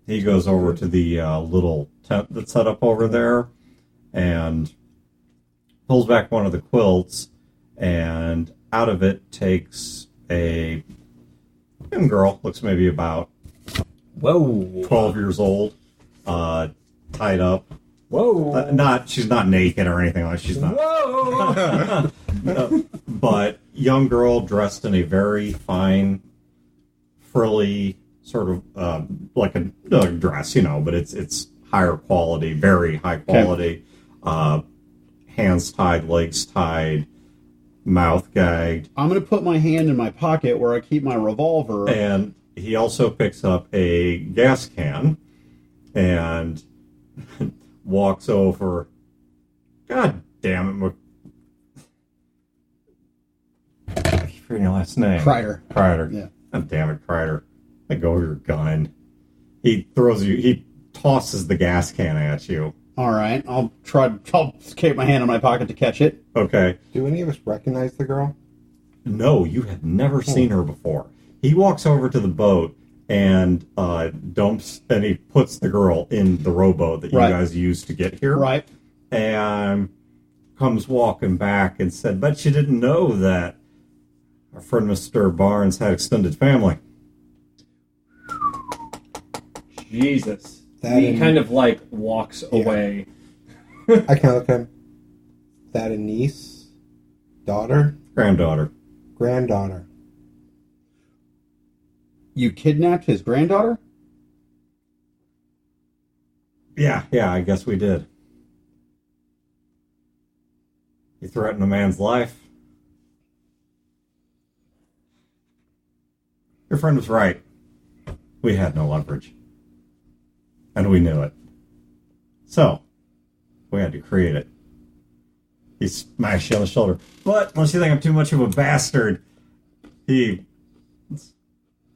He goes over to the little tent that's set up over there and pulls back one of the quilts, and out of it takes a young girl, looks maybe about 12 years old, tied up. She's not naked or anything like that. She's not. Whoa! But young girl dressed in a very fine, frilly sort of like a dress, but it's higher quality, very high quality. Okay. Hands tied, legs tied, mouth gagged. I'm going to put my hand in my pocket where I keep my revolver. And he also picks up a gas can and walks over. God damn it. I keep forgetting your last name. Kreider. Yeah. God damn it, Kreider. Let go of your gun. He tosses the gas can at you. All right. I'll keep my hand in my pocket to catch it. Okay. Do any of us recognize the girl? No, you have never seen her before. He walks over to the boat and he puts the girl in the rowboat that you guys used to get here. Right. And comes walking back and said, "Bet you didn't know that our friend Mr. Barnes had extended family." Jesus. He kind of walks away. I can look at him. that a niece, daughter, Granddaughter. granddaughter? You kidnapped his granddaughter? Yeah, I guess we did. You threatened a man's life. Your friend was right. We had no leverage. And we knew it. So, we had to create it. He smashed you on the shoulder. But, unless you think I'm too much of a bastard, why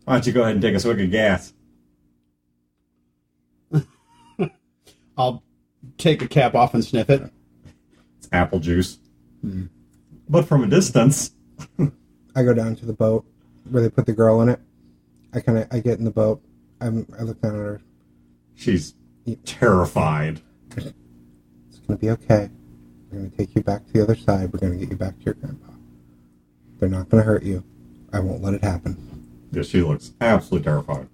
don't you go ahead and take a swig of gas? I'll take the cap off and sniff it. It's apple juice. But from a distance. I go down to the boat where they put the girl in it. I get in the boat. I look down at her. She's terrified. It's going to be okay. We're going to take you back to the other side. We're going to get you back to your grandpa. They're not going to hurt you. I won't let it happen. Yeah, she looks absolutely terrified.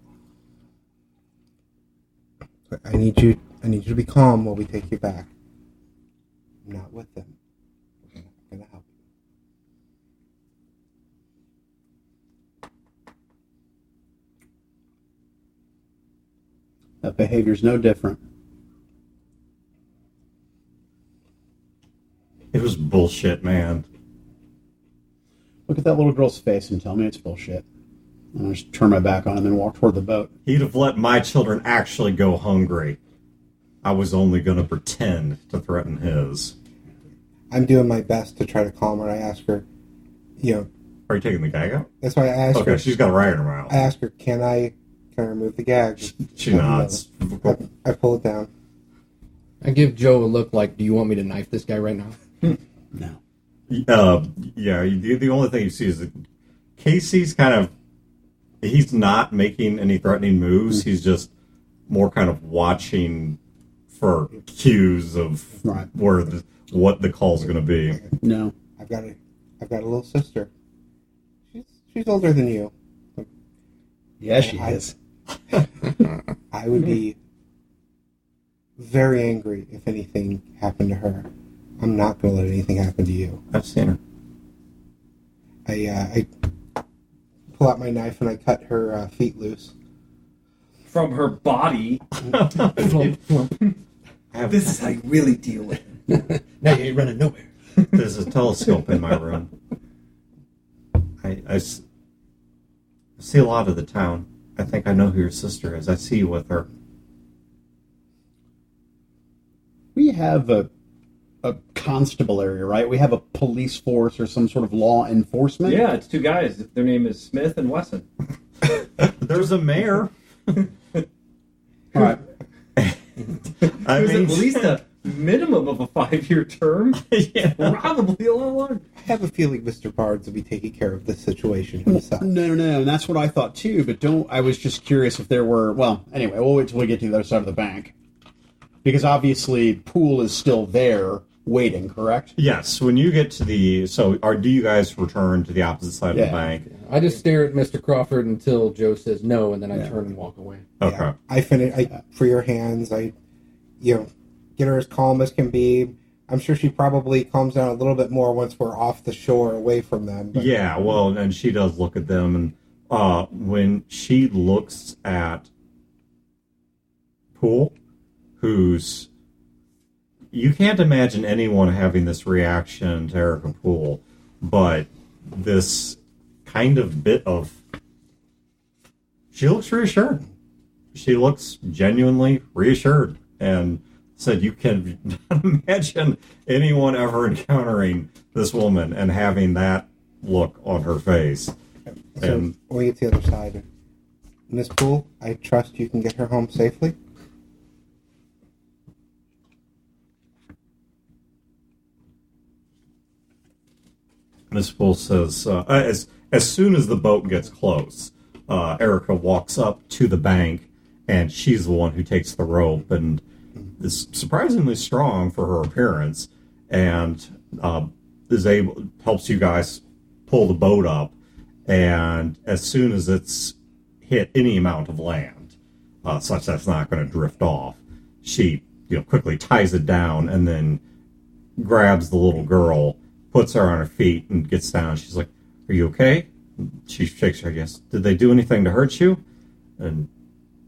But I need you to be calm while we take you back. I'm not with them. I'm not going to help you. That behavior's no different. It was bullshit, man. Look at that little girl's face and tell me it's bullshit. And I just turn my back on him and walk toward the boat. He'd have let my children actually go hungry. I was only going to pretend to threaten his. I'm doing my best to try to calm her. I ask her, Are you taking the gag out? that's why I asked her. Okay, she's got a rag in her mouth. I ask her, can I remove the gag? She nods. I pull it down. I give Joe a look like, do you want me to knife this guy right now? No. Yeah, the only thing you see is that Casey's he's not making any threatening moves. He's just more kind of watching for cues of what the call's going to be. No. I've got a little sister. She's older than you. Yeah, she is. I would be very angry if anything happened to her. I'm not going to let anything happen to you. I've seen her. I pull out my knife and I cut her feet loose. From her body. This is how you really deal with it. Now you ain't running nowhere. There's a telescope in my room. I see a lot of the town. I think I know who your sister is. I see you with her. We have a constable area, right? We have a police force or some sort of law enforcement. Yeah, it's two guys. Their name is Smith and Wesson. There's a mayor. All right. I There's mean, at least a minimum of a 5-year term. yeah. Probably a lot longer. I have a feeling Mr. Barnes will be taking care of this situation himself. No, and that's what I thought too, but I was just curious if there were, anyway, we'll wait till we get to the other side of the bank. Because obviously, Poole is still there, waiting, correct? Yes, when you get to do you guys return to the opposite side of the bank? I just stare at Mr. Crawford until Joe says no, and then I turn and walk away. Okay. Yeah, I finish. For your hands, get her as calm as can be. I'm sure she probably calms down a little bit more once we're off the shore, away from them. But. Yeah, well, and she does look at them, and when she looks at Poole, you can't imagine anyone having this reaction to Erica Poole, but this kind of she looks reassured. She looks genuinely reassured, and said you can not imagine anyone ever encountering this woman and having that look on her face. So And when we get to the other side, Miss Poole, I trust you can get her home safely. Miss Poole says, as soon as the boat gets close, Erica walks up to the bank, and she's the one who takes the rope and is surprisingly strong for her appearance, and helps you guys pull the boat up. And as soon as it's hit any amount of land, such that's not going to drift off, she quickly ties it down and then grabs the little girl, puts her on her feet, and gets down. She's like, "Are you okay?" She shakes her head, yes. "Did they do anything to hurt you?" And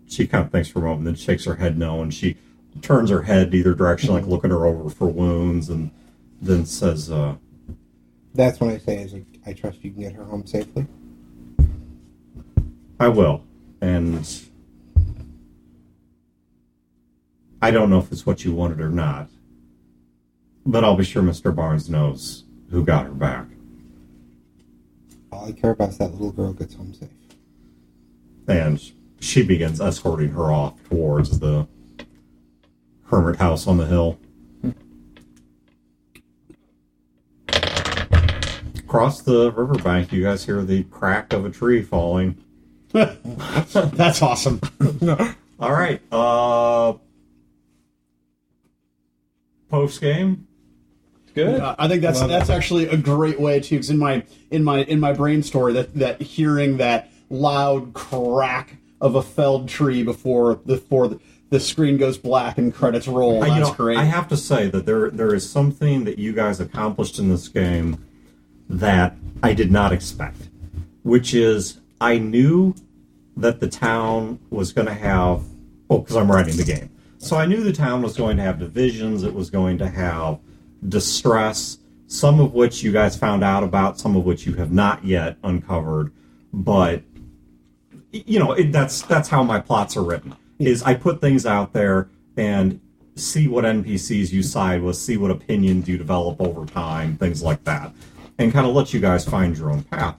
she kind of thinks for a moment, then shakes her head no, and she turns her head either direction, like looking her over for wounds, and then says, That's when I say, is I trust you can get her home safely. "I will." And I don't know if it's what you wanted or not, but I'll be sure Mr. Barnes knows who got her back. All I care about is that little girl gets home safe. And she begins escorting her off towards the hermit house on the hill. Across the riverbank, you guys hear the crack of a tree falling. That's awesome. All right. Post game. Good. I think that's actually a great way too. Because in my brain story, that hearing that loud crack of a felled tree before the screen goes black and credits roll. That's great. I have to say that there is something that you guys accomplished in this game that I did not expect, which is I knew that the town was going to have, because I'm writing the game, so I knew the town was going to have divisions, it was going to have distress, some of which you guys found out about, some of which you have not yet uncovered, but that's how my plots are written, is I put things out there and see what NPCs you side with, see what opinions you develop over time, things like that, and kind of let you guys find your own path.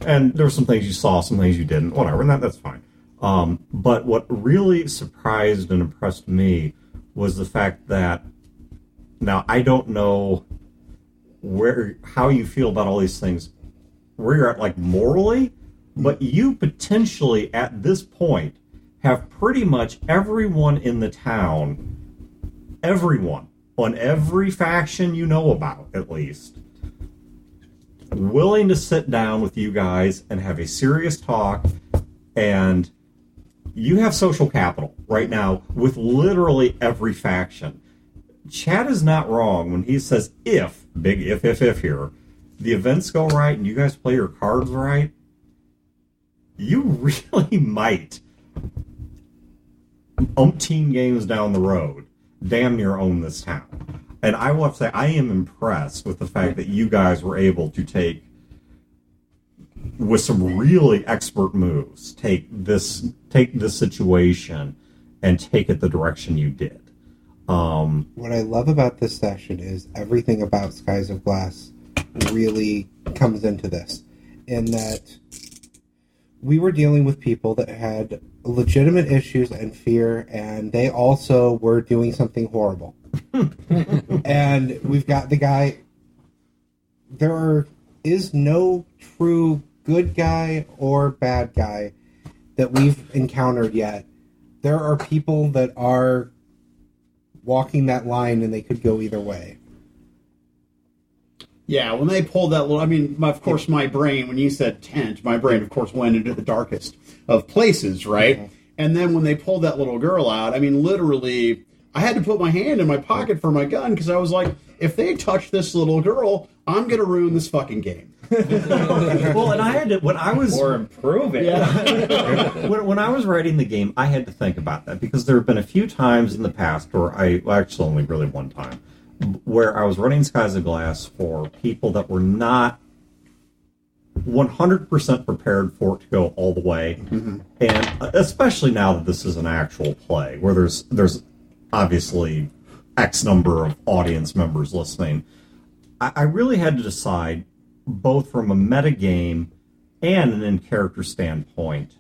And there were some things you saw, some things you didn't, whatever, and that's fine. But what really surprised and impressed me was the fact that, now I don't know how you feel about all these things, where you're at, like, morally, but you potentially, at this point, have pretty much everyone in the town, everyone, on every faction you know about, at least, willing to sit down with you guys and have a serious talk, and you have social capital right now with literally every faction. Chad is not wrong when he says if here, the events go right and you guys play your cards right, you really might, umpteen games down the road, damn near own this town. And I will have to say, I am impressed with the fact that you guys were able to take, with some really expert moves, take this situation and take it the direction you did. What I love about this session is everything about Skies of Glass really comes into this, in that we were dealing with people that had legitimate issues and fear, and they also were doing something horrible. And we've got the guy. There is no true good guy or bad guy that we've encountered yet. There are people that are walking that line, and they could go either way. Yeah, when they pulled that little, of course, my brain, when you said tent, my brain, of course, went into the darkest of places, right? Mm-hmm. And then when they pulled that little girl out, literally, I had to put my hand in my pocket for my gun, because I was like, if they touch this little girl, I'm going to ruin this fucking game. Well, and I had to, or improve it. Yeah. when I was writing the game, I had to think about that, because there have been a few times in the past actually only really one time, where I was running Skies of Glass for people that were not 100% prepared for it to go all the way. Mm-hmm. And especially now that this is an actual play, where there's obviously X number of audience members listening, I really had to decide, both from a metagame and an in-character standpoint,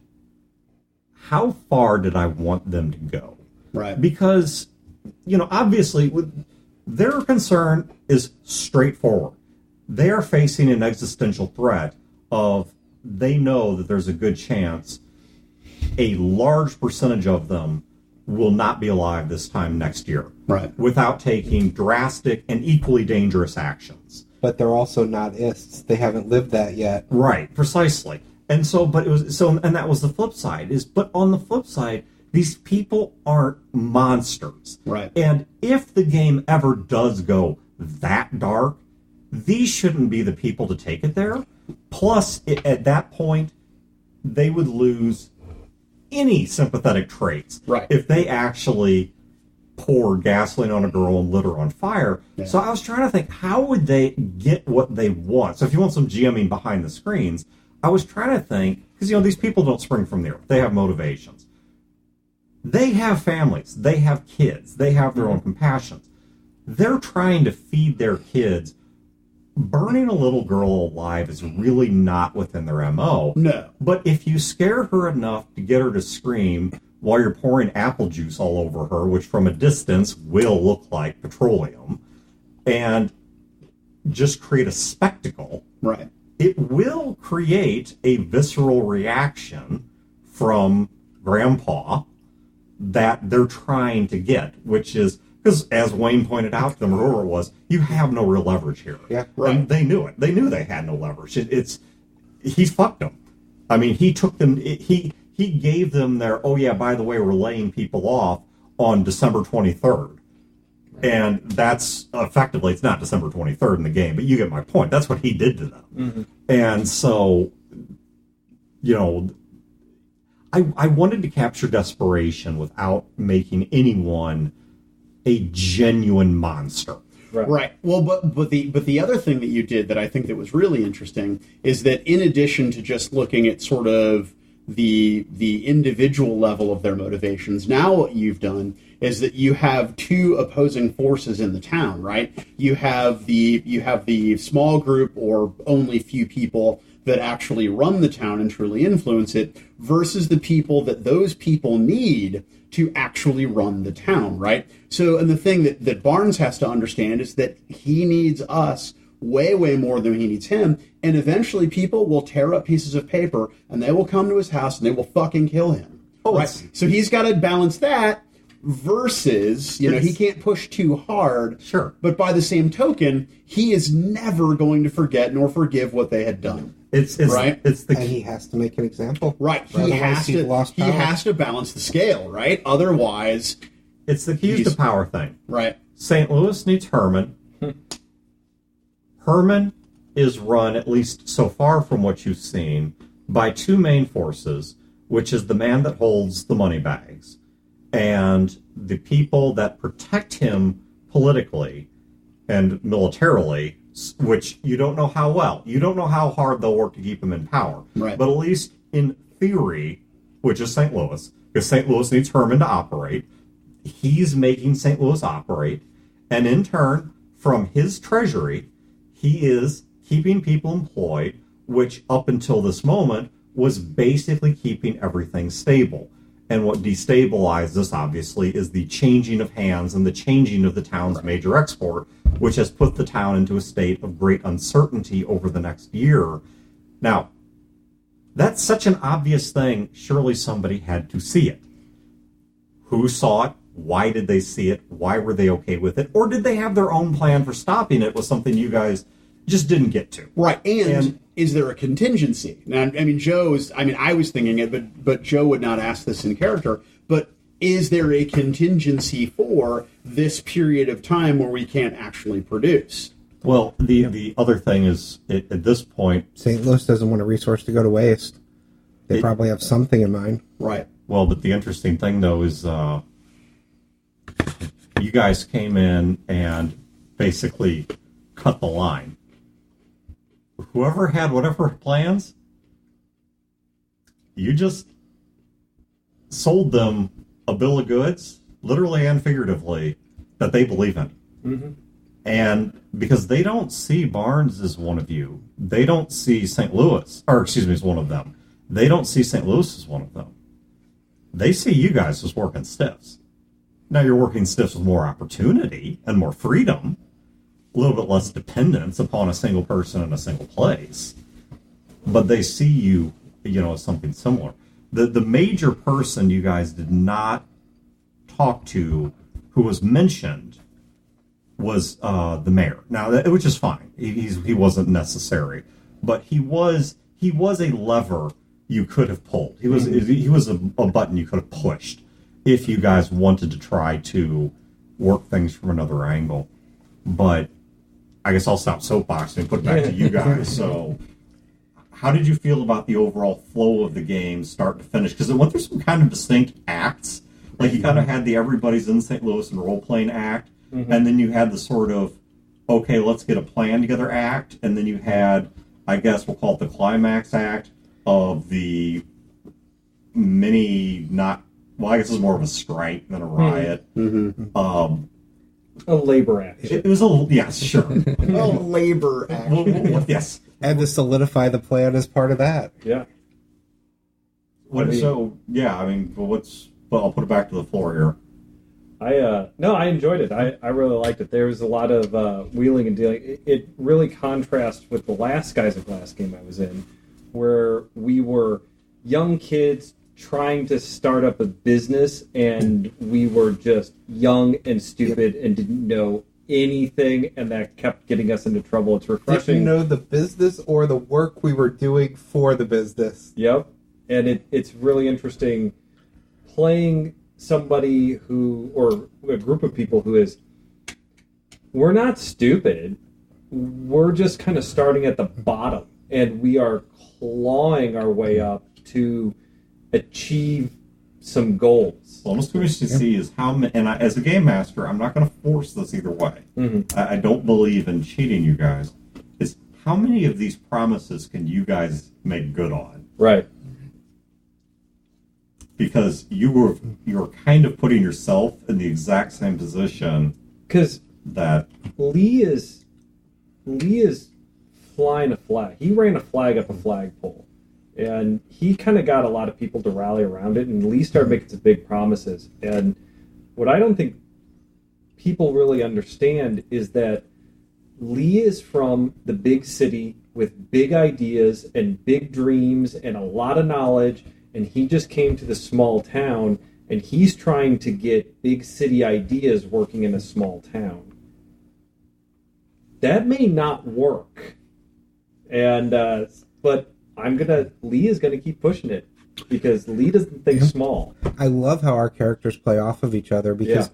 how far did I want them to go? Right. Because, obviously, their concern is straightforward. They are facing an existential threat of, they know that there's a good chance a large percentage of them will not be alive this time next year. Right. Without taking drastic and equally dangerous actions. But they're also not ists. They haven't lived that yet. Right, precisely. And that was the flip side, but on the flip side, these people aren't monsters. Right. And if the game ever does go that dark, these shouldn't be the people to take it there. Plus, at that point, they would lose any sympathetic traits Right. if they actually poured gasoline on a girl and lit her on fire. Yeah. So I was trying to think, how would they get what they want? So if you want some GMing behind the screens, I was trying to think, because, these people don't spring from the earth. They have motivations. They have families. They have kids. They have their own compassions. They're trying to feed their kids. Burning a little girl alive is really not within their MO. No. But if you scare her enough to get her to scream while you're pouring apple juice all over her, which from a distance will look like petroleum, and just create a spectacle, Right. it will create a visceral reaction from Grandpa that they're trying to get, which is, because as Wayne pointed out, the murderer was, you have no real leverage here. Yeah, right. And they knew it. They knew they had no leverage. He fucked them. I mean, he took them, he gave them their, oh yeah, by the way, we're laying people off on December 23rd. And that's effectively, it's not December 23rd in the game, but you get my point. That's what he did to them. Mm-hmm. And so, I wanted to capture desperation without making anyone a genuine monster. Right. Well, but the other thing that you did that I think that was really interesting is that in addition to just looking at sort of the individual level of their motivations, now what you've done is that you have two opposing forces in the town, right? You have the small group or only few people that actually run the town and truly influence it versus the people that those people need to actually run the town, right? So, and the thing that Barnes has to understand is that he needs us way, way more than he needs him, and eventually people will tear up pieces of paper and they will come to his house and they will fucking kill him, right? So he's got to balance that versus, he can't push too hard. Sure. But by the same token, he is never going to forget nor forgive what they had done. It's right. And he has to make an example. Right. He Otherwise, has to balance the scale, right? Otherwise, it's the keys to power thing. Right. St. Louis needs Herman. Herman is run, at least so far from what you've seen, by two main forces, which is the man that holds the money bags and the people that protect him politically and militarily, which you don't know how well. You don't know how hard they'll work to keep him in power. Right. But at least in theory, which is St. Louis, because St. Louis needs Herman to operate, he's making St. Louis operate. And in turn, from his treasury, he is keeping people employed, which up until this moment was basically keeping everything stable. And what destabilized this, obviously, is the changing of hands and the changing of the town's major export, which has put the town into a state of great uncertainty over the next year. Now, that's such an obvious thing, surely somebody had to see it. Who saw it? Why did they see it? Why were they okay with it? Or did they have their own plan for stopping it with something you guys just didn't get to? Right, and is there a contingency? Now, I mean, I was thinking it, but Joe would not ask this in character, but is there a contingency for this period of time where we can't actually produce? Well, the other thing is, at this point... St. Louis doesn't want a resource to go to waste. They probably have something in mind. Right. Well, but the interesting thing, though, is you guys came in and basically cut the line. Whoever had whatever plans, you just sold them a bill of goods, literally and figuratively, that they believe in. Mm-hmm. And because they don't see Barnes as one of you, they don't see St. Louis, as one of them. They don't see St. Louis as one of them. They see you guys as working stiffs. Now you're working stiffs with more opportunity and more freedom, a little bit less dependence upon a single person in a single place. But they see you, as something similar. The major person you guys did not talk to who was mentioned was the mayor. Now, which is fine. He wasn't necessary. But he was a lever you could have pulled. He was a button you could have pushed if you guys wanted to try to work things from another angle. But I guess I'll stop soapboxing and put it back to you guys. So, how did you feel about the overall flow of the game, start to finish? Because it went through some kind of distinct acts. Like, you kind of had the Everybody's in St. Louis and role-playing act, and then you had the sort of, okay, let's get a plan together act, and then you had, I guess we'll call it the climax act of the I guess it's more of a strike than a riot. A labor action. It was yes, sure. A labor action. Yes. And to solidify the plan as part of that. Yeah. But I'll put it back to the floor here. I enjoyed it. I really liked it. There was a lot of wheeling and dealing. It really contrasts with the last Skies of Glass game I was in, where we were young kids trying to start up a business, and we were just young and stupid and didn't know anything, and that kept getting us into trouble. It's refreshing. Didn't know the business or the work we were doing for the business. Yep. And it's really interesting playing somebody who, or a group of people who is, we're not stupid. We're just kind of starting at the bottom, and we are clawing our way up to achieve some goals. Well, I'm just curious to see is how many, and as a game master, I'm not going to force this either way. I don't believe in cheating you guys. Is how many of these promises can you guys make good on? Right. Because you're kind of putting yourself in the exact same position. Because that Lee is flying a flag. He ran a flag up a flagpole, and he kind of got a lot of people to rally around it. And Lee started making some big promises. And what I don't think people really understand is that Lee is from the big city with big ideas and big dreams and a lot of knowledge. And he just came to the small town, and he's trying to get big city ideas working in a small town. That may not work, and but Lee is gonna keep pushing it because Lee doesn't think small. I love how our characters play off of each other because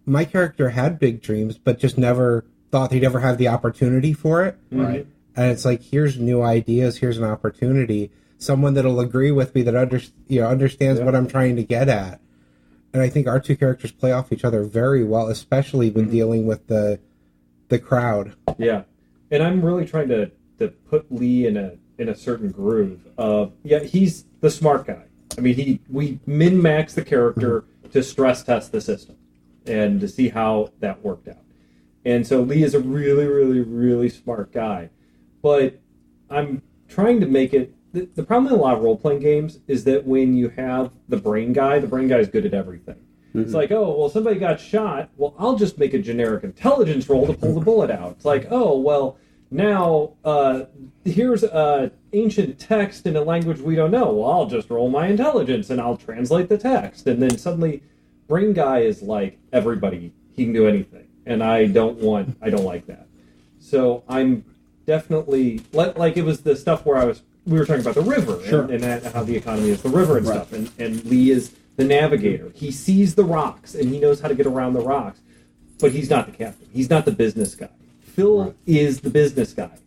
my character had big dreams, but just never thought he'd ever have the opportunity for it. Right. And it's like, here's new ideas, here's an opportunity. Someone that'll agree with me that understands what I'm trying to get at. And I think our two characters play off each other very well, especially when dealing with the crowd. Yeah. And I'm really trying to put Lee in a certain groove of he's the smart guy. I mean we min-max the character to stress test the system and to see how that worked out. And so Lee is a really, really, really smart guy. But I'm trying to make it. The problem in a lot of role-playing games is that when you have the brain guy is good at everything. It's like, oh, well, somebody got shot. Well, I'll just make a generic intelligence roll to pull the bullet out. It's like, oh, well, now here's ancient text in a language we don't know. Well, I'll just roll my intelligence and I'll translate the text. And then suddenly, brain guy is like everybody. He can do anything. And I don't like that. So I'm definitely, like it was the stuff where we were talking about the river and how the economy is the river and stuff. And Lee is the navigator. He sees the rocks and he knows how to get around the rocks, but he's not the captain. He's not the business guy. Phil is the business guy.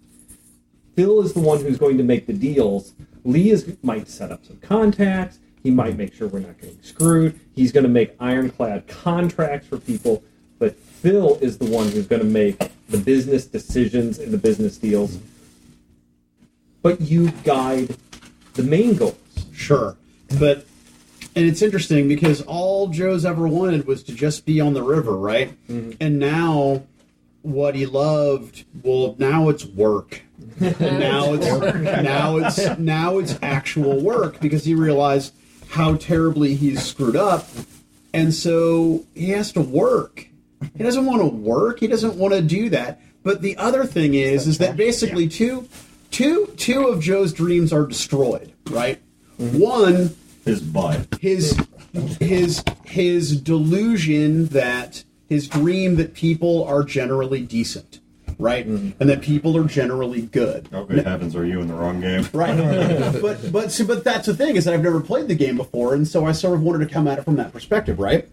Phil is the one who's going to make the deals. Lee might set up some contacts. He might make sure we're not getting screwed. He's going to make ironclad contracts for people. But Phil is the one who's going to make the business decisions and the business deals. But you guide the main goals. Sure. And it's interesting because all Joe's ever wanted was to just be on the river, right? Mm-hmm. And now what he loved, well, now it's work. And now it's actual work because he realized how terribly he's screwed up. And so he has to work. He doesn't want to work. He doesn't want to do that. But the other thing is that basically two of Joe's dreams are destroyed, right? Mm-hmm. One, his butt. His delusion that his dream that people are generally decent, right? Mm-hmm. And that people are generally good. Oh, good heavens, are you in the wrong game? Right. but that's the thing is that I've never played the game before, and so I sort of wanted to come at it from that perspective, right?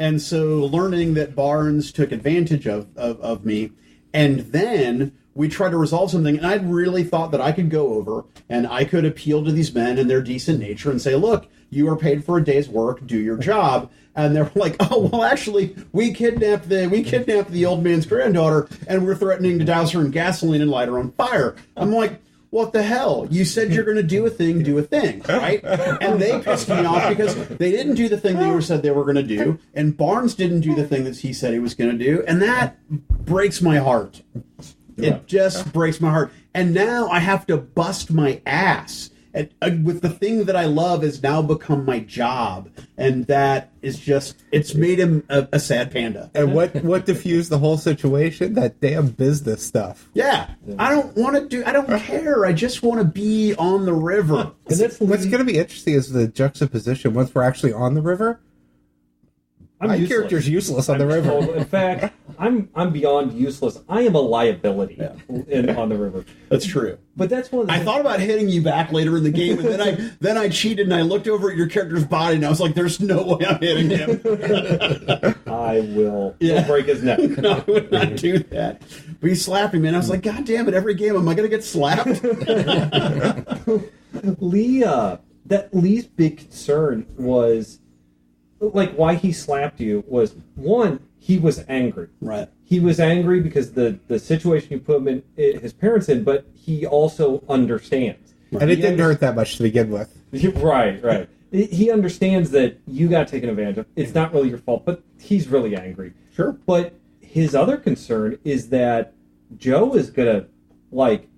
And so learning that Barnes took advantage of me And then we tried to resolve something, and I really thought that I could go over and I could appeal to these men and their decent nature and say, look, you are paid for a day's work, do your job. And they're like, oh, well, actually, we kidnapped the old man's granddaughter, and we're threatening to douse her in gasoline and light her on fire. I'm like, what the hell? You said you're going to do a thing, right? And they pissed me off because they didn't do the thing they said they were going to do, and Barnes didn't do the thing that he said he was going to do, and that breaks my heart. It just breaks my heart. And now I have to bust my ass with the thing that I love has now become my job, and that is just, it's made him a sad panda. And what diffused the whole situation? That damn business stuff. Yeah. I don't care. I just want to be on the river. And that's what's going to be interesting is the juxtaposition once we're actually on the river. My character's useless on the river. In fact, I'm beyond useless. I am a liability on the river. That's true. But that's one of the I thought about hitting you back later in the game, and then I cheated and I looked over at your character's body and I was like, "There's no way I'm hitting him." I will break his neck. No, I would not do that. But he slapped me, man. I was like, "God damn it! Every game, am I going to get slapped?" Lee's big concern was, like, why he slapped you was, one, he was angry. Right. He was angry because the situation you put him in, his parents in, but he also understands. And it didn't hurt that much to begin with. Right. He understands that you got taken advantage of. It's not really your fault, but he's really angry. Sure. But his other concern is that Joe is going to, like,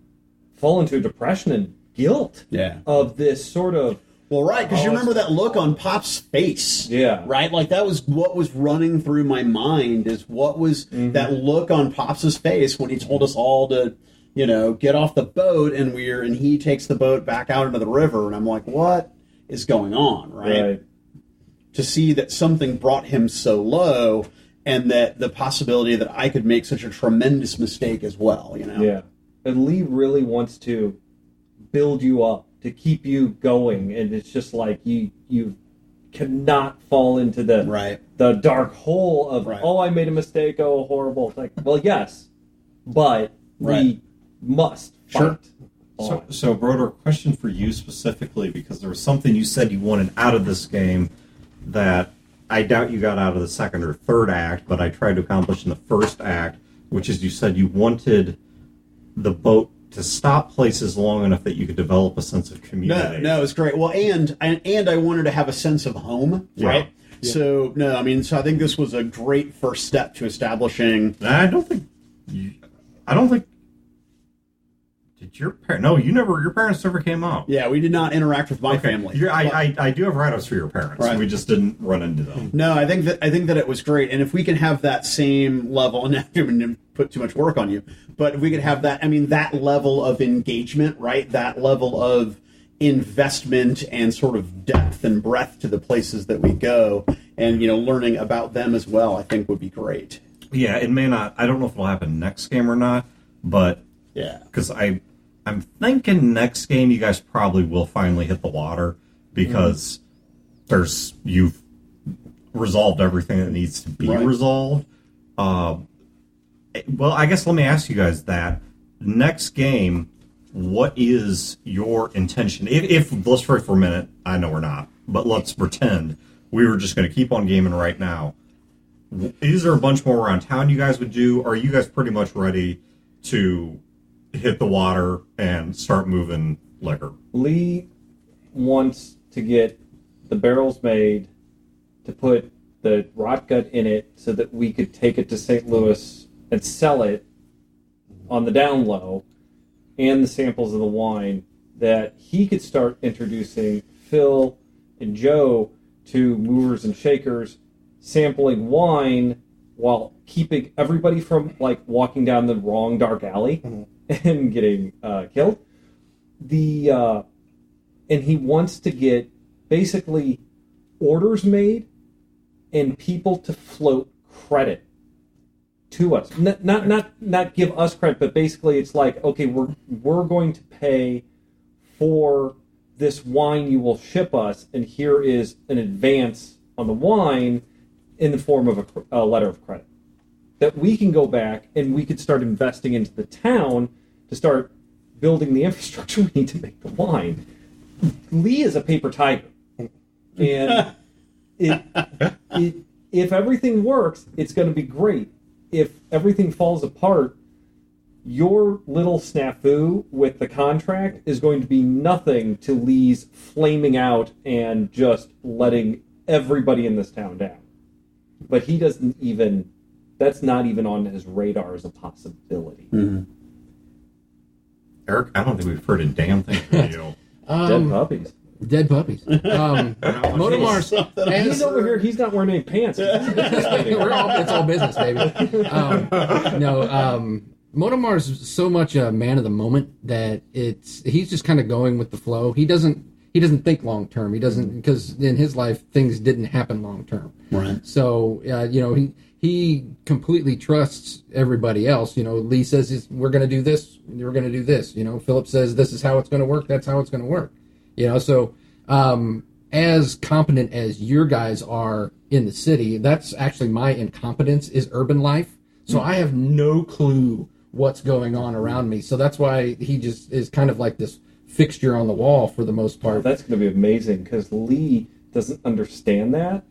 fall into depression and guilt of this sort of... Well, right, because you remember that look on Pop's face. Yeah. Right? Like, that was what was running through my mind, is what was that look on Pop's face when he told us all to, get off the boat, and he takes the boat back out into the river, and I'm like, what is going on, right? To see that something brought him so low, and that the possibility that I could make such a tremendous mistake as well, Yeah. And Lee really wants to build you up, to keep you going, and it's just like you cannot fall into the dark hole of I made a mistake, oh horrible. It's like, well, yes, but we must fight. So Broder, question for you specifically, because there was something you said you wanted out of this game that I doubt you got out of the second or third act, but I tried to accomplish in the first act, which is you said you wanted the boat to stop places long enough that you could develop a sense of community. No, it's great. Well, and I wanted to have a sense of home, right? Yeah. So, so I think this was a great first step to establishing... I don't think... Did your parents... No, your parents never came out. Yeah, we did not interact with my family. I do have write-ups for your parents. Right. We just didn't run into them. No, I think that it was great. And if we can have that same level... And I didn't put too much work on you, but if we could have that... that level of engagement, right? That level of investment and sort of depth and breadth to the places that we go, and, learning about them as well, I think would be great. Yeah, it may not... I don't know if it'll happen next game or not, but... Yeah. Because I'm thinking next game you guys probably will finally hit the water, because you've resolved everything that needs to be resolved. Well, I guess let me ask you guys that. Next game, what is your intention? If let's try for a minute, I know we're not, but let's pretend we were just going to keep on gaming right now. Is there a bunch more around town you guys would do? Or are you guys pretty much ready to hit the water and start moving liquor? Lee wants to get the barrels made, to put the rot gut in it so that we could take it to St. Louis and sell it on the down low, and the samples of the wine, that he could start introducing Phil and Joe to movers and shakers, sampling wine while keeping everybody from, like, walking down the wrong dark alley and getting killed. And he wants to get basically orders made and people to float credit to us. Not give us credit, but basically it's like, okay, we're going to pay for this wine you will ship us, and here is an advance on the wine in the form of a letter of credit. that we can go back and we could start investing into the town to start building the infrastructure we need to make the wine. Lee is a paper tiger. And if everything works, it's going to be great. If everything falls apart, your little snafu with the contract is going to be nothing to Lee's flaming out and just letting everybody in this town down. But he doesn't even... That's not even on his radar as a possibility. Mm-hmm. Eric, I don't think we've heard a damn thing from you. Dead puppies. Dead puppies. Motomar's... He's over here, he's not wearing any pants. It's all business, baby. Motomar's so much a man of the moment that he's just kind of going with the flow. He doesn't think long term. He doesn't, because in his life things didn't happen long term. Right. So he completely trusts everybody else. Lee says we're going to do this. We're going to do this. Philip says this is how it's going to work. That's how it's going to work. So as competent as your guys are in the city, that's actually my incompetence is urban life. So I have no clue what's going on around me. So that's why he just is kind of like this fixture on the wall for the most part. That's going to be amazing because Lee doesn't understand that.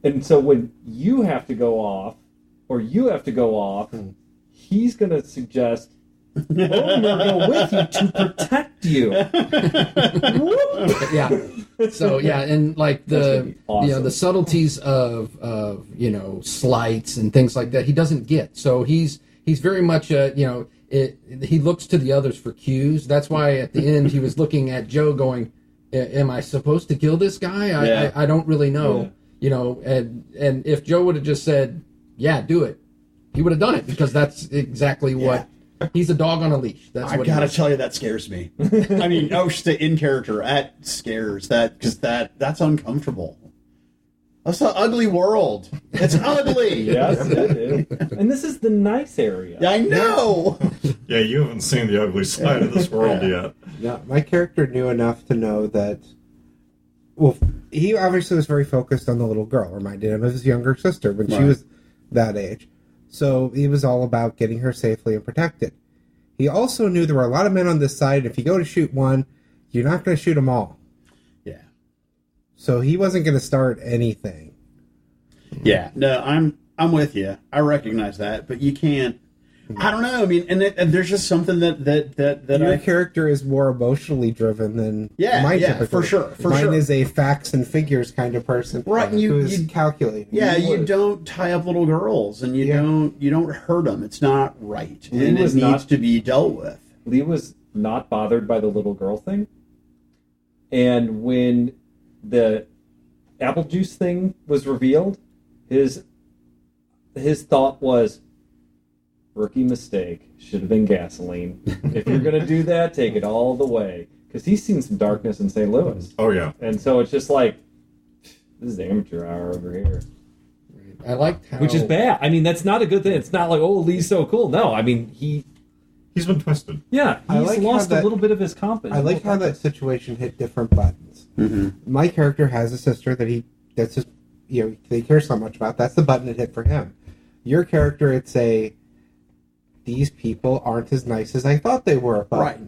And so when you have to go off, he's going to suggest Mortimer go with you to protect you. Yeah. So and like the awesome. The subtleties of slights and things like that he doesn't get. So he's very much he looks to the others for cues. That's why at the end he was looking at Joe going, am I supposed to kill this guy? I don't really know. And if Joe would have just said, yeah, do it, he would have done it because that's exactly what he's a dog on a leash. That's I what gotta tell you, that scares me. I mean, in character, that scares because that's uncomfortable. That's an ugly world. It's ugly. Yes, it is. And this is the nice area. I know. Yeah, you haven't seen the ugly side of this world yet. Yeah, my character knew enough to know that. Well, he obviously was very focused on the little girl. Reminded him of his younger sister when she was that age. So he was all about getting her safely and protected. He also knew there were a lot of men on this side. If you go to shoot one, you're not going to shoot them all. Yeah. So he wasn't going to start anything. Yeah. No, I'm with you. I recognize that, but you can't. I don't know. I mean, and there's just something that your character is more emotionally driven than mine. Typically. For sure. Mine is a facts and figures kind of person, right? Who's calculating. Yeah, you don't tie up little girls, and you don't hurt them. It's not right, and it needs to be dealt with. Lee was not bothered by the little girl thing, and when the apple juice thing was revealed, his thought was, rookie mistake. Should have been gasoline. If you're going to do that, take it all the way. Because he's seen some darkness in St. Louis. Oh, yeah. And so it's just like, this is amateur hour over here. I liked how... Which is bad. I mean, that's not a good thing. It's not like, oh, Lee's so cool. No, I mean, he's been twisted. Yeah, he's lost a little bit of his confidence. I like how that situation hit different buttons. Mm-hmm. My character has a sister that's just, they care so much about. That's the button it hit for him. Your character, these people aren't as nice as I thought they were. Right.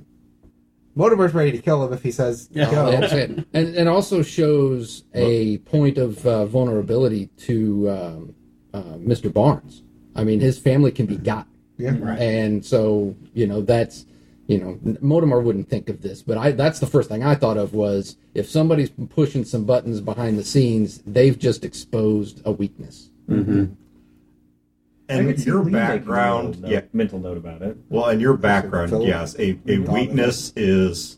Mortimer's ready to kill him if he says go. That's it. And also shows a point of vulnerability to Mr. Barnes. I mean, his family can be got. Yeah. Right. And so, that's, Mortimer wouldn't think of this, but that's the first thing I thought of was if somebody's pushing some buttons behind the scenes, they've just exposed a weakness. Mm-hmm. And your background, mental note about it. Well, and your background, yes, a weakness is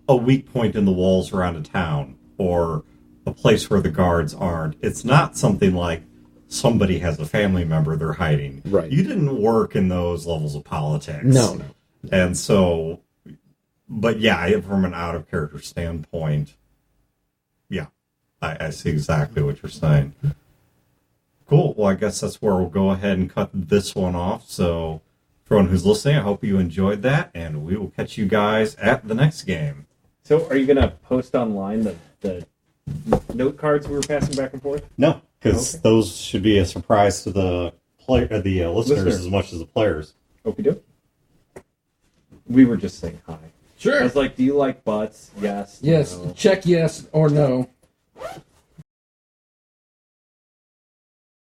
a weak point in the walls around a town or a place where the guards aren't. It's not something like somebody has a family member they're hiding. Right. You didn't work in those levels of politics. No. And so, but yeah, from an out of character standpoint, yeah, I see exactly what you're saying. Cool. Well, I guess that's where we'll go ahead and cut this one off. So, for everyone who's listening, I hope you enjoyed that, and we will catch you guys at the next game. So, are you going to post online the note cards we were passing back and forth? No, because those should be a surprise to the listeners Listener. as much as the players. Okie doke. We were just saying hi. I Sure. was like, do you like butts? Yes. Yes. No. Check yes or no.